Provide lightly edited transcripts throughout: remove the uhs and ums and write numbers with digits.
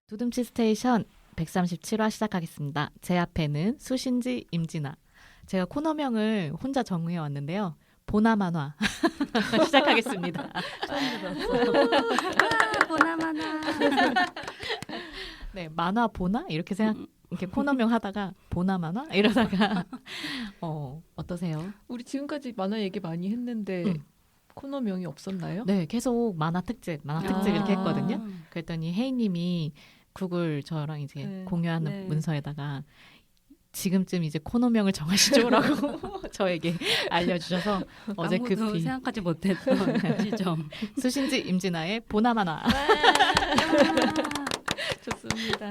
두둠치 스테이션 137화 시작하겠습니다. 제 앞에는 수신지 임진아. 제가 코너명을 혼자 정해 왔는데요. 보나마나 시작하겠습니다. 보나마나. 네, 만화 보나 이렇게 이렇게 코너명 하다가 보나마나 이러다가 어떠세요? 우리 지금까지 만화 얘기 많이 했는데 코너명이 없었나요? 네, 계속 만화 특집 이렇게 했거든요. 그랬더니 혜인님이 구글 저랑 이제 공유하는 문서에다가 지금쯤 이제 코너명을 정하시죠라고 저에게 알려주셔서 어제 아무도 급히 생각하지 못했던 지점. 수신지 임진아의 보나마나. 좋습니다.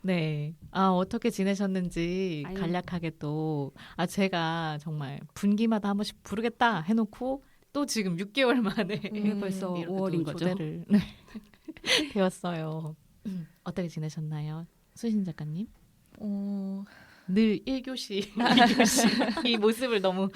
네, 어떻게 지내셨는지 아유. 간략하게 또 제가 정말 분기마다 한 번씩 부르겠다 해놓고 또 지금 6개월 만에 이게 벌써 이렇게 5월인 또 거죠. 조대를 되었어요. 어떻게 지내셨나요? 수신 작가님? 늘 1교시, 2교시 이 모습을 너무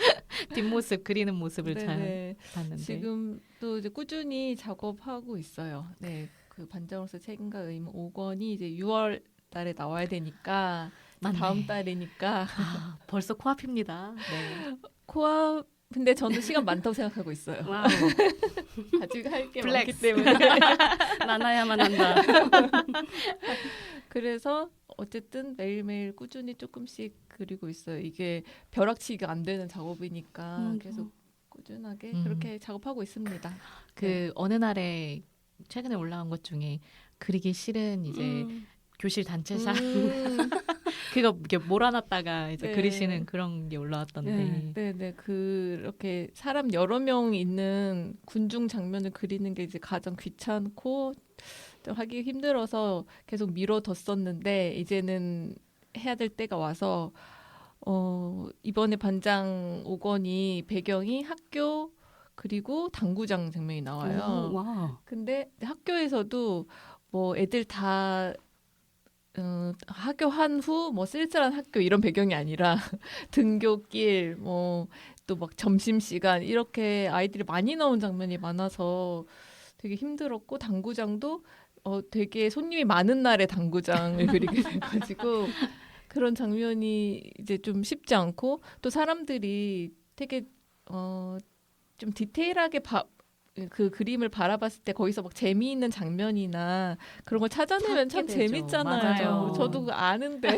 뒷모습 그리는 모습을 잘 봤는데 지금 또 이제 꾸준히 작업하고 있어요. 네, 그 반장으로서 책임과 의무 5권이 이제 6월 달에 나와야 되니까 맞네. 다음 달이니까 벌써 코앞입니다. 네. 코앞. 근데 저는 시간 많다고 생각하고 있어요. 와우. 아직 할 게 많기 플렉스. 때문에. 많아야만 한다. 그래서 어쨌든 매일매일 꾸준히 조금씩 그리고 있어요. 이게 벼락치기가 안 되는 작업이니까 계속 꾸준하게 그렇게 작업하고 있습니다. 그 어느 날에 최근에 올라온 것 중에 그리기 싫은 이제 교실 단체샷 그거 이렇게 몰아놨다가 이제 네. 그리시는 그런 게 올라왔던데. 네네 그렇게 사람 여러 명 있는 군중 장면을 그리는 게 이제 가장 귀찮고 좀 하기 힘들어서 계속 미뤄뒀었는데 이제는 해야 될 때가 와서 이번에 반장 5권이 배경이 학교 그리고 당구장 장면이 나와요. 와. 근데 학교에서도 뭐 애들 다 학교한 후 뭐 쓸쓸한 학교 이런 배경이 아니라 등교길 뭐 또 막 점심시간 이렇게 아이들이 많이 나온 장면이 많아서 되게 힘들었고 당구장도 되게 손님이 많은 날에 당구장을 그리게 돼가지고 그런 장면이 이제 좀 쉽지 않고 또 사람들이 되게 좀 디테일하게 그 그림을 바라봤을 때 거기서 막 재미있는 장면이나 그런 걸 찾아내면 참 찾게 되죠. 재밌잖아요. 맞아요. 저도 그거 아는데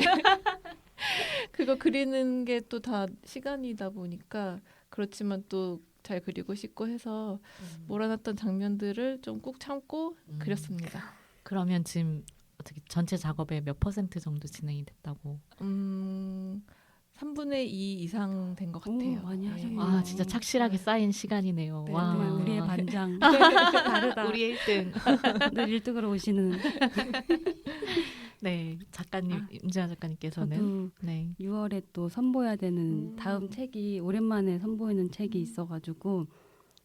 그거 그리는 게 또 다 시간이다 보니까 그렇지만 또 잘 그리고 싶고 해서 몰아놨던 장면들을 좀 꾹 참고 그렸습니다. 그러면 지금 어떻게 전체 작업의 몇 % 정도 진행이 됐다고? 3분의 2 이상 된 것 같아요. 많이 하셨네요. 와, 진짜 착실하게 쌓인 시간이네요. 네, 와, 네. 우리의 반장. 다르다. 우리의 1등. 늘 1등으로 오시는. 네, 작가님, 임지아 작가님께서는 저도 네. 6월에 또 선보여야 되는 다음 책이 오랜만에 선보이는 책이 있어가지고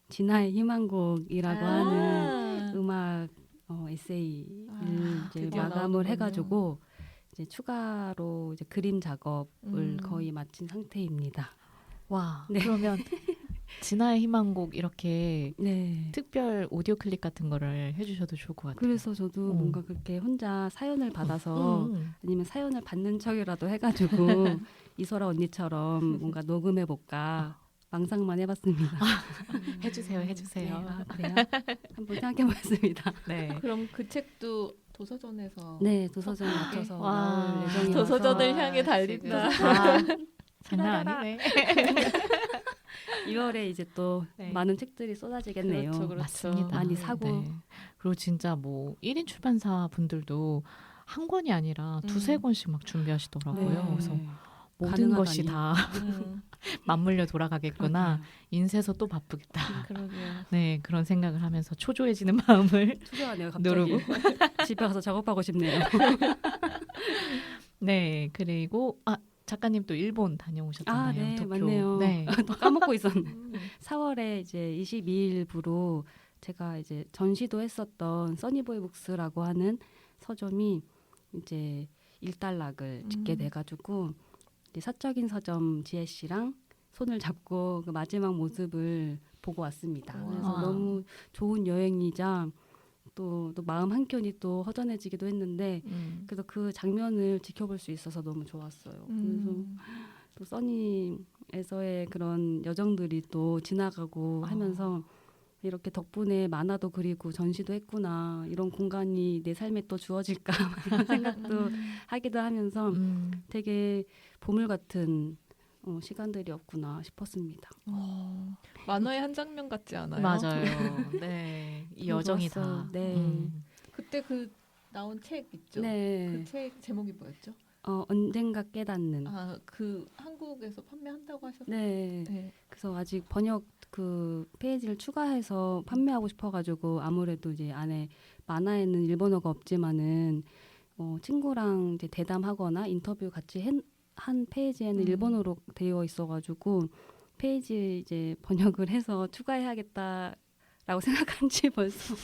진화의 희망곡이라고 하는 음악 에세이를 이제 드디어 마감을 나오는군요. 해가지고 이제 추가로 이제 그림 작업을 거의 마친 상태입니다. 와, 네. 그러면 진화의 희망곡 이렇게 네. 특별 오디오 클립 같은 거를 해주셔도 좋을 것 같아요. 그래서 저도 뭔가 그렇게 혼자 사연을 받아서 아니면 사연을 받는 척이라도 해가지고 이소라 언니처럼 뭔가 녹음해볼까 망상만 해봤습니다. 해주세요. 네, 그래요? 한번 생각해보겠습니다. 네. 그럼 그 책도 도서전에서 네, 도서전 맞춰서 와, 나올 예정이어서 도서전을 향해 달린다. 장난 아니네. 2월에 이제 또 네. 많은 책들이 쏟아지겠네요. 그렇죠. 맞습니다. 많이 사고. 네. 그리고 진짜 뭐 1인 출판사 분들도 한 권이 아니라 두세 권씩 막 준비하시더라고요. 네. 그래서 모든 가능하다니. 것이 다 맞물려 돌아가겠구나. 인쇄소 또 바쁘겠다. 그러게요. 네, 그런 생각을 하면서 초조해지는 마음을 투자하네요. 갑자기 누르고. 집에 가서 작업하고 싶네요. 네, 그리고 작가님 또 일본 다녀오셨잖아요. 네, 도쿄. 맞네요. 네. 또 까먹고 있었네. 4월에 이제 22일부로 제가 이제 전시도 했었던 써니보이 북스라고 하는 서점이 이제 일단락을 짓게 돼가지고 이제 사적인 서점 지혜 씨랑 손을 잡고 그 마지막 모습을 보고 왔습니다. 와. 그래서 너무 좋은 여행이자 또 마음 한켠이 또 허전해지기도 했는데 그래서 그 장면을 지켜볼 수 있어서 너무 좋았어요. 그래서 또 써니에서의 그런 여정들이 또 지나가고 하면서 이렇게 덕분에 만화도 그리고 전시도 했구나, 이런 공간이 내 삶에 또 주어질까 이런 생각도 하기도 하면서 되게 보물 같은 시간들이었구나 싶었습니다. 만화의 한 장면 같지 않아요? 맞아요. 네, 이 여정이 좋았어요. 다. 네. 그때 그 나온 책 있죠? 네. 그 책 제목이 뭐였죠? 언젠가 깨닫는. 그 한국에서 판매한다고 하셨어요? 네. 네. 그래서 아직 번역 그 페이지를 추가해서 판매하고 싶어가지고 아무래도 이제 안에 만화에는 일본어가 없지만은 친구랑 이제 대담하거나 인터뷰 같이 한 페이지에는 일본어로 되어 있어가지고 페이지 이제 번역을 해서 추가해야겠다라고 생각한 지 벌써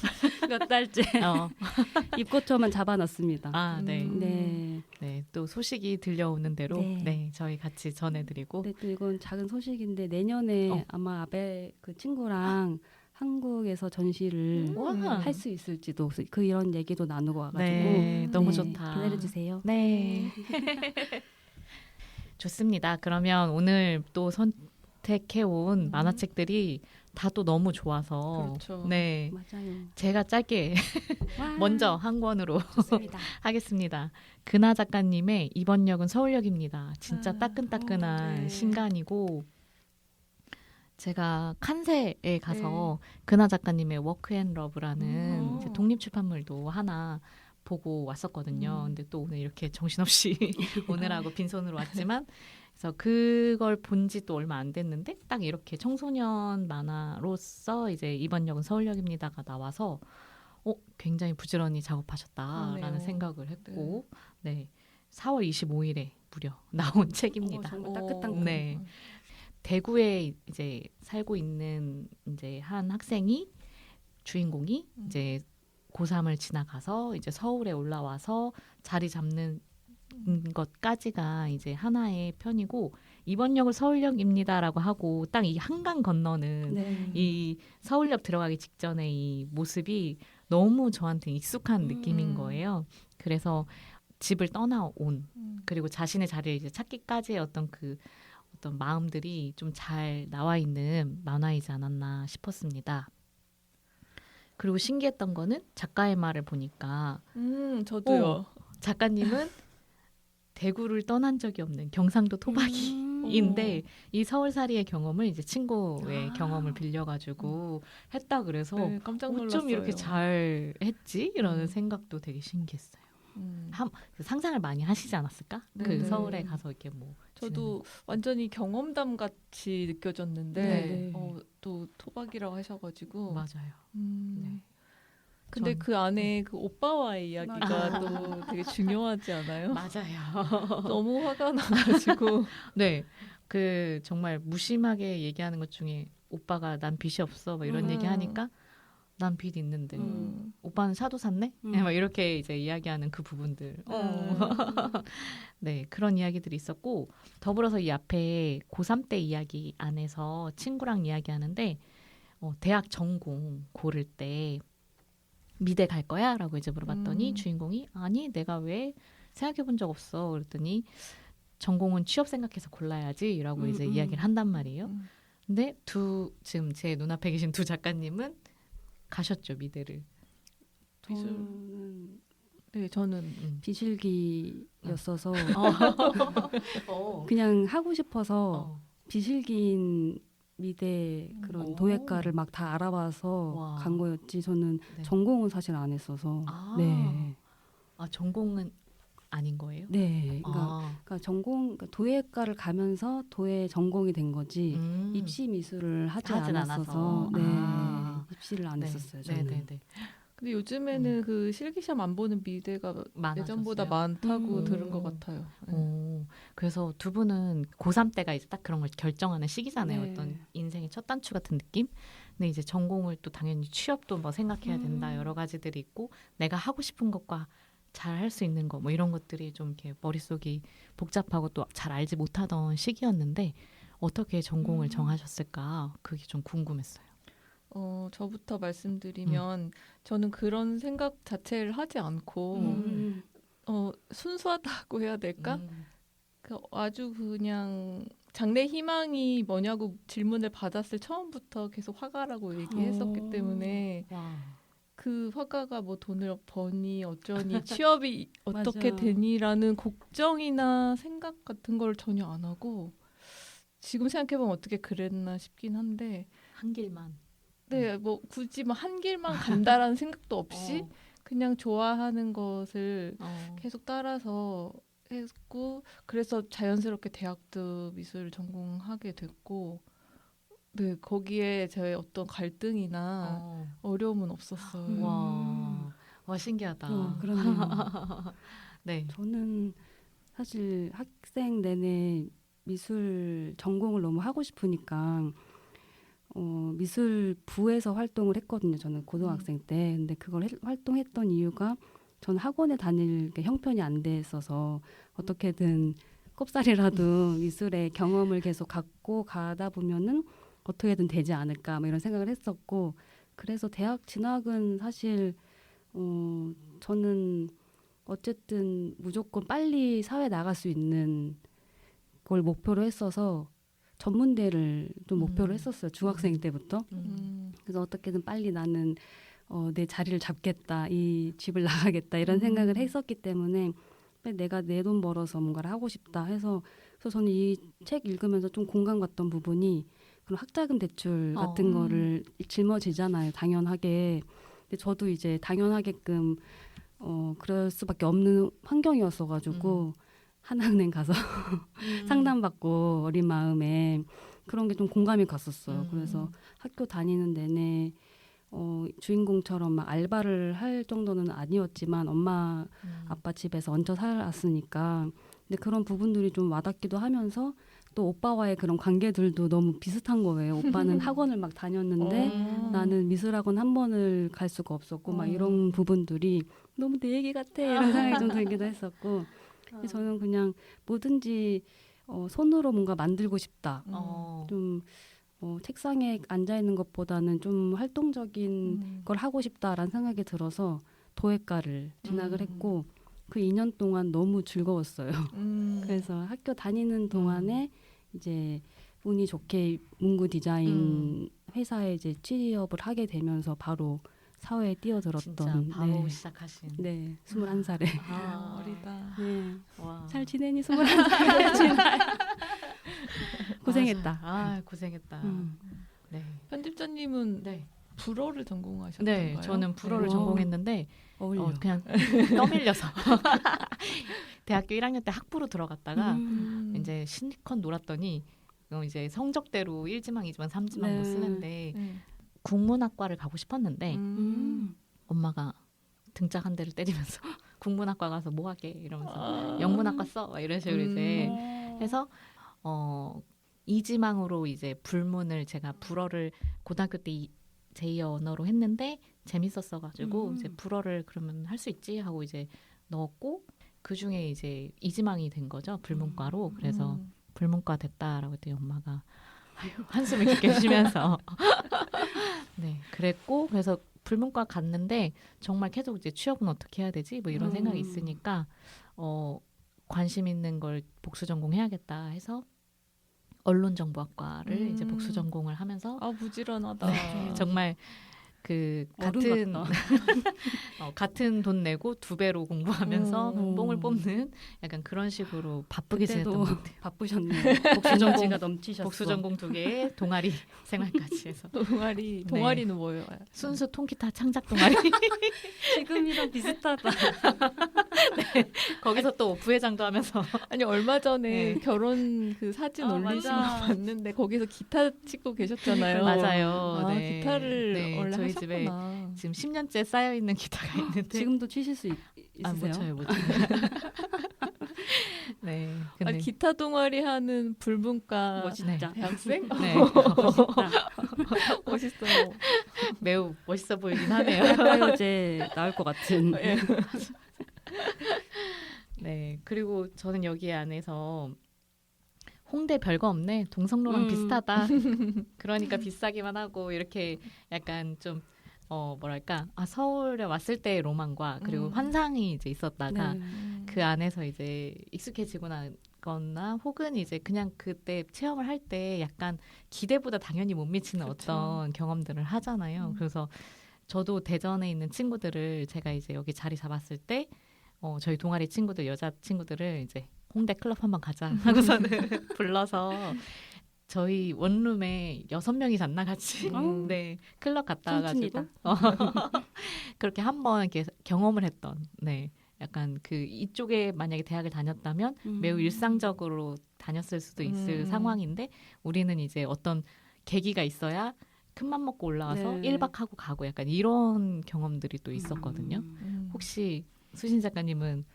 몇 달째 입고처만 잡아놨습니다. 아, 네. 네. 네, 또 소식이 들려오는 대로 네. 네, 저희 같이 전해드리고. 네, 또 이건 작은 소식인데 내년에 아마 아베 그 친구랑 한국에서 전시를 할 수 있을지도 그 이런 얘기도 나누고 와가지고 네, 너무 좋다. 기다려주세요. 네. 좋습니다. 그러면 오늘 또 선택해온 만화책들이 다 또 너무 좋아서 그렇죠. 네, 맞아요. 제가 짧게 와, 먼저 한 권으로 좋습니다. 하겠습니다. 근하 작가님의 이번 역은 서울역입니다. 진짜 아, 따끈따끈한 네. 신간이고 제가 칸세에 가서 근하 작가님의 워크 앤 러브라는 이제 독립출판물도 하나 보고 왔었거든요. 근데 또 오늘 이렇게 정신없이 오늘하고 빈손으로 왔지만 그래서 그걸 본 지 또 얼마 안 됐는데 딱 이렇게 청소년 만화로서 이제 이번 역은 서울역입니다가 나와서 굉장히 부지런히 작업하셨다라는 그러네요. 생각을 했고 네. 4월 25일에 무려 나온 책입니다. 정말 따끈따끈. 네. 대구에 이제 살고 있는 이제 한 학생이 주인공이 이제 고3을 지나가서 이제 서울에 올라와서 자리 잡는 것까지가 이제 하나의 편이고 이번 역은 서울역입니다라고 하고 딱 이 한강 건너는 네. 이 서울역 들어가기 직전에 이 모습이 너무 저한테 익숙한 느낌인 거예요. 그래서 집을 떠나온 그리고 자신의 자리를 이제 찾기까지의 어떤 마음들이 좀 잘 나와 있는 만화이지 않았나 싶었습니다. 그리고 신기했던 거는 작가의 말을 보니까 저도요. 작가님은 대구를 떠난 적이 없는 경상도 토박이인데 이 서울살이의 경험을 이제 친구의 경험을 빌려가지고 했다 그래서 네, 깜짝 놀랐어요. 어쩜 이렇게 잘 했지? 이라는 생각도 되게 신기했어요. 상상을 많이 하시지 않았을까? 그 네. 서울에 가서 이렇게 뭐 저도 완전히 경험담 같이 느껴졌는데 네. 또 토박이라고 하셔가지고 맞아요. 네. 근데 전- 그 안에 그 오빠와의 이야기가 또 되게 중요하지 않아요? 맞아요. 너무 화가 나가지고 네, 그 정말 무심하게 얘기하는 것 중에 오빠가 난 빚이 없어 막 이런 얘기하니까 난 빚 있는데 오빠는 차도 샀네? 네, 막 이렇게 이제 이야기하는 그 부분들. 네, 그런 이야기들이 있었고 더불어서 이 앞에 고3 때 이야기 안에서 친구랑 이야기하는데 대학 전공 고를 때 미대 갈 거야? 라고 이제 물어봤더니 주인공이 아니 내가 왜 생각해 본 적 없어. 그랬더니 전공은 취업 생각해서 골라야지 라고 이제 이야기를 한단 말이에요. 근데 지금 제 눈앞에 계신 두 작가님은 가셨죠, 미대를. 저는 비실기였어서 어. 그냥 하고 싶어서 비실기인 미대 그런 도예과를 막 다 알아봐서 와. 간 거였지. 저는 네. 전공은 사실 안 했어서. 아. 네. 아, 전공은 아닌 거예요? 네. 그러니까 그러니까 도예과를 가면서 도예 전공이 된 거지. 입시 미술을 하지 하진 않았어서. 않아서. 네. 아. 입시를 안 네. 했었어요. 저는. 네네네. 근데 요즘에는 그 실기시험 안 보는 미대가 예전보다 많다고 들은 것 같아요. 그래서 두 분은 고3 때가 이제 딱 그런 걸 결정하는 시기잖아요. 네. 어떤 인생의 첫 단추 같은 느낌. 근데 이제 전공을 또 당연히 취업도 뭐 생각해야 된다. 여러 가지들이 있고 내가 하고 싶은 것과 잘 할 수 있는 거 뭐 이런 것들이 좀 이렇게 머릿속이 복잡하고 또 잘 알지 못하던 시기였는데 어떻게 전공을 정하셨을까? 그게 좀 궁금했어요. 저부터 말씀드리면 저는 그런 생각 자체를 하지 않고 순수하다고 해야 될까? 아주 그냥 장래 희망이 뭐냐고 질문을 받았을 처음부터 계속 화가라고 얘기했었기 때문에 그 화가가 뭐 돈을 버니 어쩌니 취업이 어떻게 맞아. 되니라는 걱정이나 생각 같은 걸 전혀 안 하고 지금 생각해보면 어떻게 그랬나 싶긴 한데 한 길만. 네, 뭐 굳이 뭐 한 길만 간다라는 생각도 없이 그냥 좋아하는 것을 계속 따라서 했고 그래서 자연스럽게 대학도 미술을 전공하게 됐고 네, 거기에 저의 어떤 갈등이나 어려움은 없었어요. 와 신기하다. 그렇네요. 네. 저는 사실 학생 내내 미술 전공을 너무 하고 싶으니까 미술부에서 활동을 했거든요. 저는 고등학생 때. 근데 그걸 활동했던 이유가 저는 학원에 다닐 게 형편이 안 됐어서 어떻게든 꼽살이라도 미술의 경험을 계속 갖고 가다 보면은 어떻게든 되지 않을까 뭐 이런 생각을 했었고 그래서 대학 진학은 사실 저는 어쨌든 무조건 빨리 사회 나갈 수 있는 걸 목표로 했어서 전문대를 좀 목표로 했었어요. 중학생 때부터. 그래서 어떻게든 빨리 나는 내 자리를 잡겠다. 이 집을 나가겠다. 이런 생각을 했었기 때문에 내가 내 돈 벌어서 뭔가를 하고 싶다 해서 그래서 저는 이 책 읽으면서 좀 공감 갔던 부분이 그런 학자금 대출 같은 거를 짊어지잖아요. 당연하게. 근데 저도 이제 당연하게끔 그럴 수밖에 없는 환경이었어가지고 하나은행 가서 상담받고 어린 마음에 그런 게 좀 공감이 갔었어요. 그래서 학교 다니는 내내 주인공처럼 막 알바를 할 정도는 아니었지만 엄마 아빠 집에서 얹혀 살았으니까 근데 그런 부분들이 좀 와닿기도 하면서 또 오빠와의 그런 관계들도 너무 비슷한 거예요. 오빠는 학원을 막 다녔는데 나는 미술학원 한 번을 갈 수가 없었고 막 이런 부분들이 너무 내 얘기 같아 이런 생각이 좀 들기도 했었고 저는 그냥 뭐든지 손으로 뭔가 만들고 싶다. 좀 책상에 앉아 있는 것보다는 좀 활동적인 걸 하고 싶다라는 생각이 들어서 도예과를 진학을 했고 그 2년 동안 너무 즐거웠어요. 그래서 학교 다니는 동안에 이제 운이 좋게 문구 디자인 회사에 이제 취업을 하게 되면서 바로 사회에 뛰어들었던 진짜 바로 시작하신. 네, 21살에. 어리다. 네. 와. 잘 지내니 21살에 고생했다. 아 고생했다. 네. 편집자님은 네. 불어를 전공하셨던가요? 네, 저는 불어를 네. 전공했는데 어울려. 그냥 떠밀려서 대학교 1학년 때 학부로 들어갔다가 이제 실컷 놀았더니 이제 성적대로 1지망, 2지망, 3지망 뭐 네. 쓰는데 국문학과를 가고 싶었는데 엄마가 등짝 한 대를 때리면서 국문학과 가서 뭐 하게 이러면서 영문학과 써 막 이런 식으로 이제 해서 2지망으로 이제 불문을 제가 불어를 고등학교 때 제2의 언어로 했는데 재밌었어가지고 이제 불어를 그러면 할 수 있지 하고 이제 넣었고 그 중에 이제 2지망이 된 거죠 불문과로. 그래서 불문과 됐다라고 했더니 엄마가 한숨을 깊게 쉬면서 네 그랬고 그래서 불문과 갔는데 정말 계속 이제 취업은 어떻게 해야 되지 뭐 이런 생각이 있으니까 관심 있는 걸 복수 전공해야겠다 해서 언론정보학과를 이제 복수 전공을 하면서 부지런하다. 네, 정말 그 어른 같은 돈 내고 2배로 공부하면서 뽕을 뽑는 약간 그런 식으로 바쁘게 지냈던 것 같아요. 바쁘셨네요. 복수전지가 넘치셨어. 복수 전공 2개에 동아리 생활까지 해서 동아리는 뭐예요? 순수 통기타 창작 동아리 지금이랑 비슷하다. 네, 거기서 또 부회장도 하면서 아니 얼마 전에 네. 결혼 그 사진 올리신 거 맞아. 봤는데 거기서 기타 치고 계셨잖아요. 맞아요. 네. 기타를 네, 원래 저희 하셨구나. 집에 지금 10년째 쌓여 있는 기타가 있는데 지금도 치실 수 있으세요? 못 쳐요. 네. 근데 기타 동아리 하는 불문과 멋있다. 대학생? 네. 멋있어요. 매우 멋있어 보이긴 하네요. 가요제 나올 것 같은. 예. 네. 그리고 저는 여기 안에서 홍대 별거 없네. 동성로랑 비슷하다. 그러니까 비싸기만 하고 이렇게 약간 좀 뭐랄까 서울에 왔을 때의 로망과 그리고 환상이 이제 있었다가 그 안에서 이제 익숙해지고 나거나 혹은 이제 그냥 그때 체험을 할 때 약간 기대보다 당연히 못 미치는 그쵸. 어떤 경험들을 하잖아요. 그래서 저도 대전에 있는 친구들을 제가 이제 여기 자리 잡았을 때 저희 동아리 친구들 여자 친구들을 이제 홍대 클럽 한번 가자 하고서는 불러서 저희 원룸에 6명이 잤나 같이 네 클럽 갔다 와가지고 그렇게 한번 이렇게 경험을 했던 네 약간 그 이쪽에 만약에 대학을 다녔다면 매우 일상적으로 다녔을 수도 있을 상황인데 우리는 이제 어떤 계기가 있어야 큰맘 먹고 올라와서 1박 하고 가고 약간 이런 경험들이 또 있었거든요. 혹시 수신 작가님은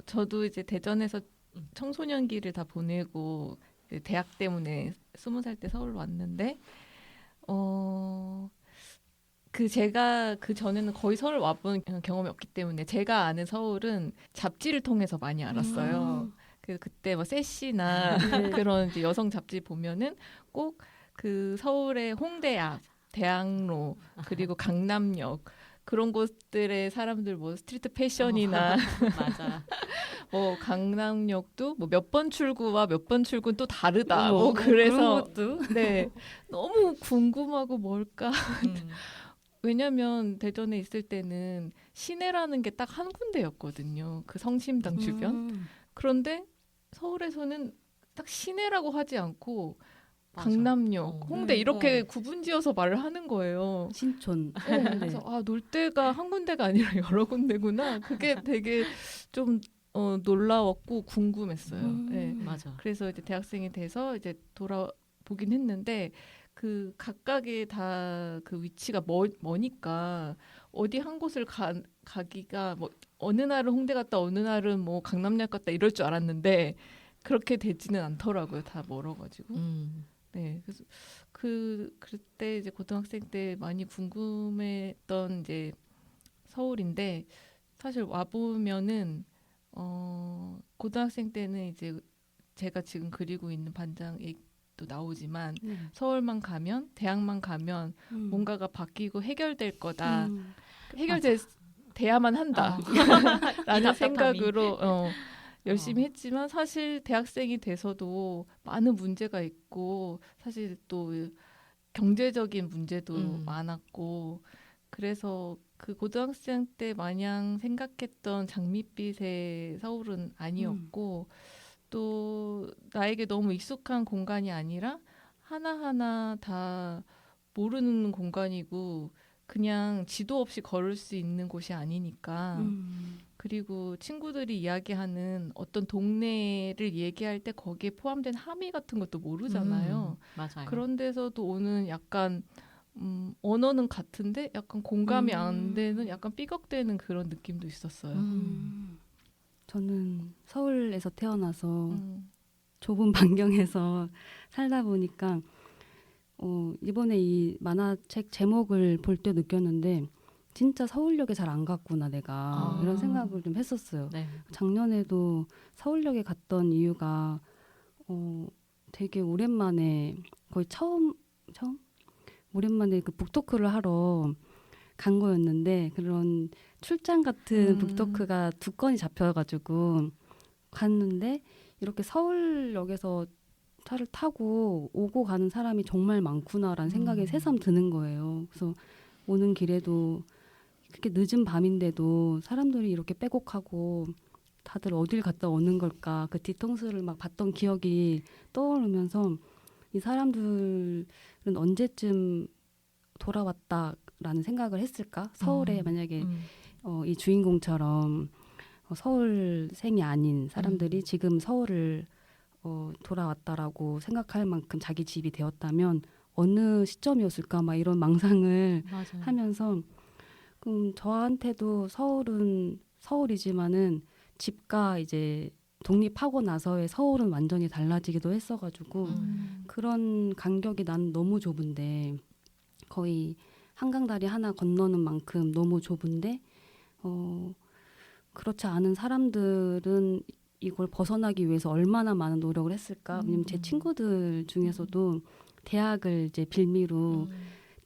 저도 이제 대전에서 청소년기를 다 보내고 대학 때문에 20살 때 서울 왔는데 제가 그 전에는 거의 서울 와본 경험이 없기 때문에 제가 아는 서울은 잡지를 통해서 많이 알았어요. 그때 뭐 세시나 그런 이제 여성 잡지 보면은 꼭 그 서울의 홍대 앞, 대학로 그리고 강남역 그런 곳들의 사람들 뭐 스트리트 패션이나 맞아. 뭐 강남역도 뭐 몇 번 출구와 몇 번 출구는 또 다르다. 뭐 그래서 네 너무 궁금하고 뭘까. 왜냐면 대전에 있을 때는 시내라는 게 딱 한 군데였거든요. 그 성심당 주변. 그런데 서울에서는 딱 시내라고 하지 않고 강남역, 홍대 이렇게 구분지어서 말을 하는 거예요. 신촌. 그래서 놀 데가 한 군데가 아니라 여러 군데구나. 그게 되게 좀 놀라웠고 궁금했어요. 네. 맞아. 그래서 이제 대학생이 돼서 이제 돌아보긴 했는데 그 각각의 다 그 위치가 머니까 어디 한 곳을 가기가 뭐 어느 날은 홍대 갔다 어느 날은 뭐 강남역 갔다 이럴 줄 알았는데 그렇게 되지는 않더라고요. 다 멀어가지고. 네, 그래서 그때 이제 고등학생 때 많이 궁금했던 이제 서울인데 사실 와 보면은 고등학생 때는 이제 제가 지금 그리고 있는 반장이 또 나오지만 서울만 가면 대학만 가면 뭔가가 바뀌고 해결될 거다. 해결돼야만 한다. 라는 생각으로 열심히 했지만 사실 대학생이 돼서도 많은 문제가 있고 사실 또 경제적인 문제도 많았고 그래서 그 고등학생 때 마냥 생각했던 장밋빛의 서울은 아니었고 또 나에게 너무 익숙한 공간이 아니라 하나하나 다 모르는 공간이고 그냥 지도 없이 걸을 수 있는 곳이 아니니까 그리고 친구들이 이야기하는 어떤 동네를 얘기할 때 거기에 포함된 함의 같은 것도 모르잖아요. 맞아요. 그런 데서도 오는 약간 언어는 같은데 약간 공감이 안 되는 약간 삐걱대는 그런 느낌도 있었어요. 저는 서울에서 태어나서 좁은 반경에서 살다 보니까 이번에 이 만화책 제목을 볼 때 느꼈는데 진짜 서울역에 잘 안 갔구나 내가 이런 생각을 좀 했었어요. 네. 작년에도 서울역에 갔던 이유가 되게 오랜만에 거의 처음 오랜만에 그 북토크를 하러 간 거였는데 그런 출장 같은 북토크가 2건이 잡혀가지고 갔는데 이렇게 서울역에서 차를 타고 오고 가는 사람이 정말 많구나라는 생각이 새삼 드는 거예요. 그래서 오는 길에도 그렇게 늦은 밤인데도 사람들이 이렇게 빼곡하고 다들 어딜 갔다 오는 걸까 그 뒤통수를 막 봤던 기억이 떠오르면서 이 사람들은 언제쯤 돌아왔다라는 생각을 했을까? 서울에 만약에 이 주인공처럼 서울생이 아닌 사람들이 지금 서울을 돌아왔다라고 생각할 만큼 자기 집이 되었다면 어느 시점이었을까 막 이런 망상을 맞아요. 하면서 저한테도 서울은 서울이지만은 집과 이제 독립하고 나서의 서울은 완전히 달라지기도 했어가지고 그런 간격이 난 너무 좁은데 거의 한강다리 하나 건너는 만큼 너무 좁은데 그렇지 않은 사람들은 이걸 벗어나기 위해서 얼마나 많은 노력을 했을까? 왜냐면 제 친구들 중에서도 대학을 이제 빌미로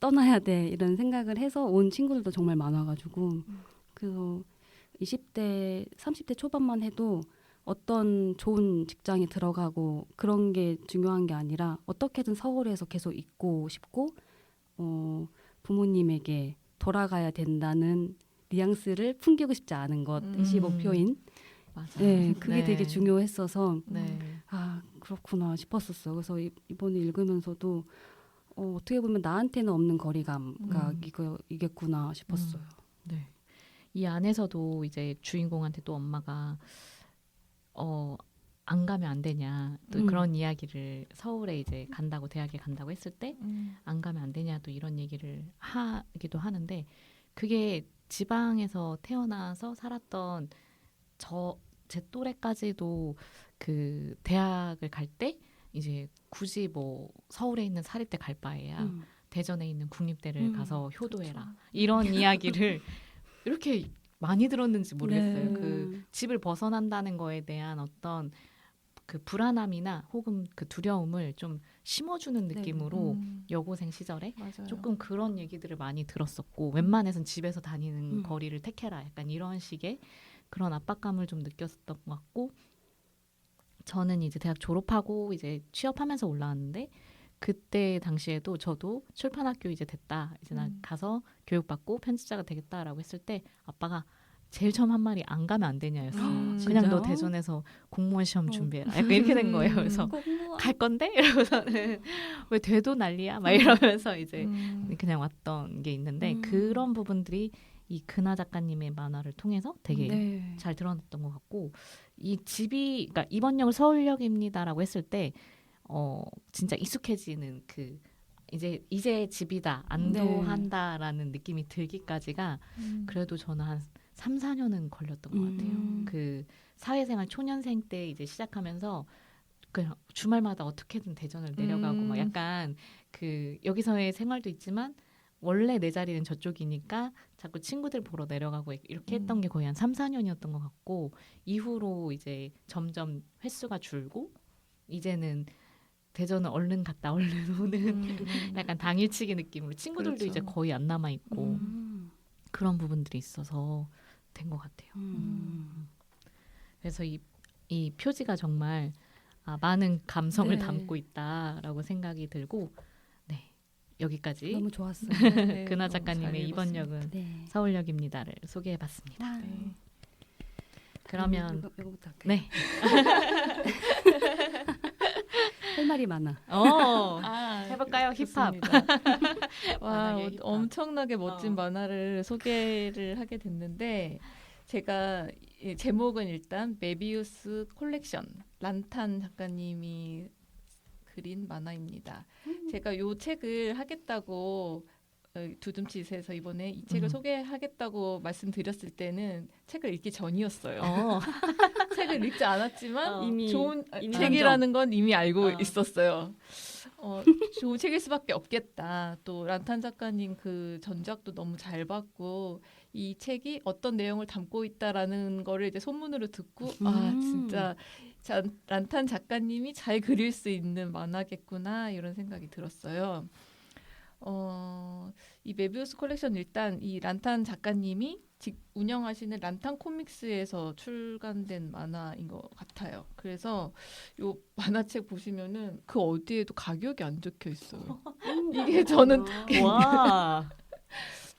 떠나야 돼 이런 생각을 해서 온 친구들도 정말 많아가지고 그래서 20대, 30대 초반만 해도 어떤 좋은 직장에 들어가고 그런 게 중요한 게 아니라 어떻게든 서울에서 계속 있고 싶고 부모님에게 돌아가야 된다는 뉘앙스를 풍기고 싶지 않은 것이 목표인 맞아요. 네, 그게 네. 되게 중요했어서 네. 아 그렇구나 싶었었어요. 그래서 이번에 읽으면서도 어떻게 보면 나한테는 없는 거리감가 이겠구나 싶었어요. 네. 이 안에서도 이제 주인공한테 또 엄마가 안 가면 안 되냐 또 그런 이야기를 서울에 이제 간다고 대학에 간다고 했을 때 안 가면 안 되냐 또 이런 얘기를 하기도 하는데 그게 지방에서 태어나서 살았던 제 또래까지도 그 대학을 갈 때 이제 굳이 뭐 서울에 있는 사립대 갈 바에야 대전에 있는 국립대를 가서 효도해라 그렇죠. 이런 이야기를 이렇게 많이 들었는지 모르겠어요. 네. 그 집을 벗어난다는 거에 대한 어떤 그 불안함이나 혹은 그 두려움을 좀 심어주는 느낌으로 여고생 시절에 맞아요. 조금 그런 얘기들을 많이 들었었고 웬만해선 집에서 다니는 거리를 택해라 약간 이런 식의 그런 압박감을 좀 느꼈었던 것 같고 저는 이제 대학 졸업하고 이제 취업하면서 올라왔는데 그때 당시에도 저도 출판학교 이제 됐다 이제 나 가서 교육받고 편집자가 되겠다라고 했을 때 아빠가 제일 처음 한 말이 안 가면 안 되냐였어요. 그냥 진짜요? 너 대전에서 공무원 시험 준비해라. 약간 이렇게 된 거예요. 그래서 갈 건데 이러고서는 왜 돼도 난리야 막 이러면서 이제 그냥 왔던 게 있는데 그런 부분들이 이 근하 작가님의 만화를 통해서 되게 네. 잘 드러났던 것 같고 이 집이 그러니까 이번 역을 서울역입니다라고 했을 때 진짜 익숙해지는 그 이제 집이다 안도한다라는 느낌이 들기까지가 그래도 저는 한 3, 4년은 걸렸던 것 같아요. 그 사회생활 초년생 때 이제 시작하면서 그냥 주말마다 어떻게든 대전을 내려가고 막 약간 그 여기서의 생활도 있지만 원래 내 자리는 저쪽이니까 자꾸 친구들 보러 내려가고 이렇게 했던 게 거의 한 3, 4년이었던 것 같고 이후로 이제 점점 횟수가 줄고 이제는 대전은 얼른 갔다 얼른 오는 약간 당일치기 느낌으로 친구들도 그렇죠. 이제 거의 안 남아 있고 그런 부분들이 있어서 된 것 같아요. 그래서 이 표지가 정말 많은 감성을 네. 담고 있다라고 생각이 들고 네 여기까지 너무 좋았어요. 네, 근하 너무 잘 작가님의 이번 읽었습니다. 역은 네. 서울역입니다를 소개해봤습니다. 네. 그러면 이거부터 할까요? 네 할 말이 많아. 해볼까요? 힙합. 좋습니다. 와 만화계 힙합. 엄청나게 멋진 만화를 소개를 하게 됐는데 제가 이 제목은 일단 메비우스 콜렉션 란탄 작가님이 그린 만화입니다. 제가 이 책을 하겠다고 두둠칫에서 이번에 이 책을 소개하겠다고 말씀드렸을 때는 책을 읽기 전이었어요. 책을 읽지 않았지만 이미 좋은 이미 책이라는 건 이미 알고 있었어요. 좋은 책일 수밖에 없겠다. 또 란탄 작가님 그 전작도 너무 잘 봤고 이 책이 어떤 내용을 담고 있다라는 거를 이제 소문으로 듣고 진짜 란탄 작가님이 잘 그릴 수 있는 만화겠구나 이런 생각이 들었어요. 이 메비우스 콜렉션 일단 이 란탄 작가님이 운영하시는 란탄 코믹스에서 출간된 만화인 것 같아요. 그래서 요 만화책 보시면은 그 어디에도 가격이 안 적혀 있어요. 이게 저는 와.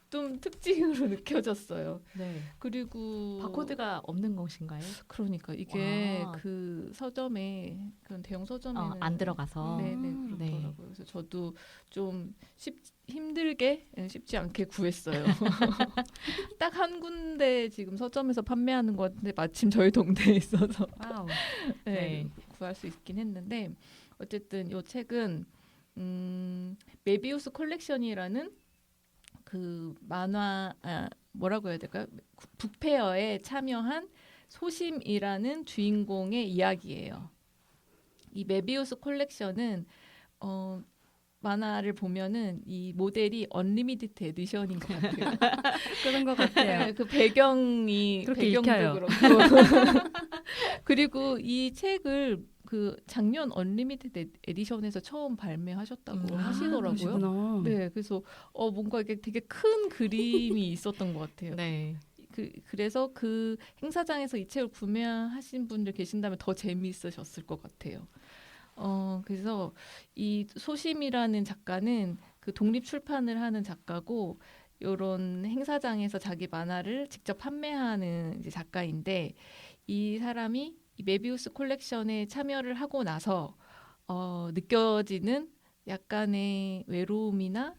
좀 특징으로 느껴졌어요. 네. 그리고 바코드가 없는 것인가요? 그러니까 이게 와. 그 서점에 그런 대형 서점에는 안 들어가서. 네네 그렇더라고요. 네. 그래서 저도 좀 힘들게 쉽지 않게 구했어요. 딱 한 군데 지금 서점에서 판매하는 것 같은데 마침 저희 동네에 있어서 와우. 네, 구할 수 있긴 했는데 어쨌든 이 책은 메비우스 콜렉션이라는 그 만화 뭐라고 해야 될까요? 북페어에 참여한 소심이라는 주인공의 이야기예요. 이 메비우스 콜렉션은 만화를 보면은 이 모델이 언리미티드 에디션인 것 같아요. 그런 것 같아요. 그 배경이 그렇게 배경도 읽혀요. 그렇고 그리고 이 책을 그 작년 언리미티드 에디션에서 처음 발매하셨다고 하시더라고요. 그러시구나. 네, 그래서 뭔가 이게 되게 큰 그림이 있었던 것 같아요. 네. 그래서 그 행사장에서 이 책을 구매하신 분들 계신다면 더 재미있으셨을 것 같아요. 그래서 이 소심이라는 작가는 그 독립 출판을 하는 작가고 이런 행사장에서 자기 만화를 직접 판매하는 이제 작가인데 이 사람이 이 메비우스 콜렉션에 참여를 하고 나서 느껴지는 약간의 외로움이나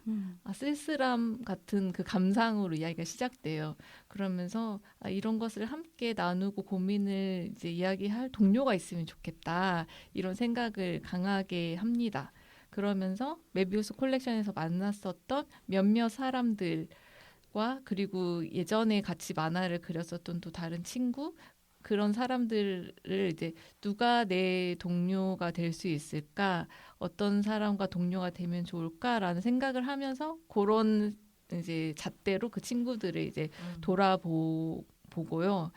쓸쓸함 같은 그 감상으로 이야기가 시작돼요. 그러면서 이런 것을 함께 나누고 고민을 이제 이야기할 동료가 있으면 좋겠다 이런 생각을 강하게 합니다. 그러면서 메비우스 콜렉션에서 만났었던 몇몇 사람들과 그리고 예전에 같이 만화를 그렸었던 또 다른 친구 그런 사람들을 이제 누가 내 동료가 될 수 있을까? 어떤 사람과 동료가 되면 좋을까라는 생각을 하면서 그런 이제 잣대로 그 친구들을 이제 돌아보고요.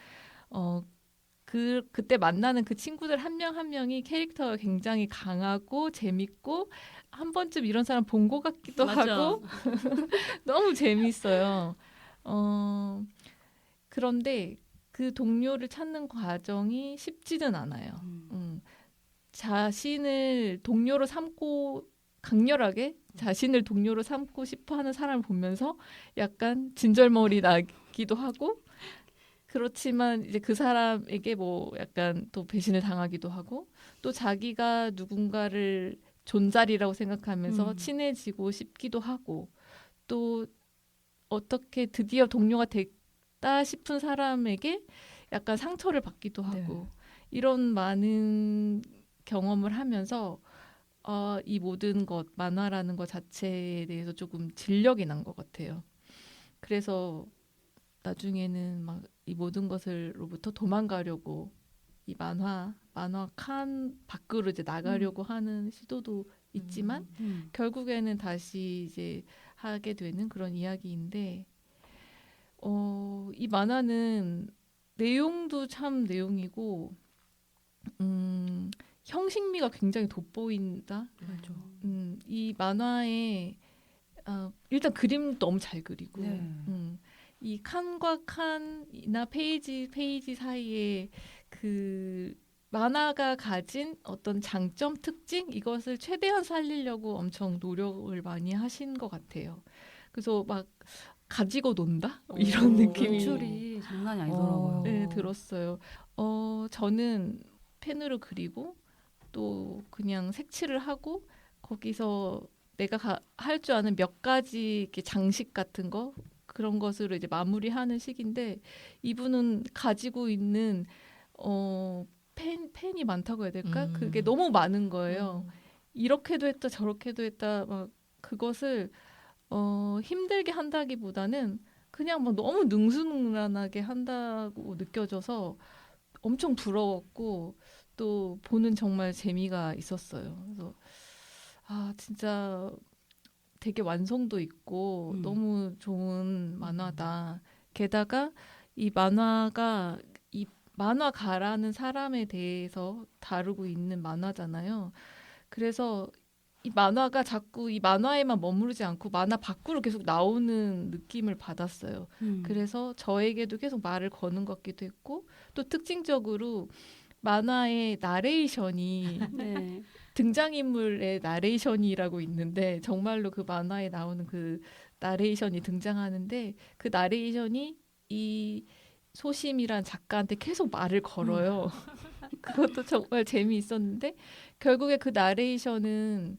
그때 만나는 그 친구들 한 명 한 명이 캐릭터가 굉장히 강하고 재밌고 한 번쯤 이런 사람 본 것 같기도 맞아. 하고 너무 재밌어요. 그런데 그 동료를 찾는 과정이 쉽지는 않아요. 자신을 동료로 삼고 강렬하게 자신을 동료로 삼고 싶어하는 사람을 보면서 약간 진절머리 나기도 하고 그렇지만 이제 그 사람에게 뭐 약간 또 배신을 당하기도 하고 또 자기가 누군가를 존잘이라고 생각하면서 친해지고 싶기도 하고 또 어떻게 드디어 동료가 됐다 싶은 사람에게 약간 상처를 받기도 하고 이런 많은 경험을 하면서 이 모든 것 만화라는 것 자체에 대해서 조금 진력이 난 것 같아요. 그래서 나중에는 막 이 모든 것을로부터 도망가려고 이 만화 칸 밖으로 이제 나가려고 하는 시도도 있지만 결국에는 다시 이제 하게 되는 그런 이야기인데 이 만화는 내용도 참 내용이고 형식미가 굉장히 돋보인다. 맞아. 이 만화에 일단 그림 너무 잘 그리고 이 칸과 칸이나 페이지 사이에 그 만화가 가진 어떤 장점, 특징 이것을 최대한 살리려고 엄청 노력을 많이 하신 것 같아요. 그래서 막 가지고 논다 이런 느낌이 연출이 장난이 아니더라고요. 네, 들었어요. 저는 펜으로 그리고 또 그냥 색칠을 하고 거기서 내가 할 줄 아는 몇 가지 이렇게 장식 같은 거 그런 것으로 이제 마무리하는 시기인데 이분은 가지고 있는 펜이 많다고 해야 될까? 그게 너무 많은 거예요. 이렇게도 했다 저렇게도 했다 막 그것을 힘들게 한다기보다는 그냥 막 너무 능수능란하게 한다고 느껴져서 엄청 부러웠고 또 보는 정말 재미가 있었어요. 그래서 진짜 되게 완성도 있고 너무 좋은 만화다. 게다가 이 만화가 이 만화가라는 사람에 대해서 다루고 있는 만화잖아요. 그래서 이 만화가 자꾸 이 만화에만 머무르지 않고 만화 밖으로 계속 나오는 느낌을 받았어요. 그래서 저에게도 계속 말을 거는 것 같기도 했고 또 특징적으로 만화의 나레이션이 등장인물의 나레이션이라고 있는데 정말로 그 만화에 나오는 그 나레이션이 등장하는데 그 나레이션이 이 소심이란 작가한테 계속 말을 걸어요. 그것도 정말 재미있었는데 결국에 그 나레이션은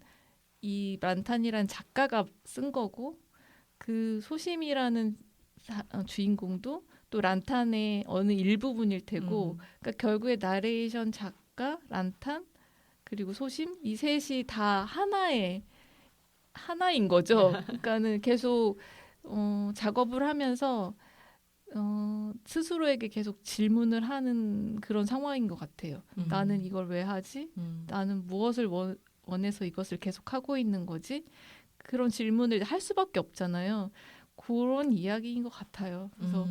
이 란탄이란 작가가 쓴 거고 그 소심이라는 주인공도 또 란탄의 어느 일부분일 테고 그러니까 결국에 나레이션 작가 란탄 그리고 소심 이 셋이 다 하나인 거죠. 그러니까는 계속 작업을 하면서 스스로에게 계속 질문을 하는 그런 상황인 것 같아요. 나는 이걸 왜 하지? 나는 무엇을 원해서 이것을 계속 하고 있는 거지? 그런 질문을 할 수밖에 없잖아요. 그런 이야기인 것 같아요. 그래서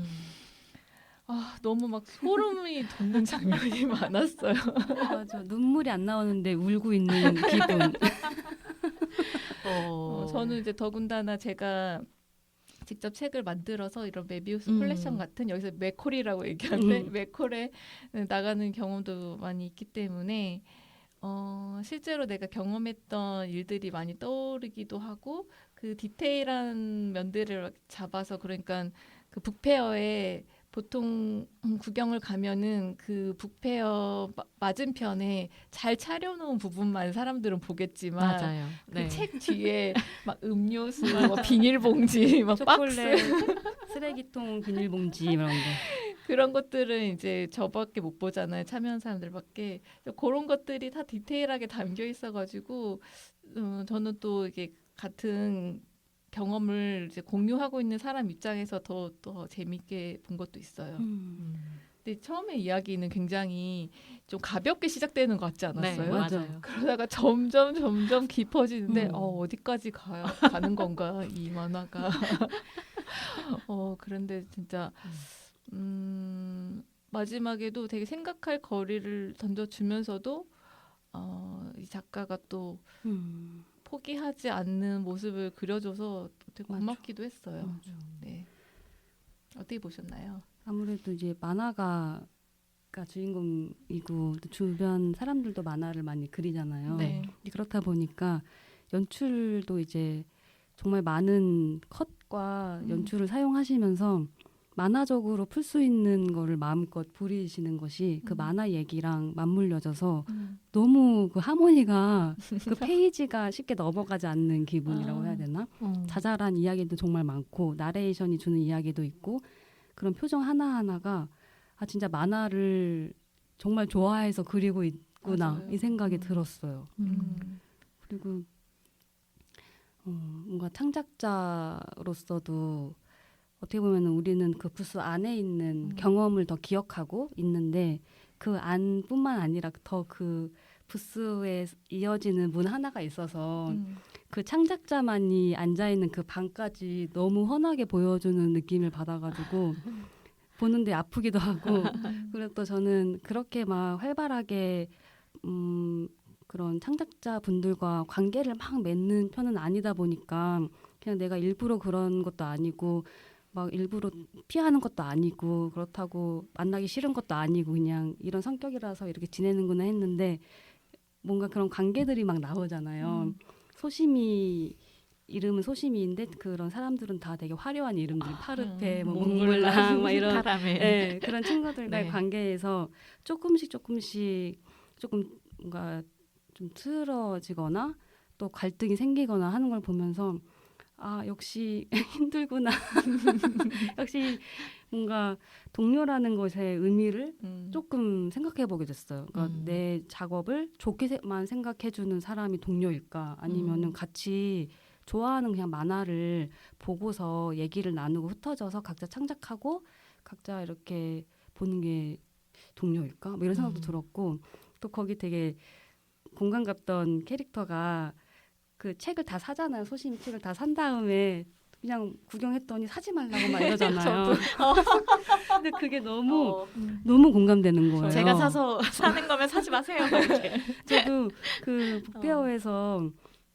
너무 막 소름이 돋는 장면이 많았어요. 맞아. 눈물이 안 나오는데 울고 있는 기분. 저는 이제 더군다나 제가 직접 책을 만들어서 이런 메비우스 컬렉션 같은 여기서 맥콜이라고 얘기하는데 맥콜에 나가는 경험도 많이 있기 때문에 실제로 내가 경험했던 일들이 많이 떠오르기도 하고 그 디테일한 면들을 잡아서 그러니까 그 북페어에 보통 구경을 가면은 그 북페어 맞은편에 잘 차려놓은 부분만 사람들은 보겠지만 맞아요. 그 네. 책 뒤에 막 음료수, 막 비닐봉지, 막 박스 쓰레기통 비닐봉지 이런 거. 그런 것들은 이제 저밖에 못 보잖아요. 참여한 사람들밖에. 그런 것들이 다 디테일하게 담겨 있어가지고 저는 또 이게 같은 경험을 이제 공유하고 있는 사람 입장에서 더 재밌게 본 것도 있어요. 근데 처음에 이야기는 굉장히 좀 가볍게 시작되는 것 같지 않았어요? 네, 맞아요. 그러다가 점점 깊어지는데 어디까지 가는 건가 이 만화가. 그런데 진짜 마지막에도 되게 생각할 거리를 던져주면서도 이 작가가 또 포기하지 않는 모습을 그려줘서 되게 고맙기도 했어요. 네. 어떻게 보셨나요? 아무래도 이제 만화가가 주인공이고 또 주변 사람들도 만화를 많이 그리잖아요. 네. 그렇다 보니까 연출도 이제 정말 많은 컷과 연출을 사용하시면서 만화적으로 풀 수 있는 거를 마음껏 부리시는 것이 그 만화 얘기랑 맞물려져서 너무 그 하모니가 그 페이지가 쉽게 넘어가지 않는 기분이라고 해야 되나? 자잘한 이야기도 정말 많고 나레이션이 주는 이야기도 있고 그런 표정 하나하나가 진짜 만화를 정말 좋아해서 그리고 있구나 맞아요. 이 생각이 들었어요. 그리고 뭔가 창작자로서도 어떻게 보면 우리는 그 부스 안에 있는 경험을 더 기억하고 있는데 그 안뿐만 아니라 더 그 부스에 이어지는 문 하나가 있어서 그 창작자만이 앉아있는 그 방까지 너무 환하게 보여주는 느낌을 받아가지고 보는데 아프기도 하고 그리고 또 저는 그렇게 막 활발하게 그런 창작자 분들과 관계를 막 맺는 편은 아니다 보니까 그냥 내가 일부러 그런 것도 아니고 막 일부러 피하는 것도 아니고 그렇다고 만나기 싫은 것도 아니고 그냥 이런 성격이라서 이렇게 지내는구나 했는데 뭔가 그런 관계들이 막 나오잖아요. 소심이 이름은 소심이인데 그런 사람들은 다 되게 화려한 이름들 파르페, 뭐 몽블랑 막 이런 네, 그런 친구들과의 네. 관계에서 조금씩 조금 뭔가 좀 틀어지거나 또 갈등이 생기거나 하는 걸 보면서 역시 힘들구나. 역시 뭔가 동료라는 것의 의미를 조금 생각해보게 됐어요. 그러니까 내 작업을 좋게만 생각해주는 사람이 동료일까? 아니면은 같이 좋아하는 그냥 만화를 보고서 얘기를 나누고 흩어져서 각자 창작하고 각자 이렇게 보는 게 동료일까? 뭐 이런 생각도 들었고 또 거기 되게 공감 갔던 캐릭터가 그 책을 다 사잖아요. 소심이 책을 다 산 다음에 그냥 구경했더니 사지 말라고 막 이러잖아요. 근데 그게 너무 공감되는 거예요. 제가 사서 사는 거면 사지 마세요. 이렇게. 저도 그 북페어에서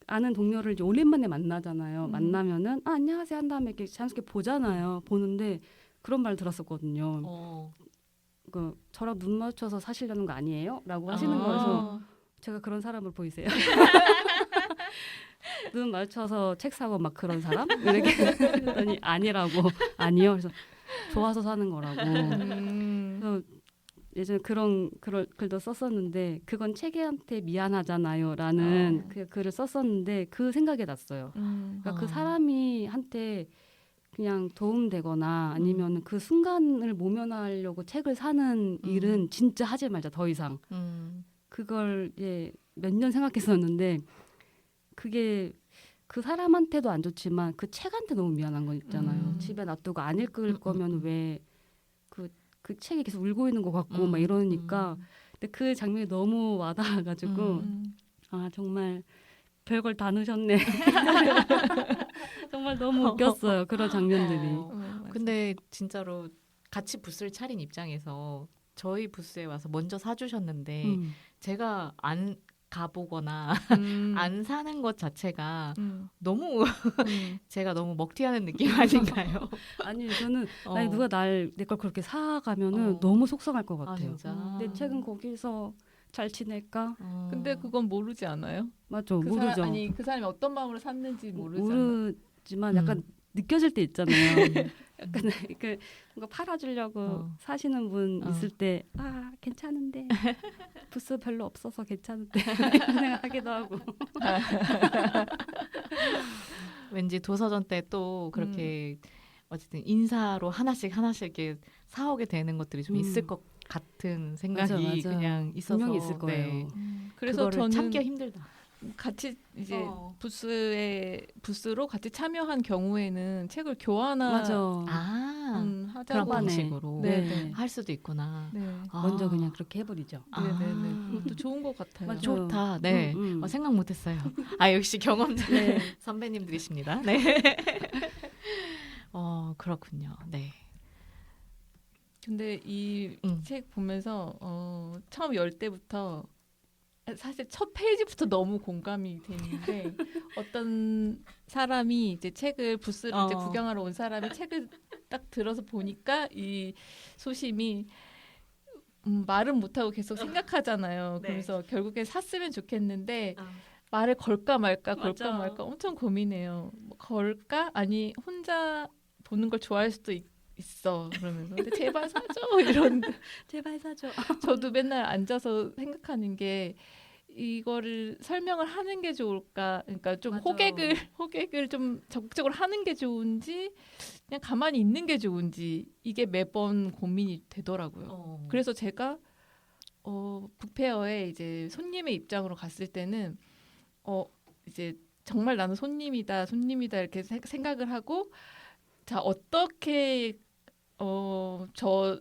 아는 동료를 이제 오랜만에 만나잖아요. 만나면은 안녕하세요 한 다음에 이렇게 자연스럽게 보잖아요. 보는데 그런 말 들었었거든요. 그 저랑 눈 맞춰서 사시려는 거 아니에요? 라고 하시는 거여서 제가 그런 사람을 보이세요? 눈 맞춰서 책 사고 막 그런 사람? 이렇게 했더니 아니요. 그래서 좋아서 사는 거라고. 그래서 예전에 그런 글도 썼었는데 그건 책한테 미안하잖아요 라는 그 글을 썼었는데 그 생각이 났어요. 그러니까 그 사람이 한테 그냥 도움되거나 아니면 그 순간을 모면하려고 책을 사는 일은 진짜 하지 말자 더 이상. 그걸 이제 몇 년 생각했었는데 그게 그 사람한테도 안 좋지만 그 책한테 너무 미안한 건 있잖아요. 집에 놔두고 안 읽을 거면 왜 그 책이 계속 울고 있는 것 같고 막 이러니까 근데 그 장면이 너무 와닿아가지고 정말 별걸 다 넣으셨네. 정말 너무 웃겼어요. 그런 장면들이. 근데 진짜로 같이 부스를 차린 입장에서 저희 부스에 와서 먼저 사주셨는데 제가 안 가보거나 안 사는 것 자체가 너무 제가 너무 먹튀하는 느낌 아닌가요? 아니 저는 아니 누가 내 걸 그렇게 사가면은 너무 속상할 것 아, 같아요. 진짜? 내 책은 거기서 잘 지낼까? 근데 그건 모르지 않아요? 맞죠, 그 모르죠. 사람, 아니 그 사람이 어떤 마음으로 샀는지 모르잖아. 모르지만 약간 느껴질 때 있잖아요. 약간 그 뭔가 팔아주려고 사시는 분 있을 때 괜찮은데 부스 별로 없어서 괜찮은데 이런 생각하기도 하고. 왠지 도서전 때 또 그렇게 어쨌든 인사로 하나씩 이렇게 사오게 되는 것들이 좀 있을 것 같은 생각이 맞아. 그냥 있어서 분명히 있을 거예요. 네. 그래서 그거를 저는 참기가 힘들다. 같이 이제 부스로 같이 참여한 경우에는 책을 교환하 맞아. 그런 하자고 방식으로 네. 할 수도 있구나. 네. 먼저 그냥 그렇게 해버리죠. 네네네. 그것도 좋은 것 같아요. 맞죠. 좋다. 네. 생각 못했어요. 역시 경험자 네. 선배님들이십니다. 네. 그렇군요. 네. 근데 이 책 보면서 처음 열 때부터 사실 첫 페이지부터 너무 공감이 되는데 어떤 사람이 이제 책을 부스를 이제 구경하러 온 사람이 책을 딱 들어서 보니까 이 소심이 말은 못하고 계속 생각하잖아요. 네. 그래서 결국에 샀으면 좋겠는데 말을 걸까 말까 엄청 고민해요. 뭐 걸까? 아니 혼자 보는 걸 좋아할 수도 있어. 그러면서 근데 제발 사줘 이런 제발 사줘. 저도 맨날 앉아서 생각하는 게 이거를 설명을 하는 게 좋을까? 그러니까 좀 맞아. 호객을 좀 적극적으로 하는 게 좋은지 그냥 가만히 있는 게 좋은지 이게 매번 고민이 되더라고요. 그래서 제가 북페어에 이제 손님의 입장으로 갔을 때는 이제 정말 나는 손님이다 이렇게 생각을 하고 자 어떻게 저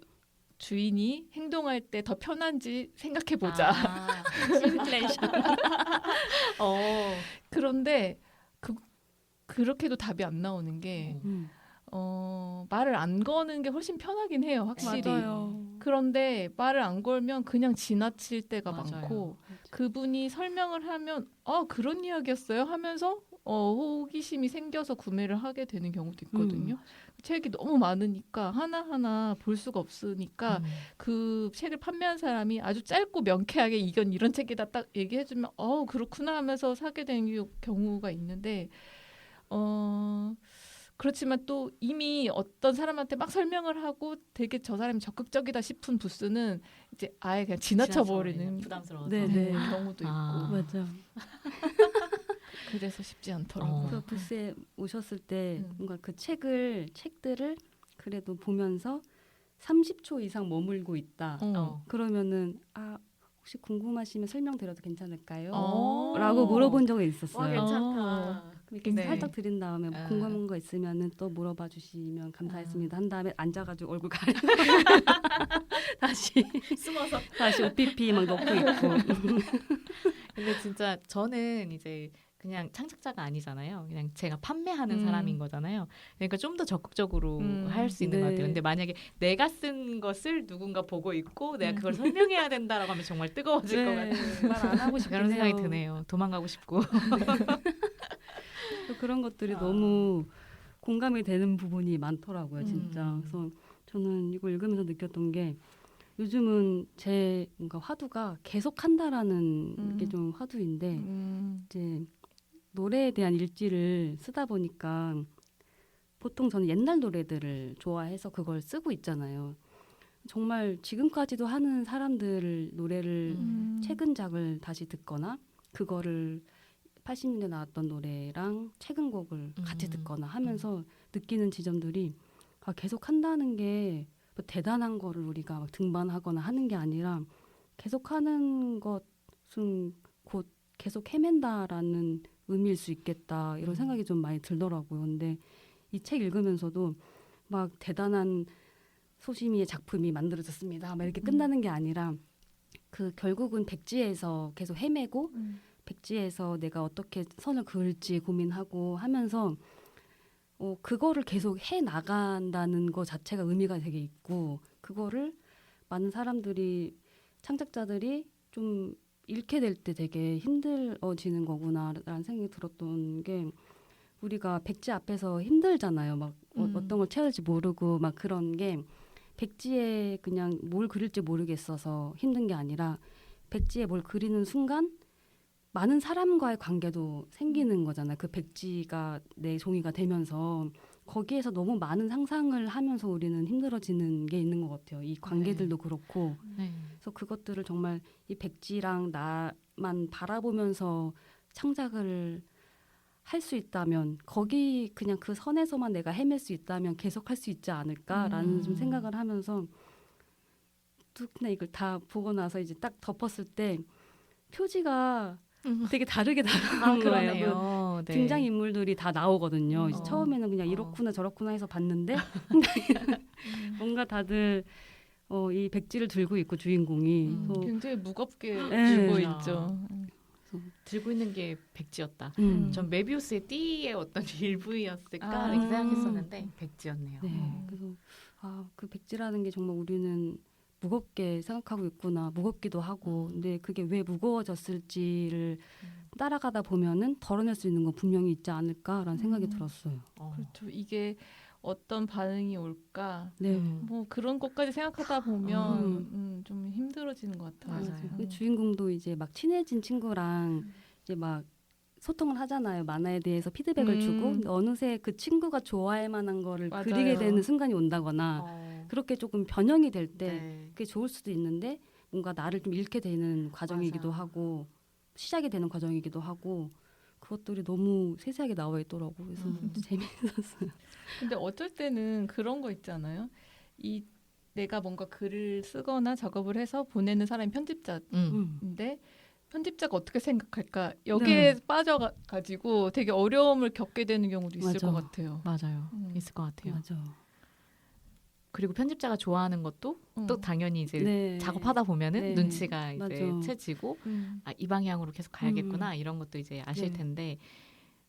주인이 행동할 때 더 편한지 생각해 보자. 시뮬레이션. 그런데 그렇게도 답이 안 나오는 게 말을 안 거는 게 훨씬 편하긴 해요, 확실히. 맞아요. 그런데 말을 안 걸면 그냥 지나칠 때가 맞아요. 많고 그분이 설명을 하면 그런 이야기였어요 하면서 호기심이 생겨서 구매를 하게 되는 경우도 있거든요. 책이 너무 많으니까 하나하나 볼 수가 없으니까 그 책을 판매한 사람이 아주 짧고 명쾌하게 이건 이런 책이다 딱 얘기해주면 그렇구나 하면서 사게 되는 경우가 있는데 그렇지만 또 이미 어떤 사람한테 막 설명을 하고 되게 저 사람이 적극적이다 싶은 부스는 이제 아예 그냥 지나쳐 버리는 부담스러워서 경우도 있고 맞아. 그래서 쉽지 않더라고요. 그래서 부스에 오셨을 때 뭔가 그 책들을 그래도 보면서 30초 이상 머물고 있다. 그러면은 혹시 궁금하시면 설명드려도 괜찮을까요? 라고 물어본 적이 있었어요. 괜찮다. 이렇게 네. 살짝 드린 다음에 궁금한 거 있으면은 또 물어봐 주시면 감사했습니다. 한 다음에 앉아가지고 얼굴 가리고 다시 숨어서 다시 OPP 막 넣고 있고. 근데 진짜 저는 이제 그냥 창작자가 아니잖아요. 그냥 제가 판매하는 사람인 거잖아요. 그러니까 좀 더 적극적으로 할 수 있는 것 같아요. 근데 만약에 내가 쓴 것을 누군가 보고 있고 내가 그걸 설명해야 된다라고 하면 정말 뜨거워질 것 같아요. 말 안 하고 싶긴 그런 생각이 해요. 드네요. 도망가고 싶고. 그런 것들이 너무 공감이 되는 부분이 많더라고요, 진짜. 그래서 저는 이거 읽으면서 느꼈던 게 요즘은 제 뭔가 화두가 계속한다라는 게 좀 화두인데 이제 노래에 대한 일지를 쓰다 보니까 보통 저는 옛날 노래들을 좋아해서 그걸 쓰고 있잖아요. 정말 지금까지도 하는 사람들 노래를 최근작을 다시 듣거나 그거를 80년대 나왔던 노래랑 최근 곡을 같이 듣거나 하면서 느끼는 지점들이 계속 한다는 게 뭐 대단한 거를 우리가 막 등반하거나 하는 게 아니라 계속 하는 것은 곧 계속 헤맨다라는 의미일 수 있겠다 이런 생각이 좀 많이 들더라고요. 근데 이 책 읽으면서도 막 대단한 소심이의 작품이 만들어졌습니다. 막 이렇게 끝나는 게 아니라 그 결국은 백지에서 계속 헤매고 백지에서 내가 어떻게 선을 그을지 고민하고 하면서 그거를 계속 해 나간다는 거 자체가 의미가 되게 있고 그거를 많은 사람들이 창작자들이 좀 잃게 될 때 되게 힘들어지는 거구나라는 생각이 들었던 게 우리가 백지 앞에서 힘들잖아요. 막 어떤 걸 채울지 모르고 막 그런 게 백지에 그냥 뭘 그릴지 모르겠어서 힘든 게 아니라 백지에 뭘 그리는 순간 많은 사람과의 관계도 생기는 거잖아요. 그 백지가 내 종이가 되면서 거기에서 너무 많은 상상을 하면서 우리는 힘들어지는 게 있는 것 같아요. 이 관계들도 그렇고. 네. 그래서 그것들을 정말 이 백지랑 나만 바라보면서 창작을 할 수 있다면 거기 그냥 그 선에서만 내가 헤맬 수 있다면 계속 할 수 있지 않을까라는 좀 생각을 하면서 특히나 이걸 다 보고 나서 이제 딱 덮었을 때 표지가 되게 다르게 나오는 거예요. 그러네요. 네. 등장 인물들이 다 나오거든요. 이제 처음에는 그냥 이렇구나 저렇구나 해서 봤는데 뭔가 다들 이 백지를 들고 있고 주인공이 굉장히 무겁게 네. 들고 그렇죠. 있죠. 들고 있는 게 백지였다. 음. 전 메비우스의 띠의 어떤 일부였을까 아. 이렇게 생각했었는데 백지였네요. 네. 그래서 그 백지라는 게 정말 우리는 무겁게 생각하고 있구나. 무겁기도 하고. 근데 그게 왜 무거워졌을지를 따라가다 보면은 덜어낼 수 있는 건 분명히 있지 않을까라는 생각이 들었어요. 그렇죠. 이게 어떤 반응이 올까? 네. 뭐 그런 것까지 생각하다 보면 좀 힘들어지는 것 같아요. 맞아요. 그 주인공도 이제 막 친해진 친구랑 이제 막 소통을 하잖아요. 만화에 대해서 피드백을 주고 어느새 그 친구가 좋아할 만한 거를 맞아요. 그리게 되는 순간이 온다거나 그렇게 조금 변형이 될 때 네. 그게 좋을 수도 있는데 뭔가 나를 좀 잃게 되는 과정이기도 맞아. 하고 시작이 되는 과정이기도 하고 그것들이 너무 세세하게 나와 있더라고요. 그래서 재미있었어요. 근데 어쩔 때는 그런 거 있잖아요. 이 내가 뭔가 글을 쓰거나 작업을 해서 보내는 사람이 편집자인데 편집자가 어떻게 생각할까 여기에 빠져가지고 되게 어려움을 겪게 되는 경우도 있을 맞아. 것 같아요. 맞아요. 있을 것 같아요. 맞아. 그리고 편집자가 좋아하는 것도 또 당연히 이제 네. 작업하다 보면은 네. 눈치가 이제 맞아. 채지고 이 방향으로 계속 가야겠구나 이런 것도 이제 아실 네. 텐데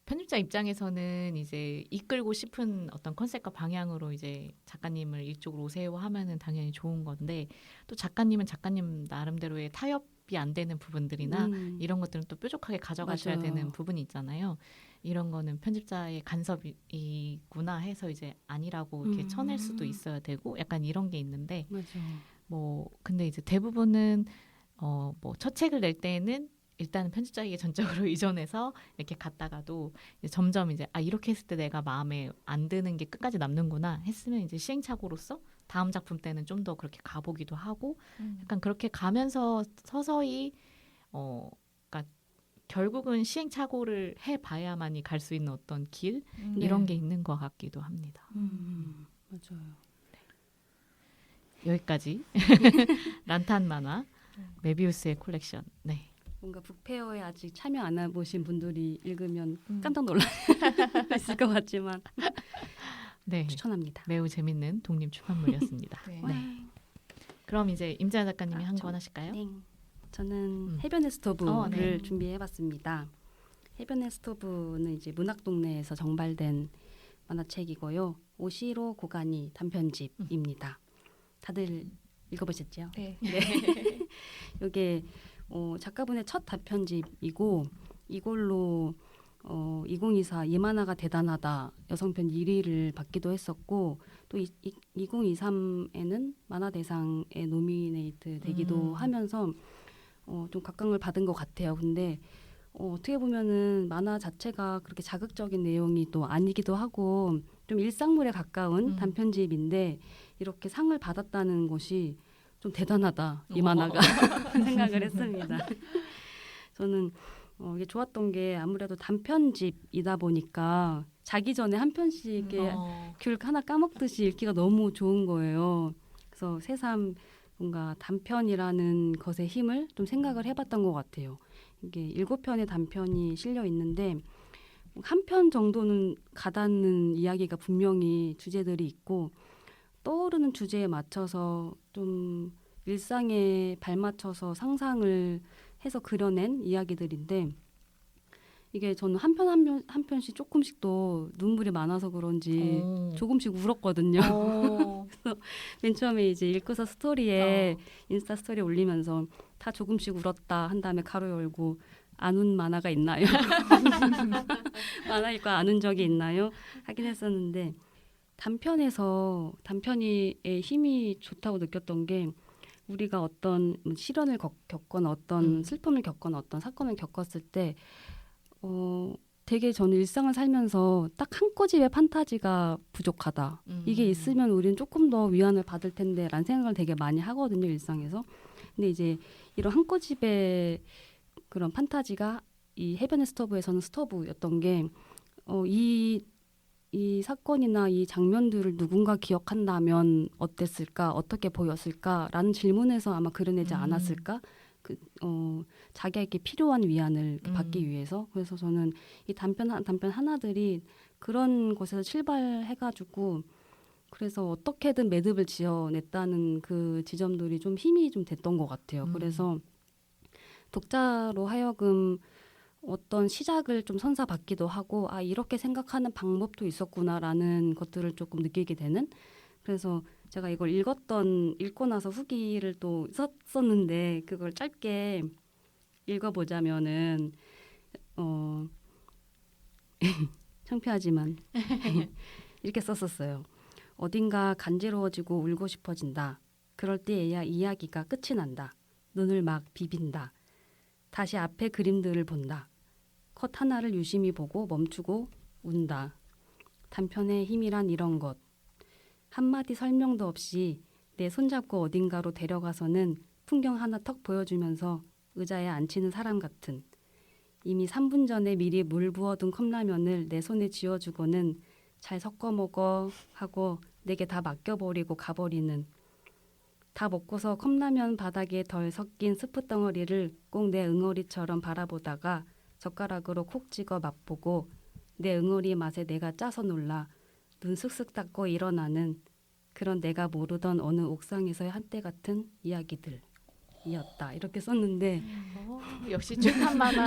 편집자 입장에서는 이제 이끌고 싶은 어떤 컨셉과 방향으로 이제 작가님을 이쪽으로 오세요 하면은 당연히 좋은 건데 또 작가님은 작가님 나름대로의 타협이 안 되는 부분들이나 이런 것들은 또 뾰족하게 가져가셔야 맞아요. 되는 부분이 있잖아요. 이런 거는 편집자의 간섭이구나 해서 이제 아니라고 이렇게 쳐낼 수도 있어야 되고 약간 이런 게 있는데 맞아. 뭐 근데 이제 대부분은 뭐 첫 책을 낼 때는 일단은 편집자에게 전적으로 의존해서 이렇게 갔다가도 이제 점점 이제 이렇게 했을 때 내가 마음에 안 드는 게 끝까지 남는구나 했으면 이제 시행착오로서 다음 작품 때는 좀 더 그렇게 가보기도 하고 약간 그렇게 가면서 서서히 그러니까 결국은 시행착오를 해봐야만이 갈 수 있는 어떤 길 이런 게 있는 것 같기도 합니다. 맞아요. 여기까지 란탄 만화 메비우스의 콜렉션. 네. 뭔가 북페어에 아직 참여 안 해보신 분들이 읽으면 깜짝 놀랄 있을 것 같지만 네. 추천합니다. 매우 재밌는 독립 출판물이었습니다. 네. 네. 그럼 이제 임자연 작가님이 한 권 하실까요? 네. 저는 해변의 스토브를 네. 준비해봤습니다. 해변의 스토브는 이제 문학동네에서 정발된 만화책이고요. 오시로 고가니 단편집입니다. 다들 읽어보셨죠? 네. 이게 작가분의 첫 단편집이고 이걸로 2024 이만화가 대단하다 여성편 1위를 받기도 했었고 또 2023에는 만화대상에 노미네이트 되기도 하면서 좀 각광을 받은 것 같아요. 근데 어떻게 보면은 만화 자체가 그렇게 자극적인 내용이 또 아니기도 하고 좀 일상물에 가까운 단편집인데 이렇게 상을 받았다는 것이 좀 대단하다 이 만화가 생각을 했습니다. 저는 이게 좋았던 게 아무래도 단편집이다 보니까 자기 전에 한 편씩 이렇게 귤 하나 까먹듯이 읽기가 너무 좋은 거예요. 그래서 새삼 뭔가 단편이라는 것의 힘을 좀 생각을 해봤던 것 같아요. 이게 7편의 단편이 실려 있는데 한 편 정도는 가닿는 이야기가 분명히 주제들이 있고 떠오르는 주제에 맞춰서 좀 일상에 발맞춰서 상상을 해서 그려낸 이야기들인데 이게 저는 한 편씩 조금씩 또 눈물이 많아서 그런지 조금씩 울었거든요. 그래서 맨 처음에 이제 읽고서 스토리에 인스타 스토리 올리면서 다 조금씩 울었다 한 다음에 가로 열고 안 운 만화가 있나요? 만화 읽고 안 운 적이 있나요? 하긴 했었는데 단편의 힘이 좋다고 느꼈던 게 우리가 어떤 시련을 겪거나 어떤 슬픔을 겪거나 어떤 사건을 겪었을 때 되게 저는 일상을 살면서 딱 한 꼬집의 판타지가 부족하다. 이게 있으면 우리는 조금 더 위안을 받을 텐데 라는 생각을 되게 많이 하거든요. 일상에서. 근데 이제 이런 한 꼬집의 그런 판타지가 이 해변의 스토브에서는 스토브였던 게 이 사건이나 이 장면들을 누군가 기억한다면 어땠을까? 어떻게 보였을까? 라는 질문에서 아마 그려내지 않았을까? 자기에게 필요한 위안을 받기 위해서. 그래서 저는 이 단편 하나들이 그런 곳에서 출발해가지고 그래서 어떻게든 매듭을 지어냈다는 그 지점들이 좀 힘이 좀 됐던 것 같아요. 그래서 독자로 하여금 어떤 시작을 좀 선사받기도 하고 이렇게 생각하는 방법도 있었구나라는 것들을 조금 느끼게 되는. 그래서 제가 이걸 읽고 나서 후기를 또 썼었는데 그걸 짧게 읽어보자면은 창피하지만 이렇게 썼었어요. 어딘가 간지러워지고 울고 싶어진다. 그럴 때에야 이야기가 끝이 난다. 눈을 막 비빈다. 다시 앞에 그림들을 본다. 컷 하나를 유심히 보고 멈추고 운다. 단편의 힘이란 이런 것. 한마디 설명도 없이 내 손잡고 어딘가로 데려가서는 풍경 하나 턱 보여주면서 의자에 앉히는 사람 같은. 이미 3분 전에 미리 물 부어둔 컵라면을 내 손에 쥐어주고는 잘 섞어 먹어 하고 내게 다 맡겨버리고 가버리는. 다 먹고서 컵라면 바닥에 덜 섞인 스프 덩어리를 꼭 내 응어리처럼 바라보다가 젓가락으로 콕 찍어 맛보고 내 응어리 맛에 내가 짜서 놀라 눈 슥슥 닦고 일어나는 그런 내가 모르던 어느 옥상에서의 한때 같은 이야기들이었다. 이렇게 썼는데 역시 출판 만화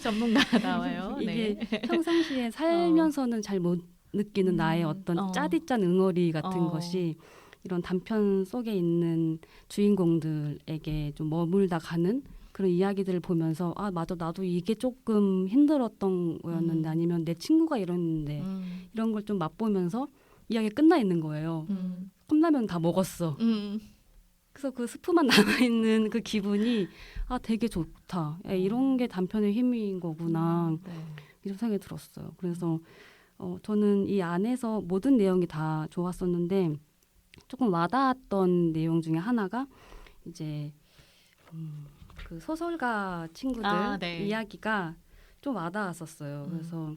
전문가가 나와요. 이게 네. 평상시에 살면서는 잘 못 느끼는 나의 어떤 짜디짠 응어리 같은 것이 이런 단편 속에 있는 주인공들에게 좀 머물다 가는 그런 이야기들을 보면서 맞아 나도 이게 조금 힘들었던 거였는데 아니면 내 친구가 이랬는데 이런 걸 좀 맛보면서 이야기가 끝나 있는 거예요. 컵라면 다 먹었어. 그래서 그 스프만 남아있는 그 기분이 되게 좋다. 이런 게 단편의 힘인 거구나. 이런 생각이 들었어요. 그래서 저는 이 안에서 모든 내용이 다 좋았었는데 조금 와닿았던 내용 중에 하나가 이제 그 소설가 친구들 네. 이야기가 좀 와닿았었어요. 그래서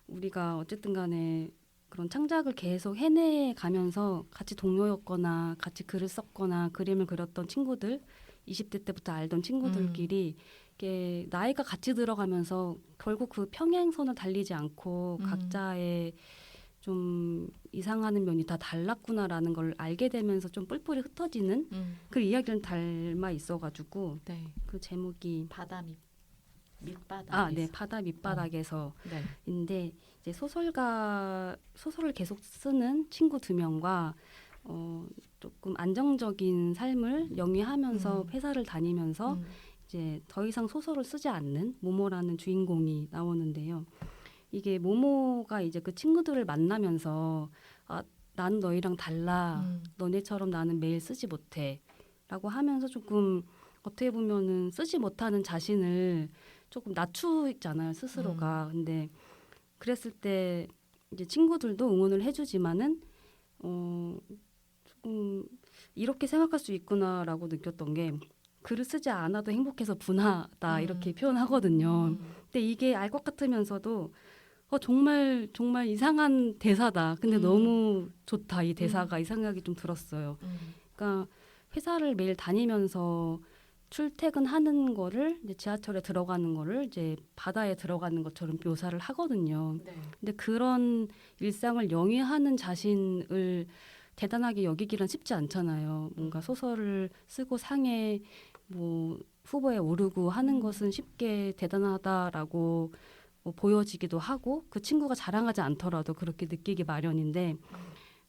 우리가 어쨌든 간에 그런 창작을 계속 해내가면서 같이 동료였거나 같이 글을 썼거나 그림을 그렸던 친구들 20대 때부터 알던 친구들끼리 이게 나이가 같이 들어가면서 결국 그 평행선을 달리지 않고 각자의 좀 이상하는 면이 다 달랐구나라는 걸 알게 되면서 좀 뿔뿔이 흩어지는 그 이야기를 닮아 있어가지고 네. 그 제목이 바다 밑바닥. 네, 바다 밑바닥에서인데 네. 이제 소설을 계속 쓰는 친구 2명과 조금 안정적인 삶을 영위하면서 회사를 다니면서 이제 더 이상 소설을 쓰지 않는 모모라는 주인공이 나오는데요. 이게 모모가 이제 그 친구들을 만나면서 난 너희랑 달라. 너네처럼 나는 매일 쓰지 못해. 라고 하면서 조금 어떻게 보면은 쓰지 못하는 자신을 조금 낮추잖아요. 스스로가. 근데 그랬을 때 이제 친구들도 응원을 해주지만은 조금 이렇게 생각할 수 있구나라고 느꼈던 게 글을 쓰지 않아도 행복해서 분하다 이렇게 표현하거든요. 근데 이게 알 것 같으면서도 정말 이상한 대사다. 근데 너무 좋다 이 대사가 이 생각이 좀 들었어요. 그러니까 회사를 매일 다니면서 출퇴근하는 거를 이제 지하철에 들어가는 거를 이제 바다에 들어가는 것처럼 묘사를 하거든요. 네. 근데 그런 일상을 영위하는 자신을 대단하게 여기기란 쉽지 않잖아요. 뭔가 소설을 쓰고 상에 뭐 후보에 오르고 하는 것은 쉽게 대단하다라고 보여지기도 하고 그 친구가 자랑하지 않더라도 그렇게 느끼기 마련인데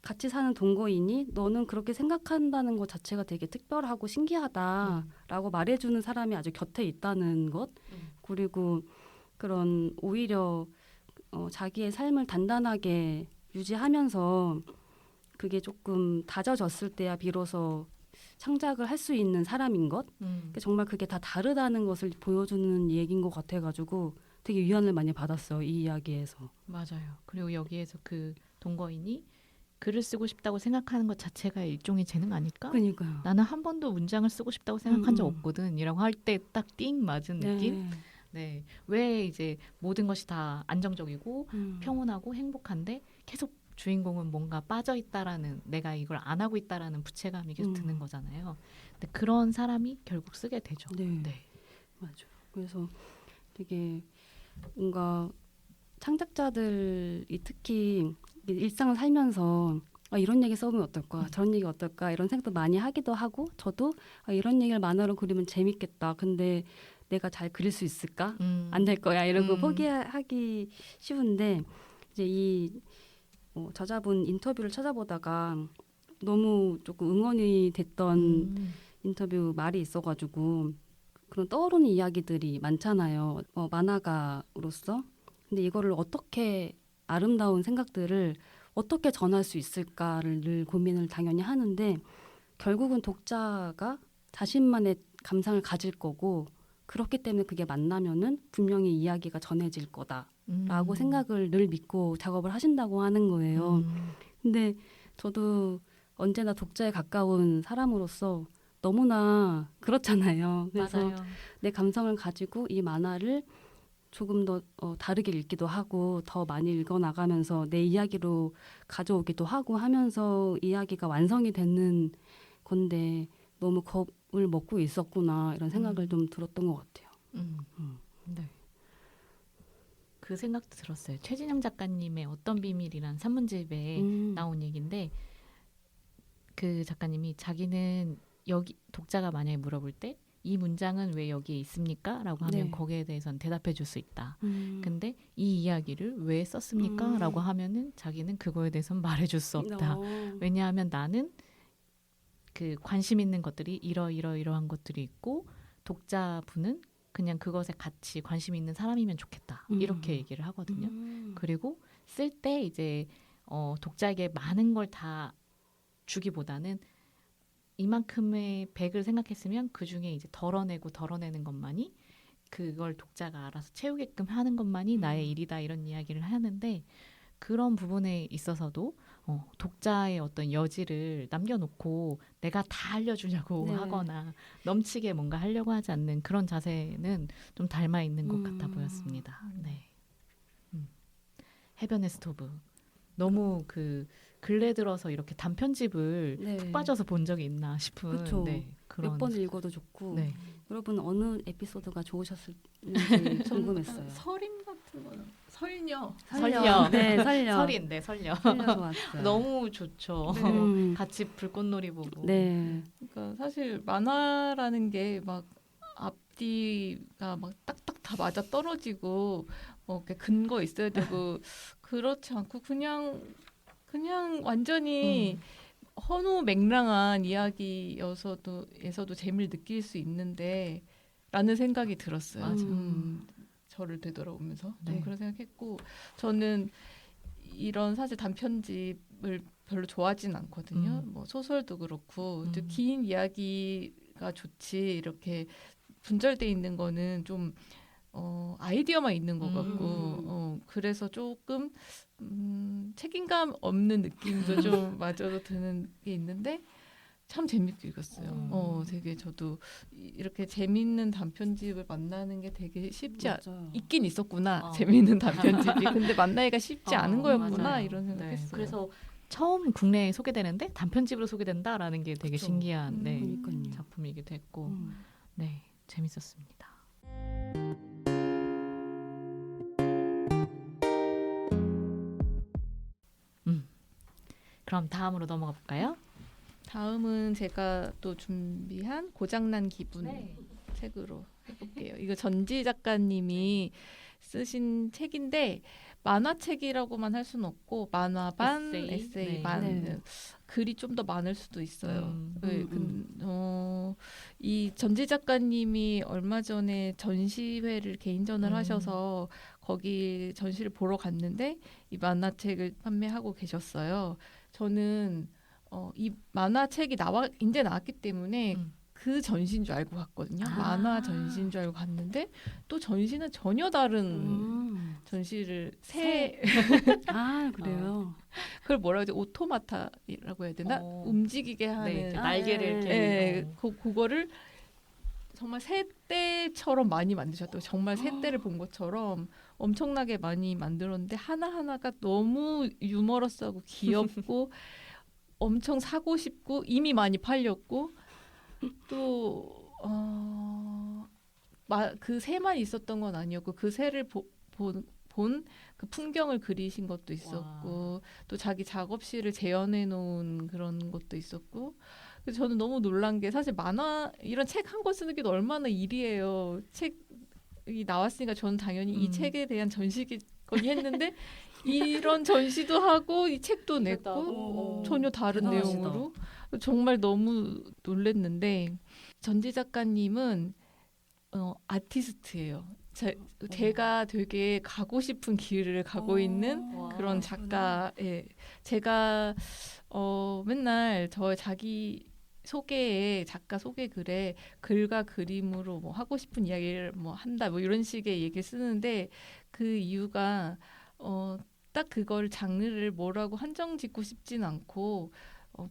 같이 사는 동거인이 너는 그렇게 생각한다는 것 자체가 되게 특별하고 신기하다라고 말해주는 사람이 아주 곁에 있다는 것 그리고 그런 오히려 자기의 삶을 단단하게 유지하면서 그게 조금 다져졌을 때야 비로소 창작을 할 수 있는 사람인 것 정말 그게 다 다르다는 것을 보여주는 얘기인 것 같아가지고 되게 위안을 많이 받았어요. 이 이야기에서. 맞아요. 그리고 여기에서 그 동거인이 글을 쓰고 싶다고 생각하는 것 자체가 일종의 재능 아닐까? 그러니까요. 나는 한 번도 문장을 쓰고 싶다고 생각한 적 없거든. 이라고 할 때 딱 띵 맞은 느낌? 네. 왜 이제 모든 것이 다 안정적이고 평온하고 행복한데 계속 주인공은 뭔가 빠져 있다라는 내가 이걸 안 하고 있다라는 부채감이 계속 드는 거잖아요. 근데 그런 사람이 결국 쓰게 되죠. 네. 맞아요. 그래서 되게 뭔가 창작자들이 특히 일상을 살면서 이런 얘기 써보면 어떨까 저런 얘기 어떨까 이런 생각도 많이 하기도 하고 저도 이런 얘기를 만화로 그리면 재밌겠다. 근데 내가 잘 그릴 수 있을까? 안 될 거야 이러고 포기하기 쉬운데 이제 이 저자분 인터뷰를 찾아보다가 너무 조금 응원이 됐던 인터뷰 말이 있어가지고 그런 떠오르는 이야기들이 많잖아요. 만화가로서. 근데 이거를 어떻게 아름다운 생각들을 어떻게 전할 수 있을까를 늘 고민을 당연히 하는데 결국은 독자가 자신만의 감상을 가질 거고 그렇기 때문에 그게 만나면은 분명히 이야기가 전해질 거다라고 생각을 늘 믿고 작업을 하신다고 하는 거예요. 근데 저도 언제나 독자에 가까운 사람으로서 너무나 그렇잖아요. 그래서 맞아요. 내 감성을 가지고 이 만화를 조금 더 다르게 읽기도 하고 더 많이 읽어나가면서 내 이야기로 가져오기도 하고 하면서 이야기가 완성이 되는 건데 너무 겁을 먹고 있었구나 이런 생각을 좀 들었던 것 같아요. 네. 그 생각도 들었어요. 최진영 작가님의 어떤 비밀이란 산문집에 나온 얘기인데 그 작가님이 자기는 여기 독자가 만약에 물어볼 때 이 문장은 왜 여기에 있습니까? 라고 하면 네. 거기에 대해서는 대답해 줄 수 있다. 근데 이 이야기를 왜 썼습니까? 라고 하면은 자기는 그거에 대해서는 말해 줄 수 없다. 왜냐하면 나는 그 관심 있는 것들이 이러한 것들이 있고 독자분은 그냥 그것에 같이 관심 있는 사람이면 좋겠다. 이렇게 얘기를 하거든요. 그리고 쓸 때 이제 독자에게 많은 걸 다 주기보다는 이만큼의 100을 생각했으면 그중에 이제 덜어내는 것만이 그걸 독자가 알아서 채우게끔 하는 것만이 나의 일이다 이런 이야기를 하는데 그런 부분에 있어서도 독자의 어떤 여지를 남겨놓고 내가 다 알려주려고 하거나 넘치게 뭔가 하려고 하지 않는 그런 자세는 좀 닮아 있는 것 같아 보였습니다. 네. 해변의 스토브 너무 그 근래 들어서 이렇게 단편집을 푹 빠져서 본 적이 있나 싶은 몇 번 읽어도 좋고 여러분 어느 에피소드가 좋으셨을지 궁금했어요. 설임 같은 거는 설녀. 네, 설녀. 설인데 설녀. 좋았어요. 너무 좋죠. 같이 불꽃놀이 보고. 네. 그러니까 사실 만화라는 게 막 앞뒤가 막 딱딱 다 맞아 떨어지고 이렇게 근거 있어야 되고 그렇지 않고 그냥 완전히 허무맹랑한 이야기여서도 재미를 느낄 수 있는데 라는 생각이 들었어요. 저를 되돌아오면서 좀 그런 생각했고 저는 이런 사실 단편집을 별로 좋아하진 않거든요. 뭐 소설도 그렇고 긴 이야기가 좋지 이렇게 분절돼 있는 거는 좀 아이디어만 있는 것 같고 그래서 조금 책임감 없는 느낌도 좀 마저도 드는 게 있는데 참 재밌게 읽었어요. 되게 저도 이렇게 재밌는 단편집을 만나는 게 되게 쉽지 있긴 있었구나. 재밌는 단편집이. 근데 만나기가 쉽지 않은 거였구나. 맞아요. 이런 생각했어요. 그래서 처음 국내에 소개되는데 단편집으로 소개된다라는 게 되게 신기한 작품이기도 했고 네 재밌었습니다. 그럼 다음으로 넘어가 볼까요? 다음은 제가 또 준비한 고장난 기분 책으로 해볼게요. 이거 전지 작가님이 쓰신 책인데 만화책이라고만 할 수는 없고 만화 반, 에세이 네. 반 네. 글이 좀 더 많을 수도 있어요. 네, 음. 이 전지 작가님이 얼마 전에 전시회를 개인전을 음. 하셔서 거기 전시를 보러 갔는데 이 만화책을 판매하고 계셨어요. 저는 이 만화책이 이제 나왔기 때문에 그 전시인 줄 알고 갔거든요. 아. 만화 전시인 줄 알고 갔는데 또 전시는 전혀 다른 전시를 아 그래요. 그걸 뭐라고 하지? 오토마타라고 해야 되나? 움직이게 하는 네, 날개를 이렇게 예, 그거를 정말 새떼처럼 많이 만드셨다고. 정말 새떼를 본 것처럼 엄청나게 많이 만들었는데 하나하나가 너무 유머러스하고 귀엽고 엄청 사고 싶고 이미 많이 팔렸고 또 그 새만 있었던 건 아니었고 그 새를 본 그 풍경을 그리신 것도 있었고 또 자기 작업실을 재현해 놓은 그런 것도 있었고 그래서 저는 너무 놀란 게 사실 만화 이런 책 한 권 쓰는 게 얼마나 일이에요. 책이 나왔으니까 저는 당연히 이 책에 대한 전시겠거니 했는데 이런 전시도 하고 이 책도 냈고 전혀 다른 대단하시다. 내용으로 정말 너무 놀랬는데 전지 작가님은 아티스트예요. 제가 되게 가고 싶은 길을 가고 있는 그런 작가에 제가 맨날 저 자기 소개에 작가 소개 글에 글과 그림으로 뭐 하고 싶은 이야기를 뭐 한다 뭐 이런 식의 얘기 쓰는데 그 이유가 딱 그걸 장르를 뭐라고 한정 짓고 싶진 않고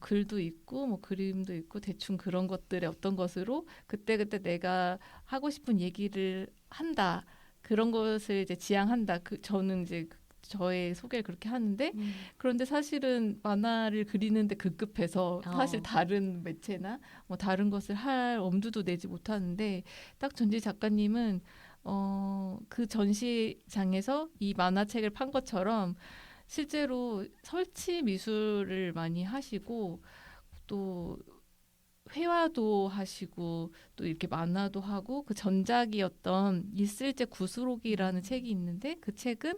글도 있고 뭐 그림도 있고 대충 그런 것들의 어떤 것으로 그때그때 내가 하고 싶은 얘기를 한다. 그런 것을 이제 지향한다. 저는 이제 저의 소개를 그렇게 하는데 그런데 사실은 만화를 그리는데 급급해서 사실 다른 매체나 뭐 다른 것을 할 엄두도 내지 못하는데 딱 전지 작가님은 그 전시장에서 이 만화책을 판 것처럼 실제로 설치 미술을 많이 하시고 또 회화도 하시고 또 이렇게 만화도 하고 그 전작이었던 이슬제 구슬옥이라는 책이 있는데 그 책은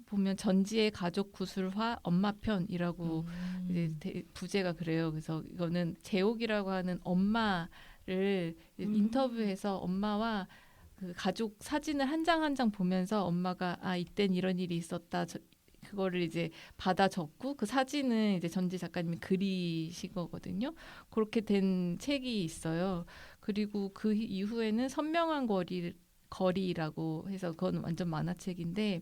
보면 전지의 가족 구술화 엄마편이라고 이제 부제가 그래요. 그래서 이거는 재옥이라고 하는 엄마를 인터뷰해서 엄마와 그 가족 사진을 한 장 한 장 보면서 엄마가 이땐 이런 일이 있었다. 그거를 이제 받아 적고 그 사진은 이제 전지 작가님이 그리신 거거든요. 그렇게 된 책이 있어요. 그리고 그 이후에는 선명한 거리라고 해서 그건 완전 만화책인데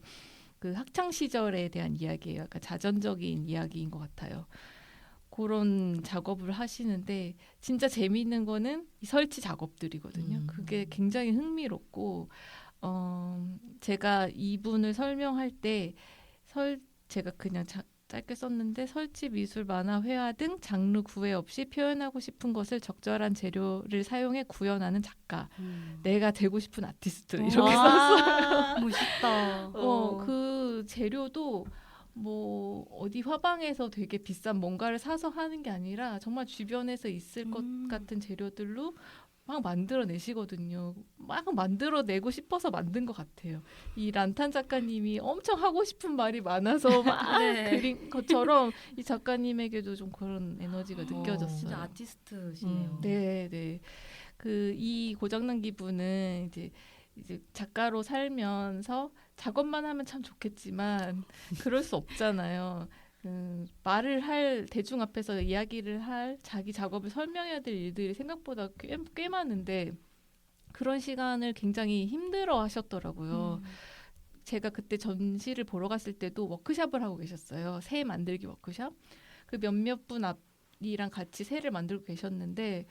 그 학창 시절에 대한 이야기예요. 약간 자전적인 이야기인 것 같아요. 그런 작업을 하시는데 진짜 재미있는 거는 이 설치 작업들이거든요. 그게 굉장히 흥미롭고 제가 이분을 설명할 때 제가 그냥 짧게 썼는데 설치, 미술, 만화, 회화 등 장르 구애 없이 표현하고 싶은 것을 적절한 재료를 사용해 구현하는 작가. 내가 되고 싶은 아티스트 이렇게 썼어요. 멋있다. 그 재료도 뭐 어디 화방에서 되게 비싼 뭔가를 사서 하는 게 아니라 정말 주변에서 있을 것 같은 재료들로 막 만들어내시거든요. 막 만들어내고 싶어서 만든 것 같아요. 이 란탄 작가님이 엄청 하고 싶은 말이 많아서 막 그린 것처럼 이 작가님에게도 좀 그런 에너지가 느껴졌어요. 진짜 아티스트시네요. 네. 이 고장난 기분은 이제 작가로 살면서 작업만 하면 참 좋겠지만 그럴 수 없잖아요. 말을 할 대중 앞에서 이야기를 할 자기 작업을 설명해야 될 일들이 생각보다 꽤 많은데 그런 시간을 굉장히 힘들어 하셨더라고요. 제가 그때 전시를 보러 갔을 때도 워크숍을 하고 계셨어요. 새 만들기 워크숍. 그 몇몇 분이랑 같이 새를 만들고 계셨는데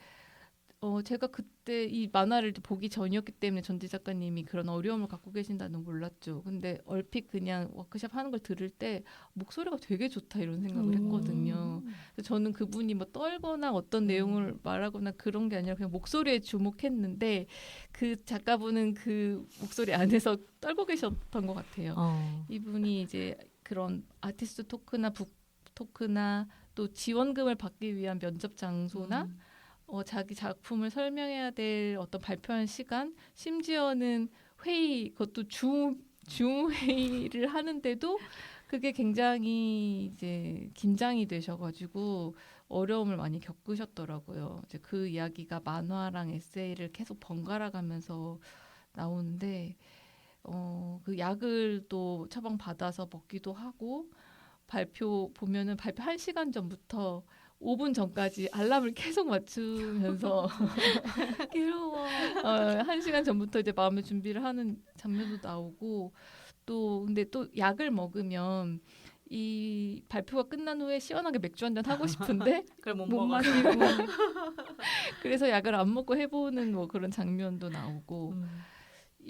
제가 그때 이 만화를 보기 전이었기 때문에 전지 작가님이 그런 어려움을 갖고 계신다는 몰랐죠. 근데 얼핏 그냥 워크숍 하는 걸 들을 때 목소리가 되게 좋다 이런 생각을 했거든요. 그래서 저는 그분이 뭐 떨거나 어떤 내용을 말하거나 그런 게 아니라 그냥 목소리에 주목했는데 그 작가분은 그 목소리 안에서 떨고 계셨던 것 같아요. 이분이 이제 그런 아티스트 토크나 북 토크나 또 지원금을 받기 위한 면접 장소나 자기 작품을 설명해야 될 어떤 발표한 시간, 심지어는 회의, 그것도 줌 회의를 하는데도 그게 굉장히 이제 긴장이 되셔가지고 어려움을 많이 겪으셨더라고요. 이제 그 이야기가 만화랑 에세이를 계속 번갈아 가면서 나오는데, 그 약을 또 처방 받아서 먹기도 하고, 발표 보면은 발표 1시간 전부터 5분 전까지 알람을 계속 맞추면서 괴로워. 1시간 전부터 이제 마음의 준비를 하는 장면도 나오고, 또 근데 또 약을 먹으면 이 발표가 끝난 후에 시원하게 맥주 한잔 하고 싶은데 그걸 못 못 먹어. 마시고. 그래서 약을 안 먹고 해보는 뭐 그런 장면도 나오고,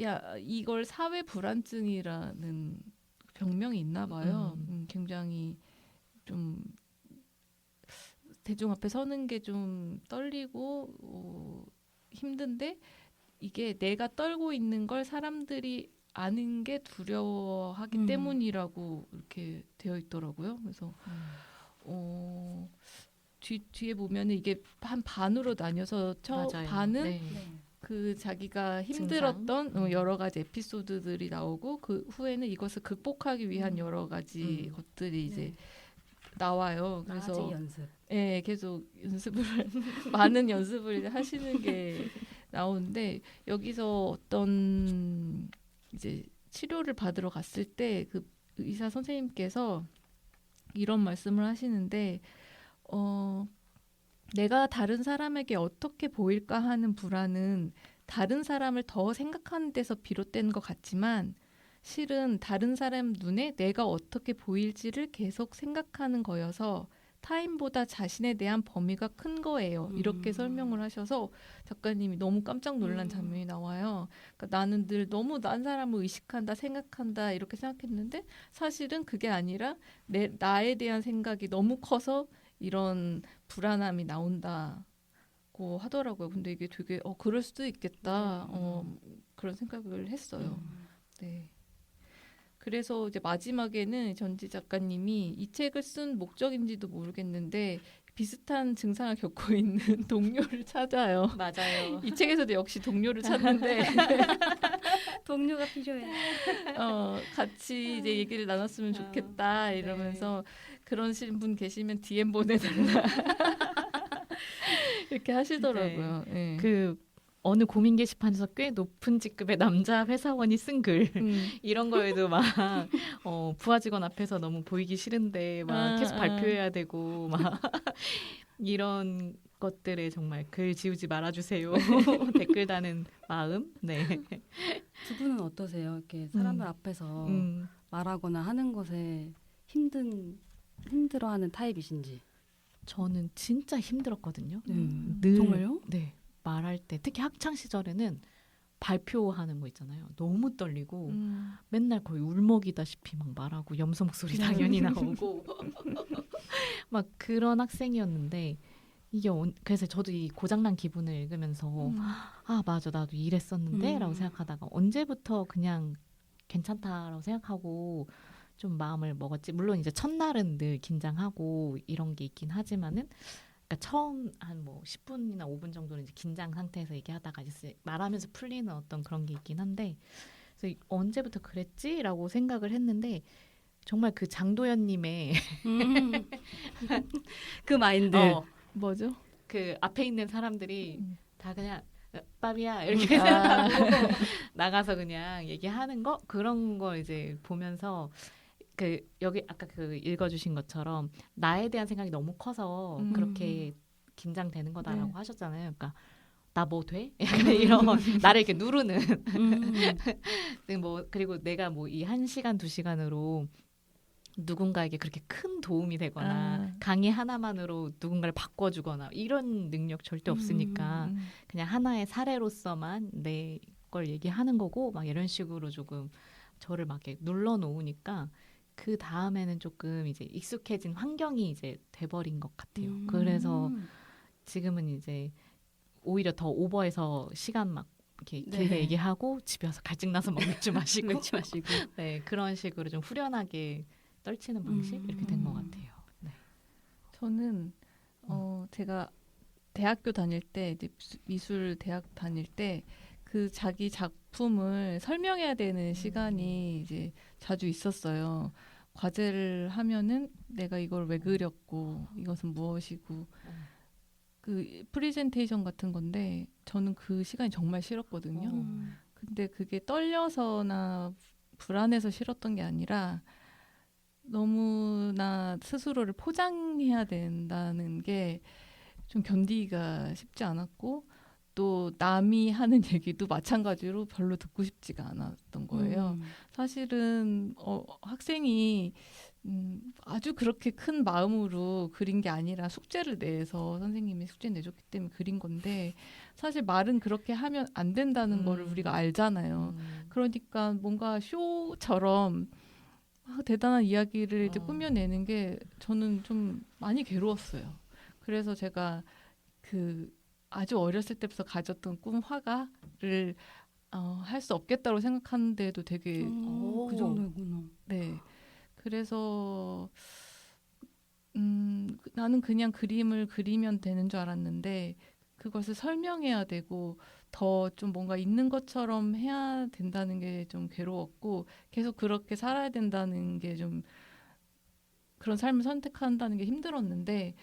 야, 이걸 사회 불안증이라는 병명이 있나 봐요. 굉장히 좀 대중 앞에 서는 게 좀 떨리고 힘든데, 이게 내가 떨고 있는 걸 사람들이 아는 게 두려워하기 때문이라고 이렇게 되어 있더라고요. 그래서 뒤에 보면은 이게 한 반으로 나뉘어서 맞아요. 반은 네. 그 자기가 힘들었던 여러 가지 에피소드들이 나오고, 그 후에는 이것을 극복하기 위한 여러 가지 것들이 이제 나와요. 그래서 나아지 연습. 예, 계속 연습을 많은 연습을 이제 하시는 게 나오는데, 여기서 어떤 이제 치료를 받으러 갔을 때 그 의사 선생님께서 이런 말씀을 하시는데, 내가 다른 사람에게 어떻게 보일까 하는 불안은 다른 사람을 더 생각하는 데서 비롯된 것 같지만, 실은 다른 사람 눈에 내가 어떻게 보일지를 계속 생각하는 거여서 타인보다 자신에 대한 범위가 큰 거예요. 이렇게 설명을 하셔서 작가님이 너무 깜짝 놀란 장면이 나와요. 그러니까 나는 늘 너무 딴 사람을 의식한다, 생각한다 이렇게 생각했는데, 사실은 그게 아니라 나에 대한 생각이 너무 커서 이런 불안함이 나온다고 하더라고요. 근데 이게 되게 그럴 수도 있겠다, 그런 생각을 했어요. 네. 그래서 이제 마지막에는 전지 작가님이 이 책을 쓴 목적인지도 모르겠는데 비슷한 증상을 겪고 있는 동료를 찾아요. 맞아요. 이 책에서도 역시 동료를 찾는데 동료가 필요해. 같이 이제 얘기를 나눴으면 좋겠다 이러면서 그런 분 계시면 DM 보내달라 이렇게 하시더라고요. 네. 네. 그 어느 고민 게시판에서 꽤 높은 직급의 남자 회사원이 쓴 글 이런 거에도 막 부하 직원 앞에서 너무 보이기 싫은데 막 계속 발표해야 되고 막 이런 것들에 정말 글 지우지 말아주세요. 댓글 다는 마음. 네. 두 분은 어떠세요? 이렇게 사람들 앞에서 말하거나 하는 것에 힘들어하는 타입이신지? 저는 진짜 힘들었거든요. 정말요? 네. 말할 때 특히 학창 시절에는 발표하는 거 있잖아요. 너무 떨리고 맨날 거의 울먹이다시피 막 말하고 염소 목소리 당연히 나오고 막 그런 학생이었는데, 이게 그래서 저도 이 고장난 기분을 읽으면서 아 맞아 나도 이랬었는데 라고 생각하다가 언제부터 그냥 괜찮다라고 생각하고 좀 마음을 먹었지. 물론 이제 첫날은 늘 긴장하고 이런 게 있긴 하지만은, 그러니까 처음 한 뭐 10분이나 5분 정도는 이제 긴장 상태에서 얘기하다가 이제 말하면서 풀리는 어떤 그런 게 있긴 한데, 그래서 언제부터 그랬지라고 생각을 했는데, 정말 그 장도연님의 그 마인드. 뭐죠? 그 앞에 있는 사람들이 다 그냥 빠비야 이렇게 생각하고 나가서 그냥 얘기하는 거, 그런 거 이제 보면서 그 여기 아까 그 읽어주신 것처럼 나에 대한 생각이 너무 커서 그렇게 긴장되는 거다라고 하셨잖아요. 그러니까 나 뭐 돼? 약간 이런 나를 이렇게 누르는 뭐 그리고 내가 뭐 이 1시간 2시간으로 누군가에게 그렇게 큰 도움이 되거나 강의 하나만으로 누군가를 바꿔주거나 이런 능력 절대 없으니까 그냥 하나의 사례로서만 내 걸 얘기하는 거고 막 이런 식으로 조금 저를 막 이렇게 눌러놓으니까 그 다음에는 조금 이제 익숙해진 환경이 이제 돼버린 것 같아요. 그래서 지금은 이제 오히려 더 오버해서 시간 막 이렇게 길게 얘기하고 집에 와서 갈증 나서 막 맥주 마시고 네, 그런 식으로 좀 후련하게 떨치는 방식 이렇게 된 것 같아요. 네. 저는 제가 대학교 다닐 때 이제 미술 대학 다닐 때 그 자기 작품을 설명해야 되는 시간이 이제 자주 있었어요. 과제를 하면은 내가 이걸 왜 그렸고 이것은 무엇이고 그 프리젠테이션 같은 건데 저는 그 시간이 정말 싫었거든요. 근데 그게 떨려서나 불안해서 싫었던 게 아니라 너무나 스스로를 포장해야 된다는 게 좀 견디기가 쉽지 않았고 또 남이 하는 얘기도 마찬가지로 별로 듣고 싶지가 않았던 거예요. 사실은 학생이 아주 그렇게 큰 마음으로 그린 게 아니라 숙제를 내서 선생님이 숙제 내줬기 때문에 그린 건데 사실 말은 그렇게 하면 안 된다는 거를 우리가 알잖아요. 그러니까 뭔가 쇼처럼 대단한 이야기를 이제 꾸며내는 게 저는 좀 많이 괴로웠어요. 그래서 제가 그 아주 어렸을 때부터 가졌던 꿈 화가를 할 수 없겠다고 생각하는데도 되게 그 정도구나. 네. 그래서 나는 그냥 그림을 그리면 되는 줄 알았는데 그것을 설명해야 되고 더 좀 뭔가 있는 것처럼 해야 된다는 게 좀 괴로웠고 계속 그렇게 살아야 된다는 게 좀 그런 삶을 선택한다는 게 힘들었는데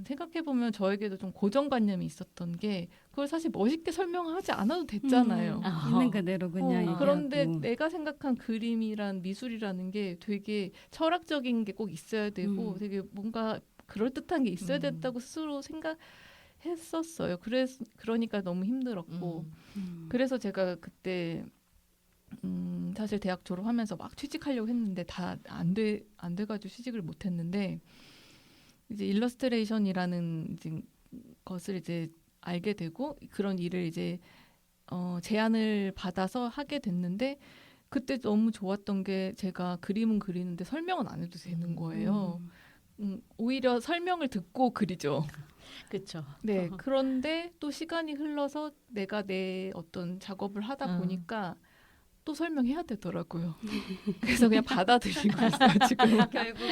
생각해보면 저에게도 좀 고정관념이 있었던 게 그걸 사실 멋있게 설명하지 않아도 됐잖아요. 있는 그대로 그냥 얘기하고. 그런데 내가 생각한 그림이란 미술이라는 게 되게 철학적인 게 꼭 있어야 되고 되게 뭔가 그럴듯한 게 있어야 됐다고 스스로 생각했었어요. 그러니까 너무 힘들었고 그래서 제가 그때 사실 대학 졸업하면서 막 취직하려고 했는데 다 안 돼가지고 취직을 못했는데 이제 일러스트레이션이라는 이제 것을 이제 알게 되고 그런 일을 이제 제안을 받아서 하게 됐는데 그때 너무 좋았던 게 제가 그림은 그리는데 설명은 안 해도 되는 거예요. 오히려 설명을 듣고 그리죠. 그렇죠. 네. 그런데 또 시간이 흘러서 내가 내 어떤 작업을 하다 보니까 또 설명해야 되더라고요. 그래서 그냥 받아들이고 있어요, 지금. 결국은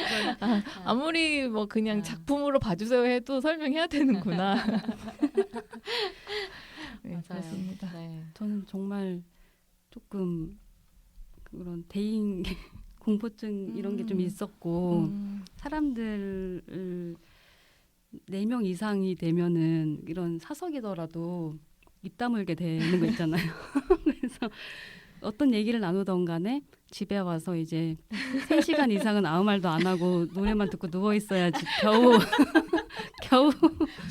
아무리 뭐 그냥 작품으로 봐주세요 해도 설명해야 되는구나. 네, 맞아요. 그렇습니다. 네. 저는 정말 조금 그런 대인 공포증 이런 게 좀 있었고 사람들을 4명 이상이 되면은 이런 사석이더라도 입 다물게 되는 거 있잖아요. 그래서 어떤 얘기를 나누던 간에 집에 와서 이제 3시간 이상은 아무 말도 안 하고 노래만 듣고 누워 있어야지 겨우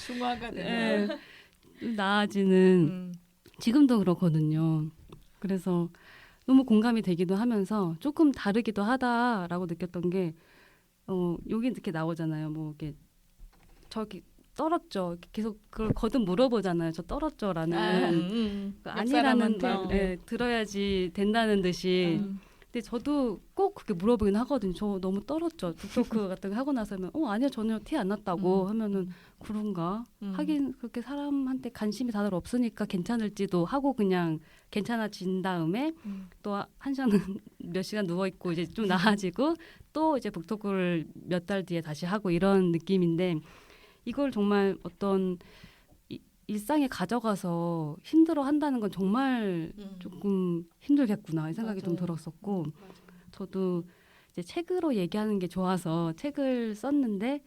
중화가 되는. 나아지는 지금도 그렇거든요. 그래서 너무 공감이 되기도 하면서 조금 다르기도 하다라고 느꼈던 게 여기 이렇게 나오잖아요. 뭐 이렇게 저기 떨었죠. 계속 그걸 거듭 물어보잖아요. 저 떨었죠라는 아니라는 말 들어야지 된다는 듯이. 근데 저도 꼭 그렇게 물어보긴 하거든요. 저 너무 떨었죠. 북토크 같은 거 하고 나서면 아니야 전혀 티 안 났다고 하면은 그런가? 하긴 그렇게 사람한테 관심이 다들 없으니까 괜찮을지도 하고 그냥 괜찮아진 다음에 또 1시간은 몇 시간 누워 있고 이제 좀 나아지고 또 이제 북토크를 몇 달 뒤에 다시 하고 이런 느낌인데 이걸 정말 어떤 일상에 가져가서 힘들어 한다는 건 정말 조금 힘들겠구나 이 생각이 좀 들었었고 저도 이제 책으로 얘기하는 게 좋아서 책을 썼는데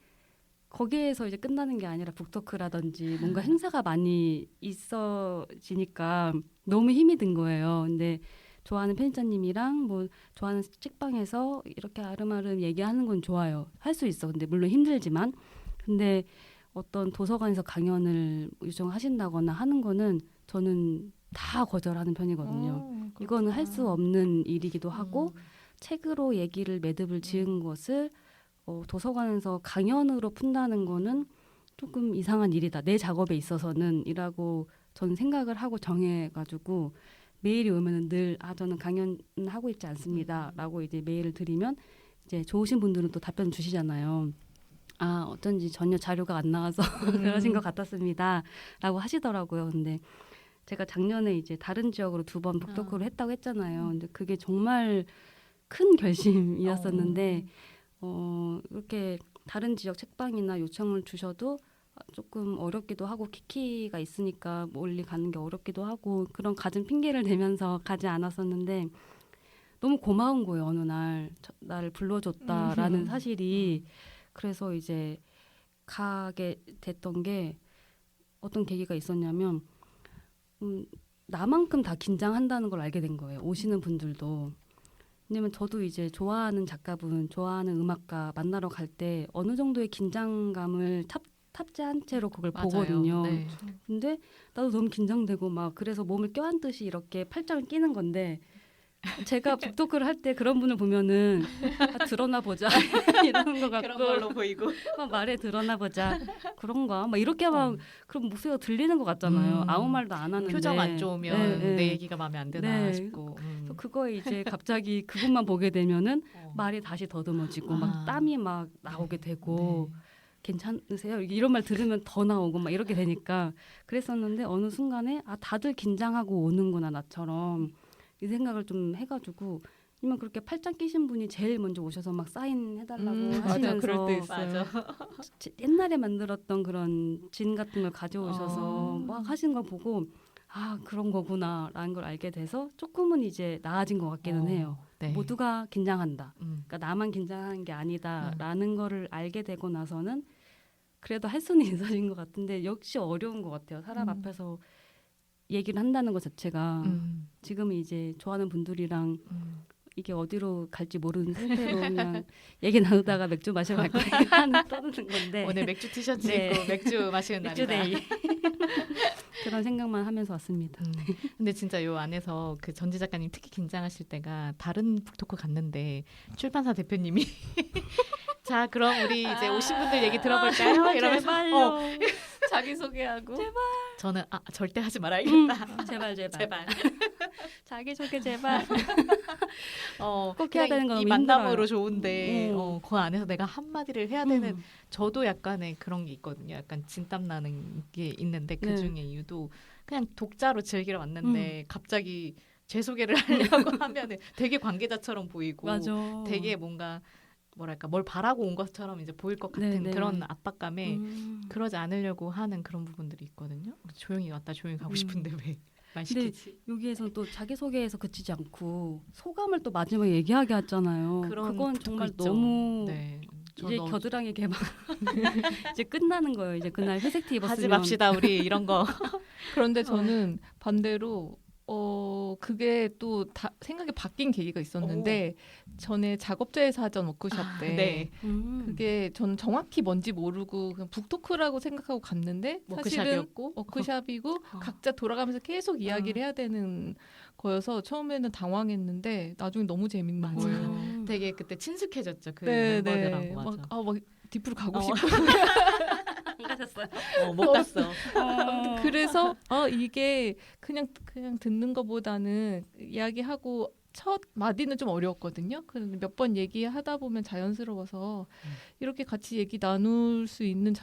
거기에서 이제 끝나는 게 아니라 북토크라든지 뭔가 행사가 많이 있어지니까 너무 힘이 든 거예요. 근데 좋아하는 편집자님이랑 뭐 좋아하는 책방에서 이렇게 아름아름 얘기하는 건 좋아요. 할 수 있어. 근데 물론 힘들지만 근데 어떤 도서관에서 강연을 요청하신다거나 하는 거는 저는 다 거절하는 편이거든요. 이거는 할 수 없는 일이기도 하고 책으로 얘기를 매듭을 지은 것을 도서관에서 강연으로 푼다는 거는 조금 이상한 일이다. 내 작업에 있어서는 이라고 저는 생각을 하고 정해가지고 메일이 오면은 늘 저는 강연하고 있지 않습니다라고 이제 메일을 드리면 이제 좋으신 분들은 또 답변 주시잖아요. 어쩐지 전혀 자료가 안 나와서 그러신 것 같았습니다라고 하시더라고요. 근데 제가 작년에 이제 다른 지역으로 2번 북토크를 했다고 했잖아요. 근데 그게 정말 큰 결심이었었는데 이렇게 다른 지역 책방이나 요청을 주셔도 조금 어렵기도 하고 키키가 있으니까 멀리 가는 게 어렵기도 하고 그런 갖은 핑계를 대면서 가지 않았었는데 너무 고마운 거예요. 어느 날 나를 불러줬다라는 사실이. 그래서 이제 가게 됐던 게 어떤 계기가 있었냐면 나만큼 다 긴장한다는 걸 알게 된 거예요. 오시는 분들도. 왜냐면 저도 이제 좋아하는 작가분, 좋아하는 음악가 만나러 갈 때 어느 정도의 긴장감을 탑재한 채로 그걸 맞아요. 보거든요. 네. 근데 나도 너무 긴장되고 막 그래서 몸을 껴안듯이 이렇게 팔짱을 끼는 건데 제가 북토크를 할 때 그런 분을 보면은 들어나 보자 이러는 것 같고 그런 걸로 보이고 말에 들어나 보자 그런가 막 이렇게 막 그런 목소리가 들리는 것 같잖아요. 아무 말도 안 하는데 표정 안 좋으면 네, 네. 내 얘기가 마음에 안 드나 네. 싶고 그래서 그거에 이제 갑자기 그분만 보게 되면은 어. 말이 다시 더듬어지고 아. 막 땀이 막 나오게 되고 네. 괜찮으세요? 이런 말 들으면 더 나오고 막 이렇게 되니까 그랬었는데 어느 순간에 다들 긴장하고 오는구나 나처럼 이 생각을 좀 해가지고 아니면 그렇게 팔짱 끼신 분이 제일 먼저 오셔서 막 사인 해달라고 맞아, 하시면서 그럴 때 있어요. 옛날에 만들었던 그런 진 같은 걸 가져오셔서 막 하신 걸 보고 그런 거구나라는 걸 알게 돼서 조금은 이제 나아진 것 같기는 해요. 네. 모두가 긴장한다. 그러니까 나만 긴장하는 게 아니다라는 거를 알게 되고 나서는 그래도 할 수는 있어진 것 같은데 역시 어려운 것 같아요. 사람 앞에서 얘기를 한다는 것 자체가 지금은 이제 좋아하는 분들이랑 이게 어디로 갈지 모르는 상태로 그냥 얘기 나누다가 맥주 마시러 갈 거예요. 떠드는 건데 오늘 맥주 티셔츠 네. 입고 맥주 마시는 맥주 날이다. 데이 그런 생각만 하면서 왔습니다. 근데 진짜 요 안에서 그 전지 작가님 특히 긴장하실 때가 다른 북토크 갔는데 출판사 대표님이 자 그럼 우리 이제 오신 분들 얘기 들어볼까요? 이러면서 제발요. 자기 소개하고 저는 절대 하지 말아야겠다. 제발 제발. 자기소개 제발. 꼭 그냥 해야 되는 건 이 너무 만남으로 힘들어요. 좋은데 그 안에서 내가 한마디를 해야 되는 음. 저도 약간의 그런 게 있거든요. 약간 진땀 나는 게 있는데 그 네. 중에 이유도 그냥 독자로 즐기러 왔는데 갑자기 제 소개를 하려고 하면은 되게 관계자처럼 보이고 맞아. 되게 뭔가 뭐랄까 뭘 바라고 온 것처럼 이제 보일 것 같은 네네. 그런 압박감에 그러지 않으려고 하는 그런 부분들이 있거든요. 조용히 왔다 조용히 가고 싶은데 왜 말 근데 시키지? 여기에서 또 자기소개에서 그치지 않고 소감을 또 마지막에 얘기하게 하잖아요. 그런 그건 북토크 정말 있죠. 너무 네. 이제 저도 겨드랑이 개막 이제 끝나는 거예요. 이제 그날 회색 티 입었으면 하지 맙시다 우리 이런 거. 그런데 저는 반대로 그게 또 생각이 바뀐 계기가 있었는데 전에 작업자의 사전 워크숍 때 네. 그게 저는 정확히 뭔지 모르고 그냥 북토크라고 생각하고 갔는데 사실은 워크숍이었고 워크숍이고 각자 돌아가면서 계속 이야기를 해야 되는 거여서 처음에는 당황했는데 나중에 너무 재밌는 맞아요. 거예요. 되게 그때 친숙해졌죠 그 네, 멤버들하고. 맞아. 막 뒤풀어 가고 싶고 안 가셨어요. 못 갔어. 아무튼 그래서 이게 그냥 듣는 것보다는 이야기하고 첫 마디는 좀 어려웠거든요. 그런데 몇 번 얘기하다 보면 자연스러워서 이렇게 같이 얘기 나눌 수 있는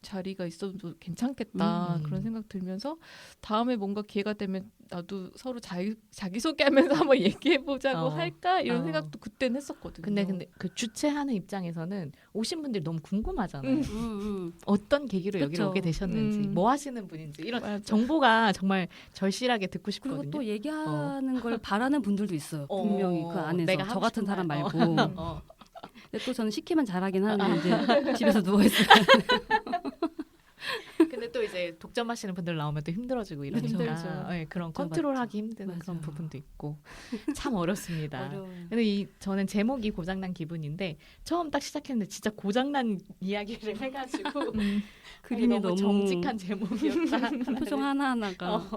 자리가 있어도 괜찮겠다 그런 생각 들면서 다음에 뭔가 기회가 되면 나도 서로 자기소개하면서 한번 얘기해보자고 할까 이런 생각도 그때는 했었거든요. 근데 그 주최하는 입장에서는 오신 분들이 너무 궁금하잖아요. 어떤 계기로 여기로 그쵸. 오게 되셨는지 뭐 하시는 분인지 이런 맞아. 정보가 정말 절실하게 듣고 싶거든요. 그리고 또 얘기하는 걸 바라는 분들도 있어요. 분명히 그 안에서 내가 저 하고 같은 싶은 사람 말. 말고. 근데 또 저는 시키면 잘하긴 하는데 이제 집에서 누워 있어요. 근데 또 이제 독점하시는 분들 나오면 또 힘들어지고 이러니까 힘들죠. 네, 그런 맞죠, 컨트롤하기 힘든 맞아요. 그런 부분도 있고 참 어렵습니다. 어려워요. 근데 저는 제목이 고장난 기분인데 처음 딱 시작했는데 진짜 고장난 이야기를 해가지고 그림이 너무 정직한 제목이었다. 표정 하나하나가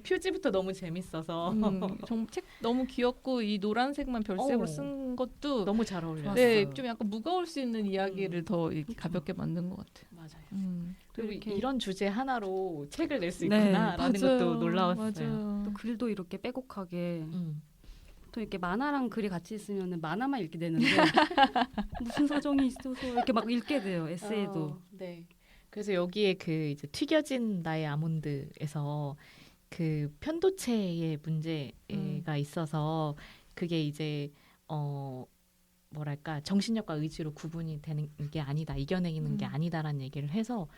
표지부터 너무 재밌어서 책 너무 귀엽고 이 노란색만 별색으로 쓴 것도 너무 잘 어울려요. 네, 좀 약간 무거울 수 있는 이야기를 더 이렇게 가볍게 만든 것 같아요. 맞아요. 그리고 이렇게. 이런 주제 하나로 책을 낼 수 네, 있구나라는 것도 놀라웠어요. 맞아요. 또 글도 이렇게 빼곡하게 또 이렇게 만화랑 글이 같이 있으면 만화만 읽게 되는데 무슨 사정이 있어서 이렇게 막 읽게 돼요. 에세이도. 네. 그래서 여기에 그 이제 튀겨진 나의 아몬드에서 그 편도체의 문제가 있어서 그게 이제 뭐랄까 정신력과 의지로 구분이 되는 게 아니다, 이겨내는 게 아니다라는 얘기를 해서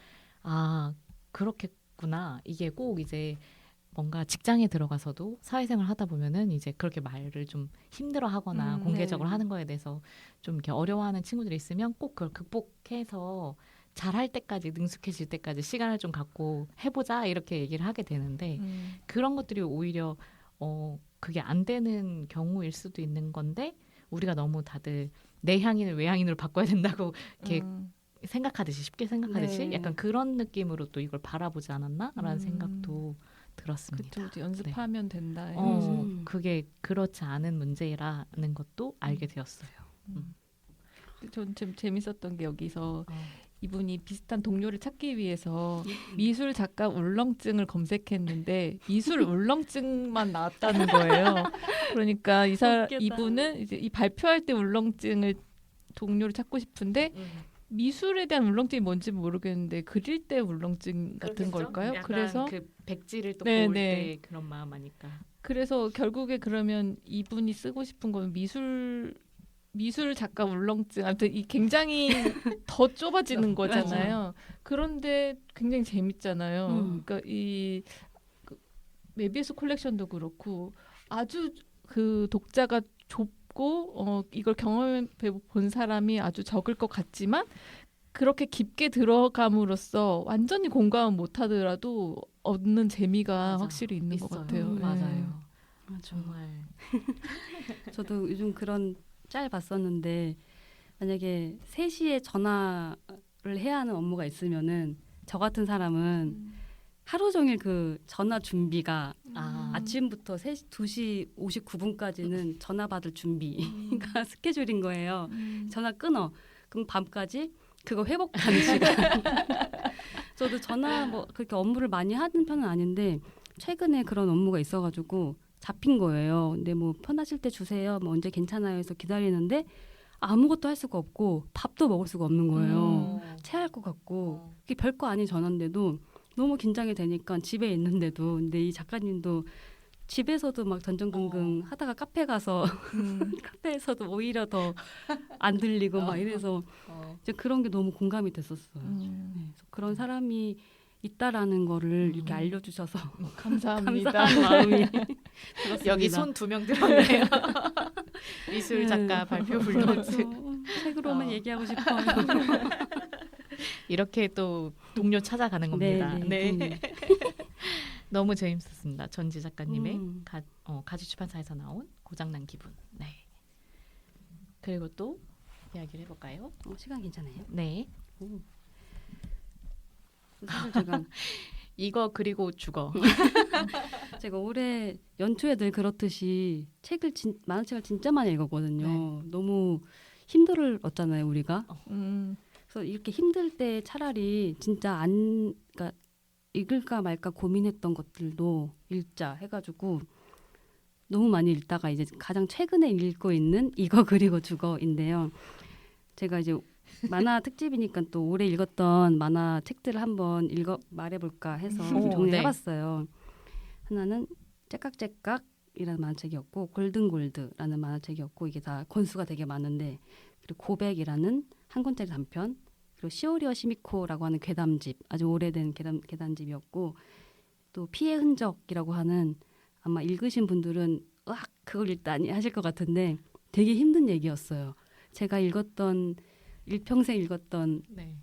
아 그렇겠구나. 이게 꼭 이제 뭔가 직장에 들어가서도 사회생활 하다 보면은 이제 그렇게 말을 좀 힘들어하거나 공개적으로 네. 하는 거에 대해서 좀 이렇게 어려워하는 친구들이 있으면 꼭 그걸 극복해서 잘할 때까지 능숙해질 때까지 시간을 좀 갖고 해보자 이렇게 얘기를 하게 되는데 그런 것들이 오히려 그게 안 되는 경우일 수도 있는 건데 우리가 너무 다들 내향인을 외향인으로 바꿔야 된다고 이렇게 생각하듯이 쉽게 생각하듯이 네. 약간 그런 느낌으로 또 이걸 바라보지 않았나라는 생각도 들었습니다. 그쵸, 연습하면 된다. 그게 그렇지 않은 문제라는 것도 알게 되었어요. 전 재밌었던 게 여기서 이분이 비슷한 동료를 찾기 위해서 미술 작가 울렁증을 검색했는데 미술 울렁증만 나왔다는 거예요. 그러니까 이분은 이제 이 발표할 때 울렁증을 동료를 찾고 싶은데 미술에 대한 울렁증이 뭔지 모르겠는데 그릴 때 울렁증 같은 걸까요? 그래서 그 백지를 또 네, 볼 네. 때 그런 마음 아니까. 그래서 결국에 그러면 이분이 쓰고 싶은 건 미술 작가 울렁증. 아무튼 이 굉장히 더 좁아지는 거잖아요. 그런데 굉장히 재밌잖아요. 그러니까 그 메비우스 콜렉션도 그렇고 아주 그 독자가 좁고 이걸 경험해 본 사람이 아주 적을 것 같지만 그렇게 깊게 들어감으로써 완전히 공감은 못하더라도 얻는 재미가 맞아. 확실히 있는 것 있어요. 같아요. 맞아요. 맞아. 정말. 저도 요즘 그런 짤 봤었는데 만약에 3시에 전화를 해야 하는 업무가 있으면은 저 같은 사람은 하루 종일 그 전화 준비가 아침부터 2시 59분까지는 전화 받을 준비가 스케줄인 거예요. 전화 끊어. 그럼 밤까지 그거 회복하는 시간. 저도 전화 뭐 그렇게 업무를 많이 하는 편은 아닌데 최근에 그런 업무가 있어가지고 잡힌 거예요. 근데 뭐 편하실 때 주세요. 뭐 언제 괜찮아요 해서 기다리는데 아무것도 할 수가 없고 밥도 먹을 수가 없는 거예요. 체할 것 같고 그게 별거 아닌 전화인데도 너무 긴장이 되니까 집에 있는데도 근데 이 작가님도 집에서도 막 던전긍긍 하다가 카페 가서 카페에서도 오히려 더 안 들리고 막 이래서 이제 그런 게 너무 공감이 됐었어요. 네, 그래서 그런 사람이 있다라는 거를 이렇게 알려주셔서 감사합니다. 감사한 마음이 들었습니다. 여기 손 2명 들었네요. 미술 작가 발표 불러증. 그렇죠. 책으로만 얘기하고 싶어요. 이렇게 또 동료 찾아가는 겁니다. 네. 너무 재밌었습니다. 전지 작가님의 가지 출판사에서 나온 고장난 기분. 네. 그리고 또 이야기를 해볼까요? 시간 괜찮아요? 네. 사실 제가 이거 그리고 죽어. 제가 올해 연초에 늘 그렇듯이 만화책을 진짜 많이 읽었거든요. 네. 너무 힘들었잖아요, 우리가. 음. 그래서 이렇게 힘들 때 차라리 진짜 그러니까 읽을까 말까 고민했던 것들도 읽자 해가지고 너무 많이 읽다가 이제 가장 최근에 읽고 있는 이거 그리고 죽어인데요. 제가 이제 만화 특집이니까 또 올해 읽었던 만화 책들을 한번 말해볼까 해서 정리해봤어요. 하나는 째깍째깍이라는 만화책이었고 골든골드라는 만화책이었고 이게 다 권수가 되게 많은데 그리고 고백이라는 한 권짜리 단편 그리고 시오리와 시미코라고 하는 괴담집 아주 오래된 괴담집이었고 또 피의 흔적이라고 하는 아마 읽으신 분들은 으악 그걸 읽다니 하실 것 같은데 되게 힘든 얘기였어요. 제가 일평생 읽었던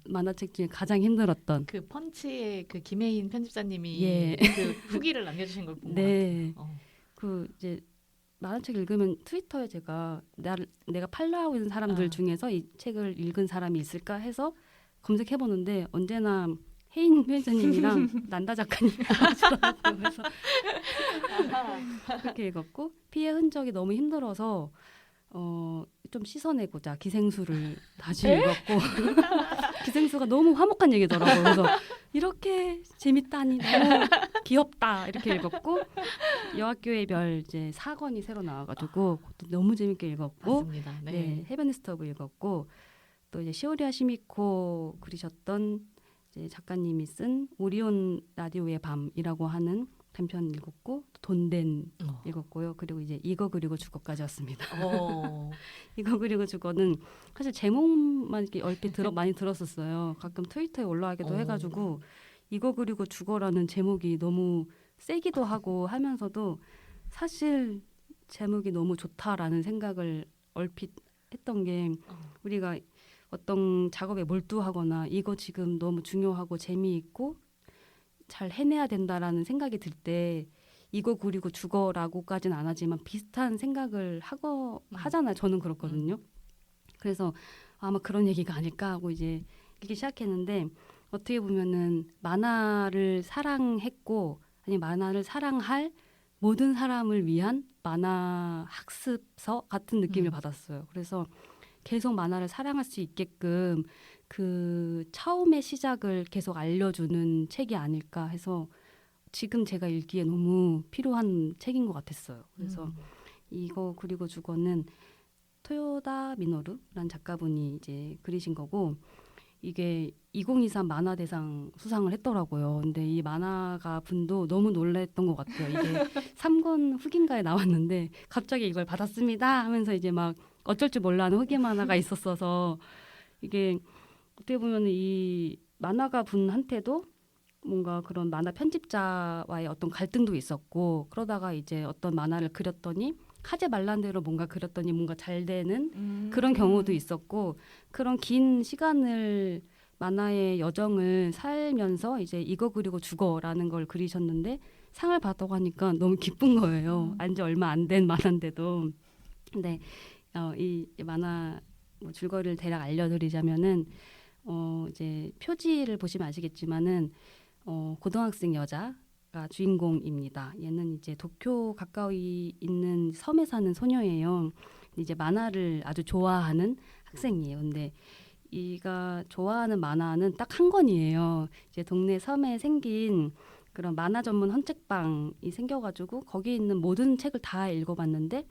만화책 중에 가장 힘들었던 그 펀치의 그 김혜인 편집자님이 예. 그 후기를 남겨주신 걸 본 것 같아요. 그 이제 만화책 읽으면 트위터에 제가 내가 팔로우하고 있는 사람들 중에서 이 책을 읽은 사람이 있을까 해서 검색해보는데 언제나 혜인 편집자님이랑 난다 작가님이 나오시더라고요. 그래서 그렇게 읽었고 피의 흔적이 너무 힘들어서 좀 씻어내고자 기생수를 다시 읽었고 기생수가 너무 화목한 얘기더라고요. 그래서 이렇게 재밌다니 너무 귀엽다 이렇게 읽었고 여학교의 별 이제 4권이 새로 나와가지고 그것도 너무 재밌게 읽었고 맞습니다. 네, 헤베니스트 오브 읽었고 또 이제 시오리아 시미코 그리셨던 이제 작가님이 쓴 오리온 라디오의 밤이라고 하는 단편 읽었고 돈된 읽었고요. 그리고 이제 이거 그리고 죽어까지 왔습니다. 이거 그리고 죽어는 사실 제목만 이렇게 얼핏 많이 들었었어요. 가끔 트위터에 올라가기도 해가지고 이거 그리고 죽어라는 제목이 너무 세기도 하고 하면서도 사실 제목이 너무 좋다라는 생각을 얼핏 했던 게 우리가 어떤 작업에 몰두하거나 이거 지금 너무 중요하고 재미있고 잘 해내야 된다라는 생각이 들 때 이거 그리고 죽어라고까지는 안 하지만 비슷한 생각을 하잖아요. 저는 그렇거든요. 그래서 아마 그런 얘기가 아닐까 하고 이제 읽기 시작했는데 어떻게 보면은 만화를 사랑했고 아니 만화를 사랑할 모든 사람을 위한 만화 학습서 같은 느낌을 받았어요. 그래서 계속 만화를 사랑할 수 있게끔 그 처음의 시작을 계속 알려주는 책이 아닐까 해서 지금 제가 읽기에 너무 필요한 책인 것 같았어요. 그래서 이거 그리고 죽어는 토요다 미노루라는 작가분이 이제 그리신 거고 이게 2023 만화대상 수상을 했더라고요. 근데 이 만화가 분도 너무 놀랬던 것 같아요. 이게 3권 후기인가에 나왔는데 갑자기 이걸 받았습니다 하면서 이제 막 어쩔 줄 몰라 하는 후기 만화가 있었어서 이게 어떻게 보면 이 만화가 분한테도 뭔가 그런 만화 편집자와의 어떤 갈등도 있었고 그러다가 이제 어떤 만화를 그렸더니 하지 말란 대로 뭔가 그렸더니 뭔가 잘 되는 그런 경우도 있었고 그런 긴 시간을 만화의 여정을 살면서 이제 이거 그리고 죽어라는 걸 그리셨는데 상을 받았다고 하니까 너무 기쁜 거예요. 안지 얼마 안 된 만화인데도. 근데 이 만화 줄거리를 대략 알려드리자면은 이제 표지를 보시면 아시겠지만은 고등학생 여자가 주인공입니다. 얘는 이제 도쿄 가까이 있는 섬에 사는 소녀예요. 이제 만화를 아주 좋아하는 학생이에요. 근데 이가 좋아하는 만화는 딱 한 권이에요. 이제 동네 섬에 생긴 그런 만화 전문 헌책방이 생겨가지고 거기 있는 모든 책을 다 읽어봤는데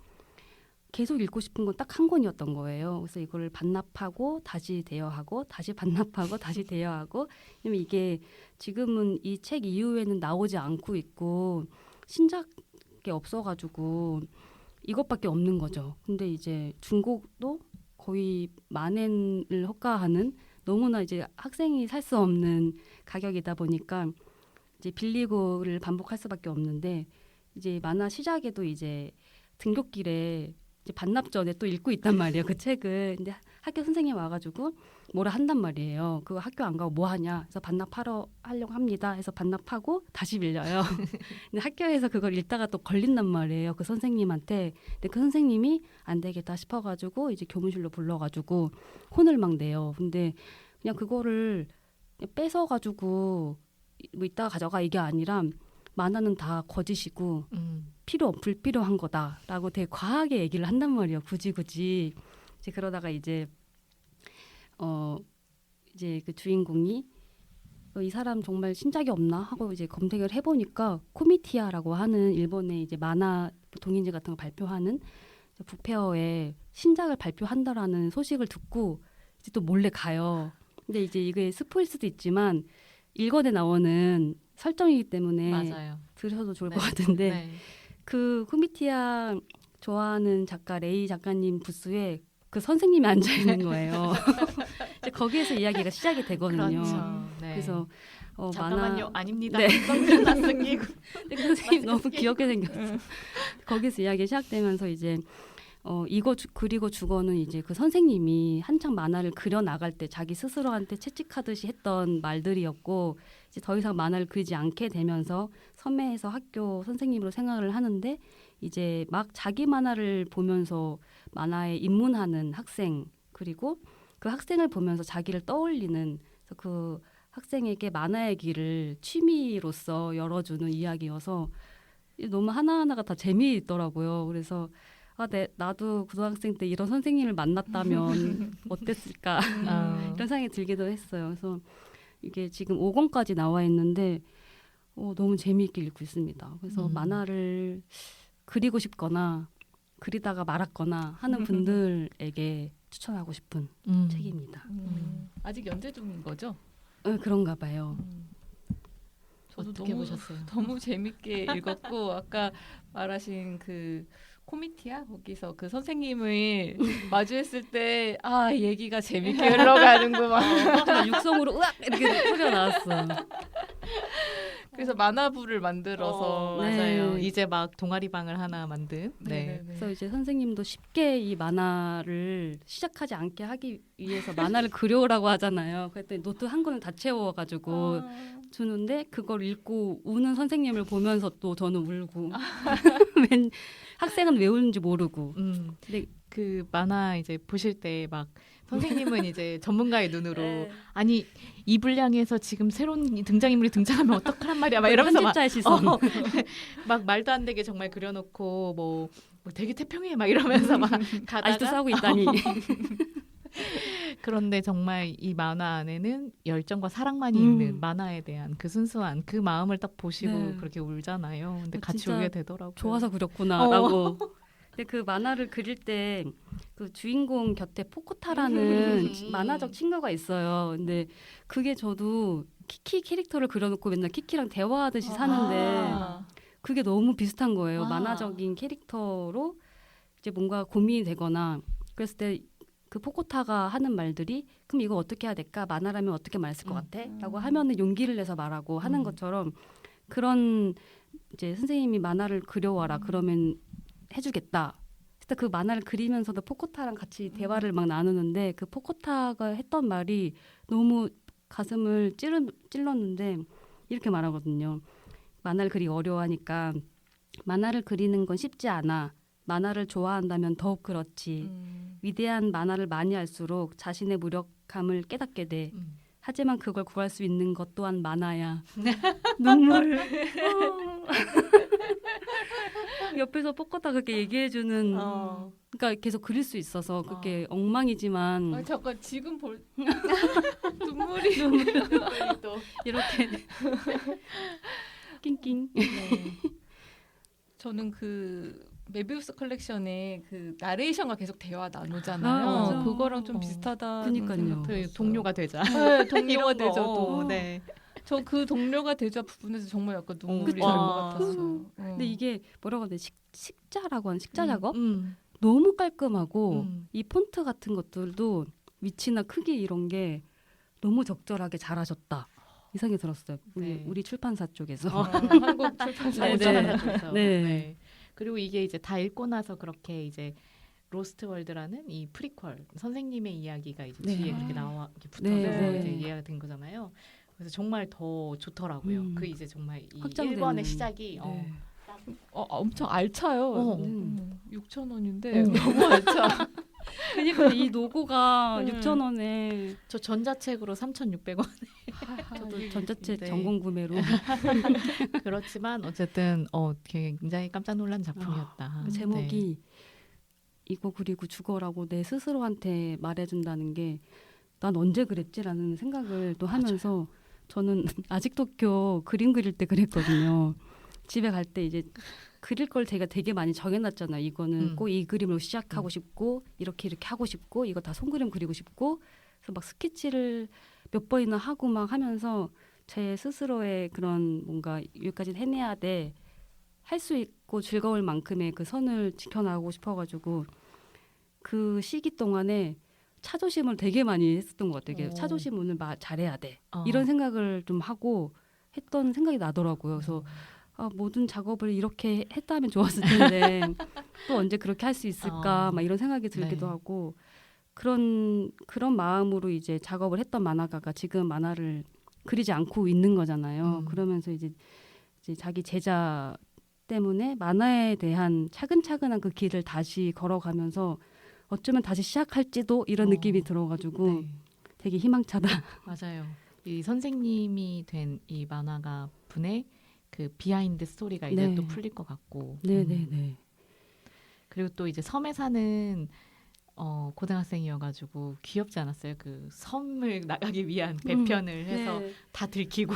계속 읽고 싶은 건 딱 한 권이었던 거예요. 그래서 이걸 반납하고 다시 대여하고 다시 반납하고 다시 대여하고 왜냐면 이게 지금은 이 책 이후에는 나오지 않고 있고 신작이 없어가지고 이것밖에 없는 거죠. 근데 이제 중고도 거의 만엔을 헛가하는 너무나 이제 학생이 살 수 없는 가격이다 보니까 이제 빌리고를 반복할 수밖에 없는데 이제 만화 시작에도 이제 등굣길에 이제 반납 전에 또 읽고 있단 말이에요. 그 책을. 근데 학교 선생님 와가지고 뭐라 한단 말이에요. 그거 학교 안 가고 뭐 하냐. 그래서 하려고 합니다. 해서 반납하고 다시 빌려요. 근데 학교에서 그걸 읽다가 또 걸린단 말이에요. 그 선생님한테. 근데 그 선생님이 안 되겠다 싶어가지고 이제 교무실로 불러가지고 혼을 막 내요. 근데 그냥 그거를 그냥 뺏어가지고 뭐 이따가 가져가 이게 아니라 만화는 다 거짓이고 불필요한 거다라고 되게 과하게 얘기를 한단 말이에요. 굳이 이제 그러다가 이제 이제 그 주인공이 이 사람 정말 신작이 없나 하고 이제 검색을 해보니까 코미티아라고 하는 일본의 이제 만화 동인지 같은 거 발표하는 북페어에 신작을 발표한다라는 소식을 듣고 이제 또 몰래 가요. 근데 이제 이게 스포일 수도 있지만 1권에 나오는 설정이기 때문에 맞아요. 들으셔도 좋을 것 같은데 그 코미티아 좋아하는 작가 레이 작가님 부스에 그 선생님이 앉아 있는 거예요. 이제 거기에서 이야기가 시작이 되거든요. 그렇죠. 그래서 잠깐만요. 아닙니다. 네. 선글라스 끼고. 그 선생님 너무 귀엽게 생겼어. 거기서 이야기 시작되면서 이제 이거 그리고 죽어는 이제 그 선생님이 한창 만화를 그려 나갈 때 자기 스스로한테 채찍하듯이 했던 말들이었고 이제 더 이상 만화를 그리지 않게 되면서 섬에서 학교 선생님으로 생활을 하는데 이제 막 자기 만화를 보면서 만화에 입문하는 학생 그리고 그 학생을 보면서 자기를 떠올리는 그 학생에게 만화의 길을 취미로서 열어주는 이야기여서 너무 하나하나가 다 재미있더라고요. 그래서 나도 고등학생 때 이런 선생님을 만났다면 어땠을까 이런 생각이 들기도 했어요. 그래서 이게 지금 5권까지 나와 있는데 너무 재미있게 읽고 있습니다. 그래서 만화를 그리고 싶거나 그리다가 말았거나 하는 분들에게 추천하고 싶은 책입니다. 아직 연재 중인 거죠? 그런가 봐요. 저도 어떻게 너무 보셨어요? 너무 재밌게 읽었고 아까 말하신 그 코미티아 거기서 그 선생님을 마주했을 때 아 얘기가 재밌게 흘러가는구만. 막 육성으로 으악 이렇게 소리가 나왔어. 그래서 만화부를 만들어서 맞아요. 네. 이제 막 동아리방을 하나 만든. 네. 네네네. 그래서 이제 선생님도 쉽게 이 만화를 시작하지 않게 하기 위해서 만화를 그려오라고 하잖아요. 그랬더니 노트 한 권을 다 채워가지고 주는데 그걸 읽고 우는 선생님을 보면서 또 저는 울고 학생은 왜 우는지 모르고. 근데 그 만화 이제 보실 때 막 선생님은 이제 전문가의 눈으로 아니 이 분량에서 지금 새로운 등장인물이 등장하면 어떡하란 말이야 막 이러면서 막, 편집자의 시선. 막 말도 안 되게 정말 그려놓고 뭐 되게 태평해 막 이러면서 막 가다가 아직도 싸우고 있다니. 그런데 정말 이 만화 안에는 열정과 사랑만이 음. 있는 만화에 대한 그 순수한 그 마음을 딱 보시고 네. 그렇게 울잖아요. 근데 같이 진짜 울게 되더라고요. 좋아서 그렸구나라고. 근데 그 만화를 그릴 때 그 주인공 곁에 포코타라는 만화적 친구가 있어요. 근데 그게 저도 키키 캐릭터를 그려놓고 맨날 키키랑 대화하듯이 사는데 아. 그게 너무 비슷한 거예요. 아. 만화적인 캐릭터로 이제 뭔가 고민이 되거나 그랬을 때 그 포코타가 하는 말들이 그럼 이거 어떻게 해야 될까? 만화라면 어떻게 말했을 것 같아? 라고 하면은 용기를 내서 말하고 하는 것처럼 그런 이제 선생님이 만화를 그려와라 그러면 해주겠다. 그때 그 만화를 그리면서도 포코타랑 같이 대화를 막 나누는데 그 포코타가 했던 말이 너무 가슴을 찔렀는데 이렇게 말하거든요. 만화를 그리기 어려워하니까 만화를 그리는 건 쉽지 않아. 만화를 좋아한다면 더욱 그렇지. 위대한 만화를 많이 할수록 자신의 무력함을 깨닫게 돼. 하지만 그걸 구할 수 있는 것 또한 만화야. 눈물. 옆에서 포커타 그렇게 얘기해주는. 그러니까 계속 그릴 수 있어서 그게 엉망이지만 아, 잠깐 지금 볼 눈물이 또 이렇게 낑낑. 네. 저는 그 메비우스 컬렉션에 그 나레이션과 계속 대화 나누잖아요. 아, 맞아. 그거랑 좀 비슷하다는 그니까요. 생각도 그 들었어요. 동료가 되자. 네, 동료가 이런 거. 되죠. 또. 네. 저 그 동료가 되자 부분에서 정말 약간 눈물이 그쵸. 날 것 와. 같았어요. 근데 이게 뭐라고 해야 돼? 식자라고 하는 식자 작업? 음. 너무 깔끔하고 음. 이 폰트 같은 것들도 위치나 크기 이런 게 너무 적절하게 잘하셨다. 이 생각이 들었어요. 네. 우리 출판사 쪽에서. 한국 출판사 네, 네. 네. 네. 그리고 이게 이제 다 읽고 나서 그렇게 이제 로스트 월드라는 이 프리퀄 선생님의 이야기가 이제 네. 뒤에 그렇게 나와 이렇게 붙어서 네, 이제 네. 이해가 된 거잖아요. 그래서 정말 더 좋더라고요. 그 이제 정말 이 확장되는. 1권의 시작이 네. 엄청 알차요. 6,000원인데 어. 너무 알차. 그러니까 이 로고가 음. 6,000원에 저 전자책으로 3,600원. 저도 전자책 네. 전공 구매로 그렇지만 어쨌든 굉장히 깜짝 놀란 작품이었다. 그 제목이 이거 그리고 죽어라고 내 스스로한테 말해준다는 게 난 언제 그랬지라는 생각을 또 하면서 저는 아직도 그림 그릴 때 그랬거든요. 집에 갈 때 이제 그릴 걸 제가 되게 많이 정해놨잖아요. 이거는 꼭 이 그림으로 시작하고 싶고 이렇게 하고 싶고 이거 다 손그림 그리고 싶고 그래서 막 스케치를 몇 번이나 하고 막 하면서 제 스스로의 그런 뭔가 여기까지 해내야 돼. 할 수 있고 즐거울 만큼의 그 선을 지켜나가고 싶어가지고 그 시기 동안에 차조심을 되게 많이 했었던 것 같아요. 차조심 오늘 잘해야 돼. 이런 생각을 좀 하고 했던 생각이 나더라고요. 그래서 모든 작업을 이렇게 했다면 좋았을 텐데 또 언제 그렇게 할 수 있을까 막 이런 생각이 들기도 하고 그런 마음으로 이제 작업을 했던 만화가가 지금 만화를 그리지 않고 있는 거잖아요. 그러면서 이제 자기 제자 때문에 만화에 대한 차근차근한 그 길을 다시 걸어가면서 어쩌면 다시 시작할지도 이런 느낌이 들어가지고 되게 희망차다. 맞아요. 이 선생님이 된 이 만화가 분의 그 비하인드 스토리가 이제 또 풀릴 것 같고. 네네네. 그리고 또 이제 섬에 사는 고등학생이어가지고 귀엽지 않았어요? 그 섬을 나가기 위한 배편을 해서 다 들키고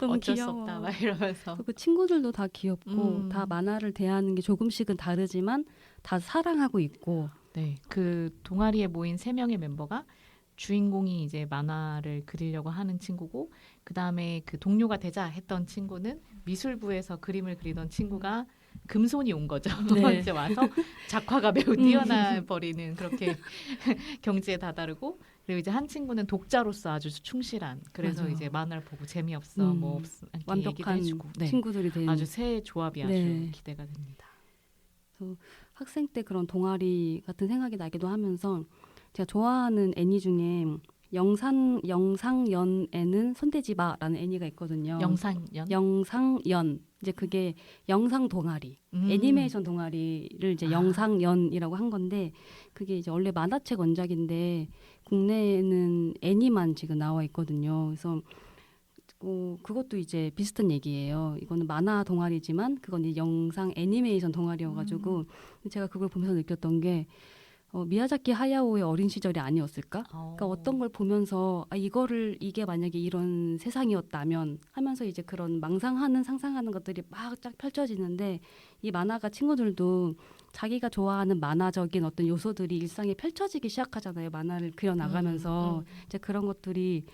너무 어쩔 귀여워. 수 없다 막 이러면서. 그 친구들도 다 귀엽고 다 만화를 대하는 게 조금씩은 다르지만 다 사랑하고 있고. 네, 그 동아리에 모인 3명의 멤버가 주인공이 이제 만화를 그리려고 하는 친구고 그 다음에 그 동료가 되자 했던 친구는 미술부에서 그림을 그리던 친구가 금손이 온 거죠. 네. 이제 와서 작화가 매우 뛰어나 버리는 그렇게 경지에 다다르고 그리고 이제 한 친구는 독자로서 아주 충실한 그래서 맞아요. 이제 만화를 보고 재미없어 뭐 없어 이렇게 얘기도 완벽한 해주고 네. 친구들이 되는 아주 새 조합이 아주 네. 기대가 됩니다. 학생 때 그런 동아리 같은 생각이 나기도 하면서 제가 좋아하는 애니 중에 영상연에는 손대지마라는 애니가 있거든요. 영상연 이제 그게 영상 동아리 애니메이션 동아리를 이제 영상연이라고 한 건데 그게 이제 원래 만화책 원작인데 국내에는 애니만 지금 나와 있거든요. 그래서 그것도 이제 비슷한 얘기예요. 이거는 만화 동아리지만 그건 이제 영상 애니메이션 동아리여가지고 제가 그걸 보면서 느꼈던 게 미야자키 하야오의 어린 시절이 아니었을까? 그러니까 어떤 걸 보면서 이게 만약에 이런 세상이었다면 하면서 이제 그런 망상하는 상상하는 것들이 막 쫙 펼쳐지는데 이 만화가 친구들도 자기가 좋아하는 만화적인 어떤 요소들이 일상에 펼쳐지기 시작하잖아요. 만화를 그려나가면서 이제 그런 것들이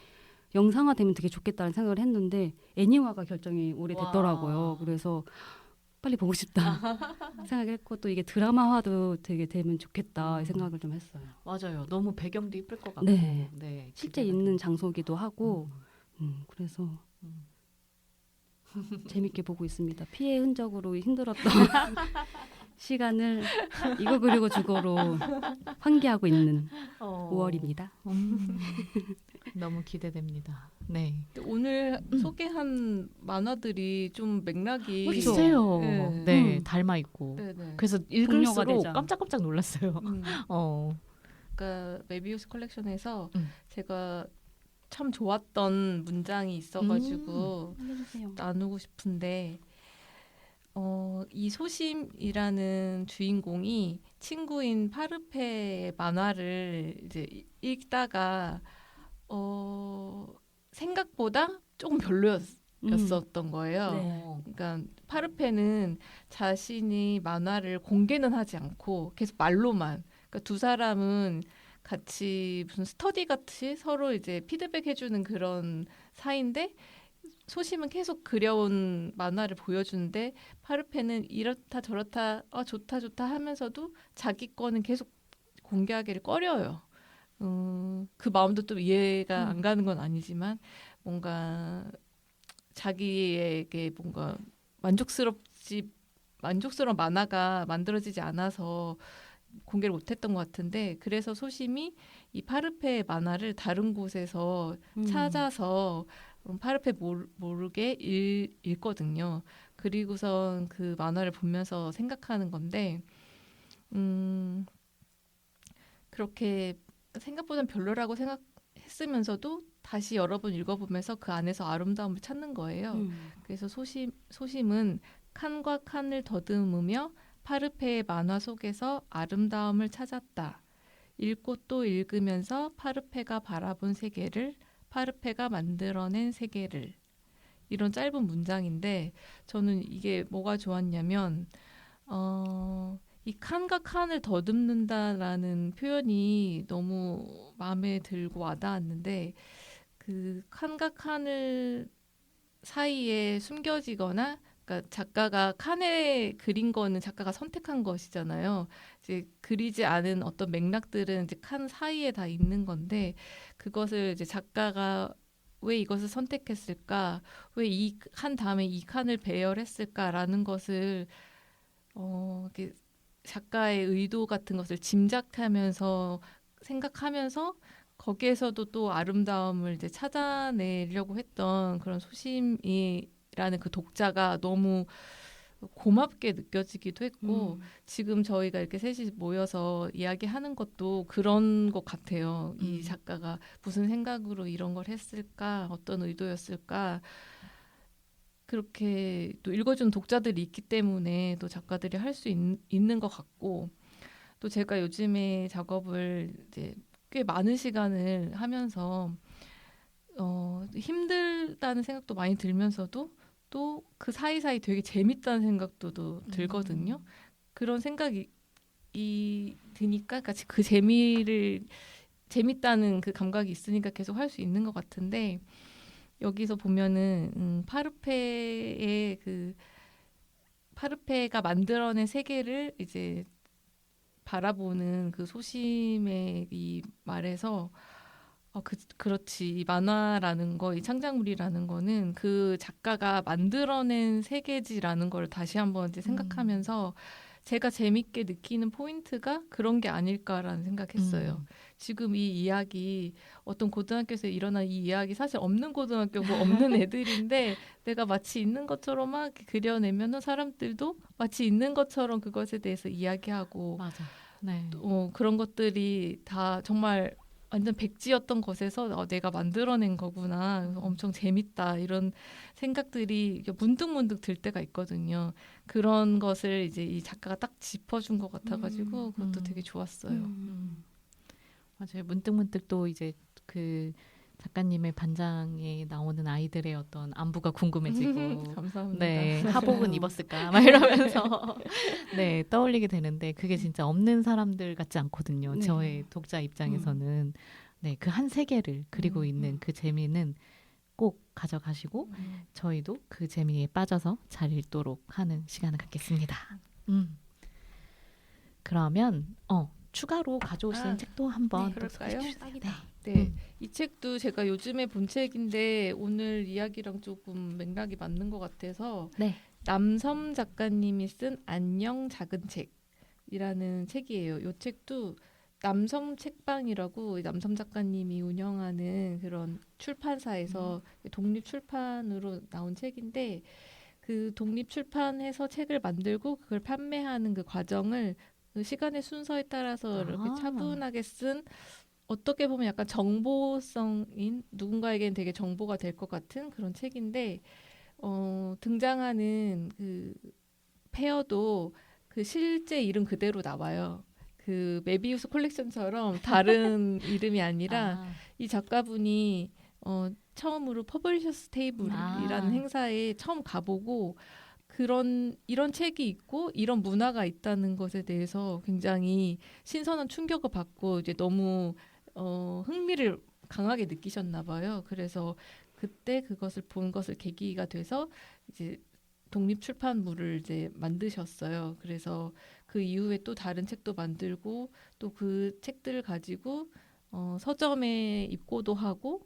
영상화되면 되게 좋겠다는 생각을 했는데 애니화가 결정이 오래됐더라고요. 그래서 빨리 보고 싶다 생각을 했고 또 이게 드라마화도 되게 되면 좋겠다 이 생각을 좀 했어요. 맞아요. 너무 배경도 이쁠 것 같고 네. 네, 실제 있는 장소기도 하고 그래서 재밌게 보고 있습니다. 피해 흔적으로 힘들었던 시간을 이거 그리고 저거로 환기하고 있는 5월입니다. 너무 기대됩니다. 네. 오늘 소개한 만화들이 좀 맥락이 비슷해요. 네. 네, 닮아 있고. 네네. 그래서 동료가 읽을수록 되자. 깜짝깜짝 놀랐어요. 그러니까 메비우스 컬렉션에서 제가 참 좋았던 문장이 있어가지고 나누고 싶은데 이 소심이라는 주인공이 친구인 파르페의 만화를 이제 읽다가 생각보다 조금 별로였었던 거예요. 네. 그러니까 파르페는 자신이 만화를 공개는 하지 않고 계속 말로만. 그러니까 두 사람은 같이 무슨 스터디 같이 서로 이제 피드백 해주는 그런 사이인데 소심은 계속 그려온 만화를 보여주는데 파르페는 이렇다 저렇다 좋다 좋다 하면서도 자기 거는 계속 공개하기를 꺼려요. 그 마음도 또 이해가 안 가는 건 아니지만 뭔가 자기에게 뭔가 만족스러운 만화가 만들어지지 않아서 공개를 못했던 것 같은데 그래서 소심이 이 파르페의 만화를 다른 곳에서 찾아서 파르페 모르게 읽거든요. 그리고선 그 만화를 보면서 생각하는 건데 그렇게 생각보다는 별로라고 생각했으면서도 다시 여러 번 읽어보면서 그 안에서 아름다움을 찾는 거예요. 그래서 소심은 칸과 칸을 더듬으며 파르페의 만화 속에서 아름다움을 찾았다. 읽고 또 읽으면서 파르페가 바라본 세계를, 파르페가 만들어낸 세계를. 이런 짧은 문장인데 저는 이게 뭐가 좋았냐면 이 칸과 칸을 더듬는다라는 표현이 너무 마음에 들고 와닿았는데 그 칸과 칸을 사이에 숨겨지거나 그러니까 작가가 칸에 그린 거는 작가가 선택한 것이잖아요. 이제 그리지 않은 어떤 맥락들은 이제 칸 사이에 다 있는 건데 그것을 이제 작가가 왜 이것을 선택했을까? 왜 이 칸 다음에 이 칸을 배열했을까라는 것을 이렇게 작가의 의도 같은 것을 짐작하면서 생각하면서 거기에서도 또 아름다움을 이제 찾아내려고 했던 그런 소심이라는 그 독자가 너무 고맙게 느껴지기도 했고 지금 저희가 이렇게 셋이 모여서 이야기하는 것도 그런 것 같아요. 이 작가가 무슨 생각으로 이런 걸 했을까? 어떤 의도였을까? 그렇게 또 읽어주는 독자들이 있기 때문에 또 작가들이 할 수 있는 것 같고 또 제가 요즘에 작업을 이제 꽤 많은 시간을 하면서 힘들다는 생각도 많이 들면서도 또 그 사이사이 되게 재밌다는 생각도 들거든요. 그런 생각이 드니까 그 재밌다는 그 감각이 있으니까 계속 할 수 있는 것 같은데 여기서 보면은 파르페가 만들어낸 세계를 이제 바라보는 그 소심의 이 말에서 그렇지. 이 만화라는 거, 이 창작물이라는 거는 그 작가가 만들어낸 세계지라는 걸 다시 한번 이제 생각하면서 제가 재밌게 느끼는 포인트가 그런 게 아닐까라는 생각했어요. 지금 이 이야기 어떤 고등학교에서 일어난 이 이야기 사실 없는 고등학교고 없는 애들인데 내가 마치 있는 것처럼 막 그려내면은 사람들도 마치 있는 것처럼 그것에 대해서 이야기하고 맞아. 네. 그런 것들이 다 정말 완전 백지였던 것에서 내가 만들어낸 거구나. 그래서 엄청 재밌다. 이런 생각들이 문득문득 들 때가 있거든요. 그런 것을 이제 이 작가가 딱 짚어준 것 같아가지고 그것도 되게 좋았어요. 맞아요. 문득문득 또 이제 그 작가님의 반장에 나오는 아이들의 어떤 안부가 궁금해지고 감사합니다. 네, 하복은 입었을까 막 이러면서 네, 떠올리게 되는데 그게 진짜 없는 사람들 같지 않거든요. 네. 저의 독자 입장에서는 네, 그 한 세계를 그리고 있는 그 재미는 꼭 가져가시고 저희도 그 재미에 빠져서 잘 읽도록 하는 시간을 갖겠습니다. 그러면 추가로 가져오신 책도 한번 또 그럴까요? 소개해 주세요. 네, 이 책도 제가 요즘에 본 책인데 오늘 이야기랑 조금 맥락이 맞는 것 같아서 네. 남섬 작가님이 쓴 안녕 작은 책이라는 책이에요. 이 책도 남섬 책방이라고 남섬 작가님이 운영하는 그런 출판사에서 독립 출판으로 나온 책인데 그 독립 출판해서 책을 만들고 그걸 판매하는 그 과정을 그 시간의 순서에 따라서 이렇게 차분하게 쓴 어떻게 보면 약간 정보성인 누군가에게는 되게 정보가 될 것 같은 그런 책인데 등장하는 그 페어도 그 실제 이름 그대로 나와요. 그 메비우스 콜렉션처럼 다른 이름이 아니라 이 작가분이 처음으로 퍼블리셔스 테이블이라는 행사에 처음 가보고 이런 책이 있고 이런 문화가 있다는 것에 대해서 굉장히 신선한 충격을 받고 이제 너무 흥미를 강하게 느끼셨나 봐요. 그래서 그때 그것을 본 것을 계기가 돼서 이제 독립 출판물을 이제 만드셨어요. 그래서 그 이후에 또 다른 책도 만들고 또 그 책들을 가지고 서점에 입고도 하고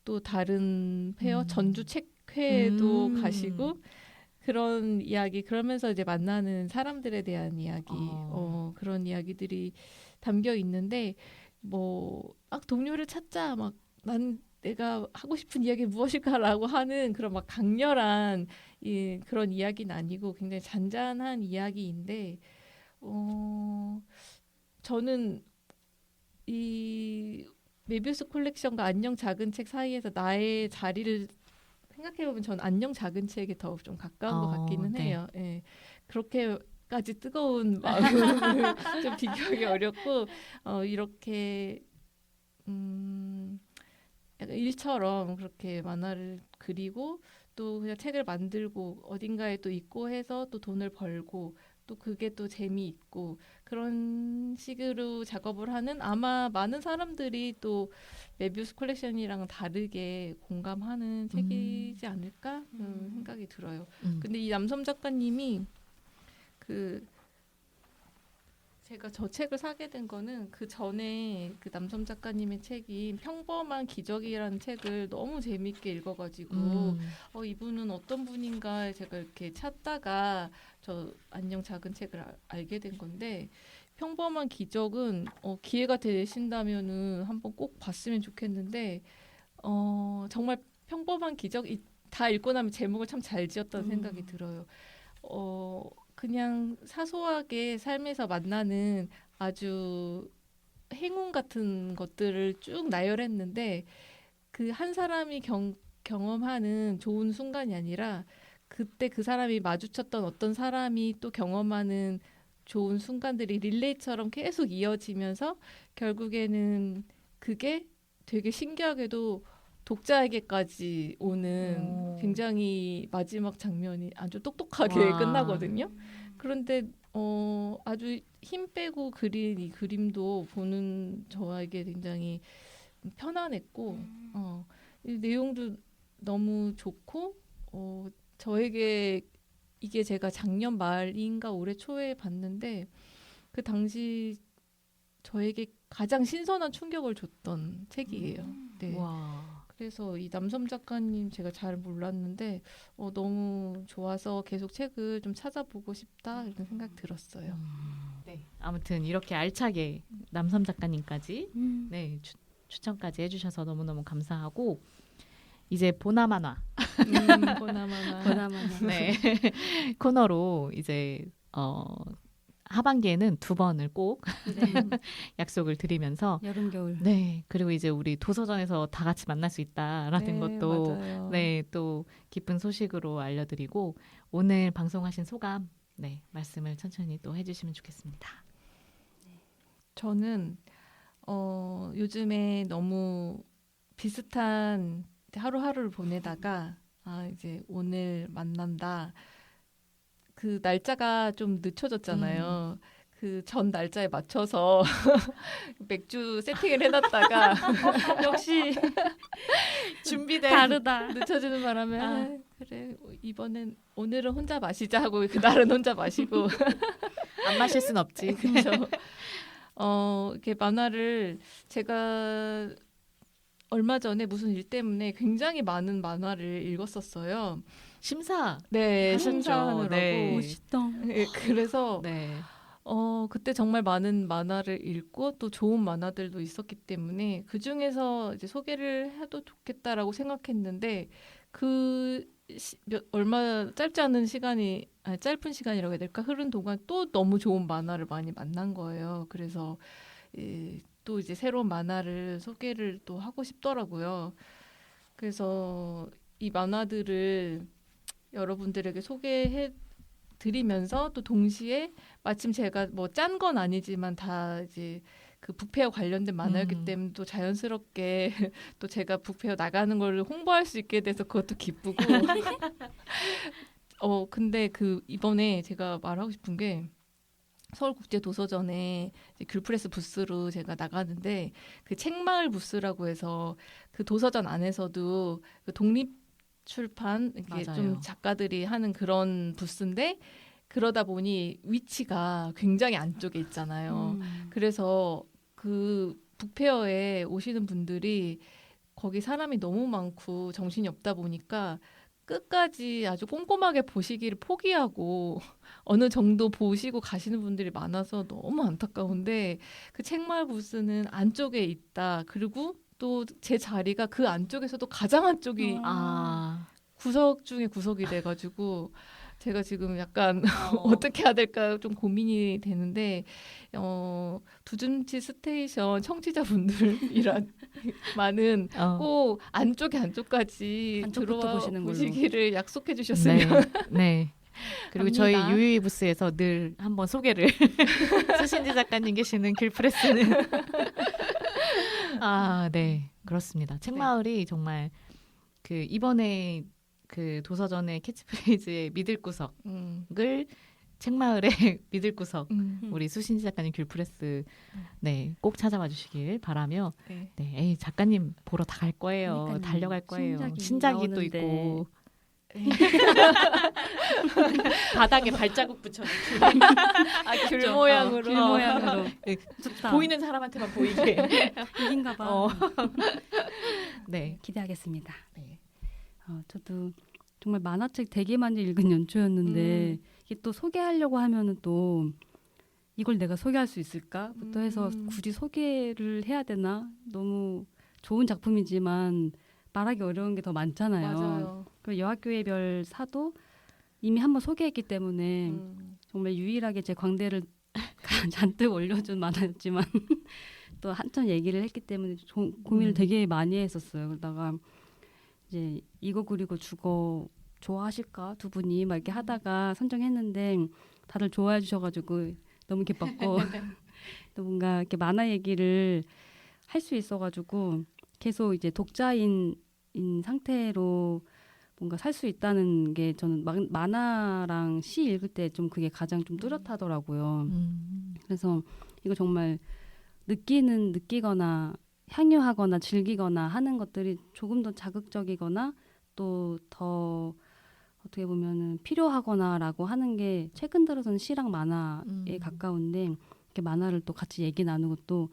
또 다른 페어 전주 책회도 가시고 그런 이야기 그러면서 이제 만나는 사람들에 대한 이야기 그런 이야기들이 담겨 있는데 막 동료를 찾자 막 난 내가 하고 싶은 이야기 무엇일까라고 하는 그런 막 강렬한 그런 이야기는 아니고 굉장히 잔잔한 이야기인데 저는 이 메비우스 콜렉션과 안녕 작은 책 사이에서 나의 자리를 생각해보면 전 안녕 작은 책에 더 좀 가까운 것 같기는 해요. 예. 그렇게까지 뜨거운 마음을 좀 비교하기 어렵고 이렇게 약간 일처럼 그렇게 만화를 그리고 또 그냥 책을 만들고 어딘가에 또 있고 해서 또 돈을 벌고 또 그게 또 재미있고 그런 식으로 작업을 하는 아마 많은 사람들이 또 메비우스 콜렉션이랑은 다르게 공감하는 책이지 않을까 생각이 들어요. 근데 이 남섬 작가님이 제가 저 책을 사게 된 거는 그 전에 그 남섬 작가님의 책인 평범한 기적이라는 책을 너무 재밌게 읽어가지고 이분은 어떤 분인가 제가 이렇게 찾다가 저 안녕 작은 책을 알게 된 건데 평범한 기적은 기회가 되신다면은 한번 꼭 봤으면 좋겠는데 정말 평범한 기적 다 읽고 나면 제목을 참 잘 지었다는 생각이 들어요. 그냥 사소하게 삶에서 만나는 아주 행운 같은 것들을 쭉 나열했는데 그 한 사람이 경험하는 좋은 순간이 아니라 그때 그 사람이 마주쳤던 어떤 사람이 또 경험하는 좋은 순간들이 릴레이처럼 계속 이어지면서 결국에는 그게 되게 신기하게도 독자에게까지 오는 굉장히 마지막 장면이 아주 똑똑하게 끝나거든요. 그런데 아주 힘 빼고 그린 이 그림도 보는 저에게 굉장히 편안했고 이 내용도 너무 좋고 저에게 이게 제가 작년 말인가 올해 초에 봤는데 그 당시 저에게 가장 신선한 충격을 줬던 책이에요. 네. 와. 그래서 이 남섬 작가님 제가 잘 몰랐는데 너무 좋아서 계속 책을 좀 찾아보고 싶다 이런 생각 들었어요. 네. 아무튼 이렇게 알차게 남섬 작가님까지 네, 추천까지 해주셔서 너무너무 감사하고 이제 보나마나 보나마나. 네. 코너로 이제 하반기에는 2번을 꼭 네. 약속을 드리면서 여름 겨울. 네. 그리고 이제 우리 도서전에서 다 같이 만날 수 있다라는 것도 맞아요. 네, 또 기쁜 소식으로 알려드리고 오늘 방송하신 소감 네, 말씀을 천천히 또 해주시면 좋겠습니다. 저는 요즘에 너무 비슷한 하루하루를 보내다가 이제 오늘 만난다. 그 날짜가 좀 늦춰졌잖아요. 그 전 날짜에 맞춰서 맥주 세팅을 해놨다가 역시 준비된 다르다. 늦춰지는 바람에 그래 이번엔 오늘은 혼자 마시자 하고 그날은 혼자 마시고 안 마실 순 없지. 그래서 이렇게 만화를 제가 얼마 전에 무슨 일 때문에 굉장히 많은 만화를 읽었었어요. 심사 네, 하셨죠. 심사하느라고. 네. 멋있다. 네, 그래서 네. 그때 정말 많은 만화를 읽고 또 좋은 만화들도 있었기 때문에 그 중에서 이제 소개를 해도 좋겠다라고 생각했는데 얼마 짧지 않은 시간이 짧은 시간이라고 해야 될까 흐른 동안 또 너무 좋은 만화를 많이 만난 거예요. 그래서 또 이제 새로운 만화를 소개를 또 하고 싶더라고요. 그래서 이 만화들을 여러분들에게 소개해 드리면서 또 동시에 마침 제가 뭐 짠 건 아니지만 다 이제 그 북페어 관련된 만화였기 때문에 또 자연스럽게 또 제가 북페어 나가는 걸 홍보할 수 있게 돼서 그것도 기쁘고 근데 그 이번에 제가 말하고 싶은 게 서울국제도서전에 이제 귤프레스 부스로 제가 나가는데 그 책마을 부스라고 해서 그 도서전 안에서도 그 독립출판 이게 맞아요. 좀 작가들이 하는 그런 부스인데 그러다 보니 위치가 굉장히 안쪽에 있잖아요. 그래서 그 북페어에 오시는 분들이 거기 사람이 너무 많고 정신이 없다 보니까 끝까지 아주 꼼꼼하게 보시기를 포기하고 어느 정도 보시고 가시는 분들이 많아서 너무 안타까운데 그 책마을 부스는 안쪽에 있다. 그리고 또 제 자리가 그 안쪽에서도 가장 안쪽이 구석 중에 구석이 돼가지고 제가 지금 약간 어떻게 해야 될까 좀 고민이 되는데 두준치 스테이션 청취자분들이란 많은 꼭 안쪽까지 들어와 보시기를 약속해 주셨으면 네. 그리고 합니다. 저희 유유이 부스에서 늘 한번 소개를 수신지 작가님 계시는 귤프레스는 네 그렇습니다. 책마을이 정말 그 이번에 그 도서전의 캐치프레이즈의 믿을 구석을 책마을의 믿을 구석 우리 수신지 작가님 귤프레스 네 꼭 찾아와 주시길 바라며 네 작가님 보러 다 갈 거예요. 그러니까요. 달려갈 거예요. 신작이 신작이 또 나오는데. 있고 바닥에 발자국 붙여 귤 모양으로 귤 모양으로 네, 좋다. 보이는 사람한테만 보이게 여긴가 봐. 네. 기대하겠습니다. 네. 저도 정말 만화책 되게 많이 읽은 연초였는데 이게 또 소개하려고 하면은 또 이걸 내가 소개할 수 있을까부터 해서 굳이 소개를 해야 되나? 너무 좋은 작품이지만 말하기 어려운 게 더 많잖아요. 맞아요. 그 여학교의 별 사도 이미 한번 소개했기 때문에 정말 유일하게 제 광대를 잔뜩 올려준 만화였지만 또 한참 얘기를 했기 때문에 고민을 되게 많이 했었어요. 그러다가 이제 이거 그리고 죽어 좋아하실까 두 분이 막 이렇게 하다가 선정했는데 다들 좋아해 주셔가지고 너무 기뻤고 또 뭔가 이렇게 만화 얘기를 할 수 있어가지고 계속 이제 독자인 상태로 뭔가 살 수 있다는 게 저는 만화랑 시 읽을 때 좀 그게 가장 좀 뚜렷하더라고요. 그래서 이거 정말 느끼거나 향유하거나 즐기거나 하는 것들이 조금 더 자극적이거나 또 더 어떻게 보면은 필요하거나라고 하는 게 최근 들어서는 시랑 만화에 가까운데 이렇게 만화를 또 같이 얘기 나누고 또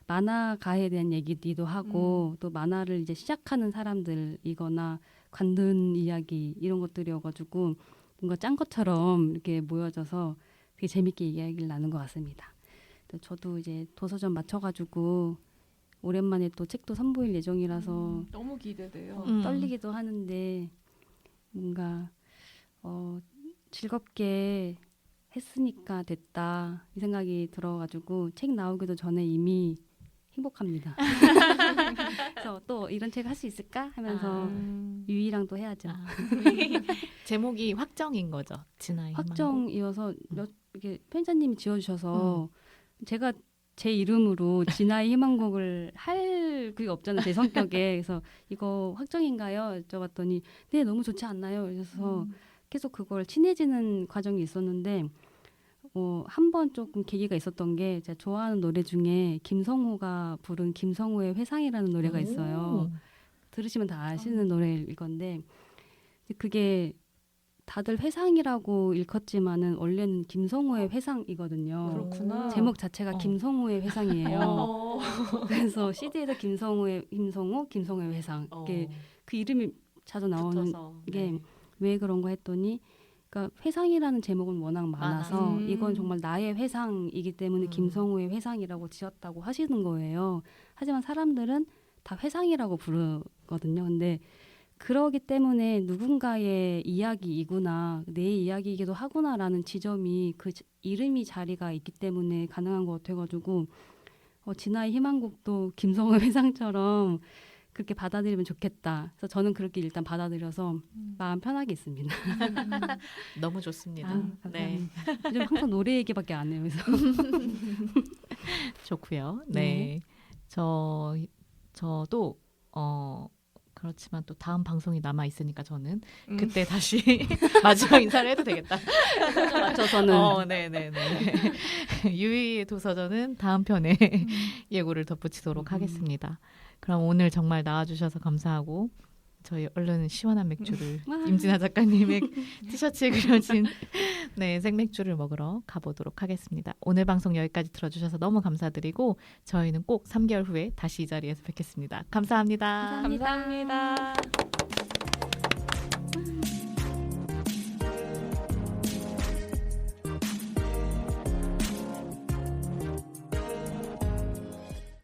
만화가에 대한 얘기도 하고 또 만화를 이제 시작하는 사람들이거나 관둔 이야기 이런 것들이어가지고 뭔가 짠 것처럼 이렇게 모여져서 되게 재밌게 이야기를 나눈 것 같습니다. 또 저도 이제 도서전 마쳐가지고 오랜만에 또 책도 선보일 예정이라서 너무 기대돼요. 떨리기도 하는데 뭔가 즐겁게 했으니까 됐다 이 생각이 들어가지고 책 나오기도 전에 이미 행복합니다. 그래서 또 이런 책 할 수 있을까 하면서 유이랑 또 해야죠. 제목이 확정인 거죠. 진아의 확정이어서 이렇게 편집자님이 지어주셔서 제가 제 이름으로 진아의 희망곡을 할 그게 없잖아요. 제 성격에. 그래서 이거 확정인가요? 여쭤봤더니 네 너무 좋지 않나요? 그래서 계속 그걸 친해지는 과정이 있었는데 한 번 조금 계기가 있었던 게 제가 좋아하는 노래 중에 김성호가 부른 김성호의 회상이라는 노래가 있어요. 들으시면 다 아시는 노래일 건데 그게 다들 회상이라고 읽었지만은 원래는 김성호의 회상이거든요. 그렇구나. 제목 자체가 김성호의 회상이에요. 그래서 CD에서 김성호의 회상 이게 그 이름이 자주 나오는 붙어서, 게 네. 왜 그런가 했더니 그러니까 회상이라는 제목은 워낙 많아서 이건 정말 나의 회상이기 때문에 김성호의 회상이라고 지었다고 하시는 거예요. 하지만 사람들은 다 회상이라고 부르거든요. 근데 그러기 때문에 누군가의 이야기이구나, 내 이야기이기도 하구나라는 지점이 그 이름이 자리가 있기 때문에 가능한 것 같아가지고 진아의 희망곡도 김성호의 회상처럼 그렇게 받아들이면 좋겠다. 그래서 저는 그렇게 일단 받아들여서 마음 편하게 있습니다. 너무 좋습니다. 감사합니다. 네. 요즘 항상 노래 얘기밖에 안 해요. 그래서 좋고요. 네. 저도 그렇지만 또 다음 방송이 남아 있으니까 저는 그때 다시 마지막 인사를 해도 되겠다. 맞춰서는 네네네. 유이의 도서전은 다음 편에 예고를 덧붙이도록 하겠습니다. 그럼 오늘 정말 나와주셔서 감사하고 저희 얼른 시원한 맥주를 임진아 작가님의 티셔츠에 그려진 생맥주를 먹으러 가보도록 하겠습니다. 오늘 방송 여기까지 들어주셔서 너무 감사드리고 저희는 꼭 3개월 후에 다시 이 자리에서 뵙겠습니다. 감사합니다. 감사합니다.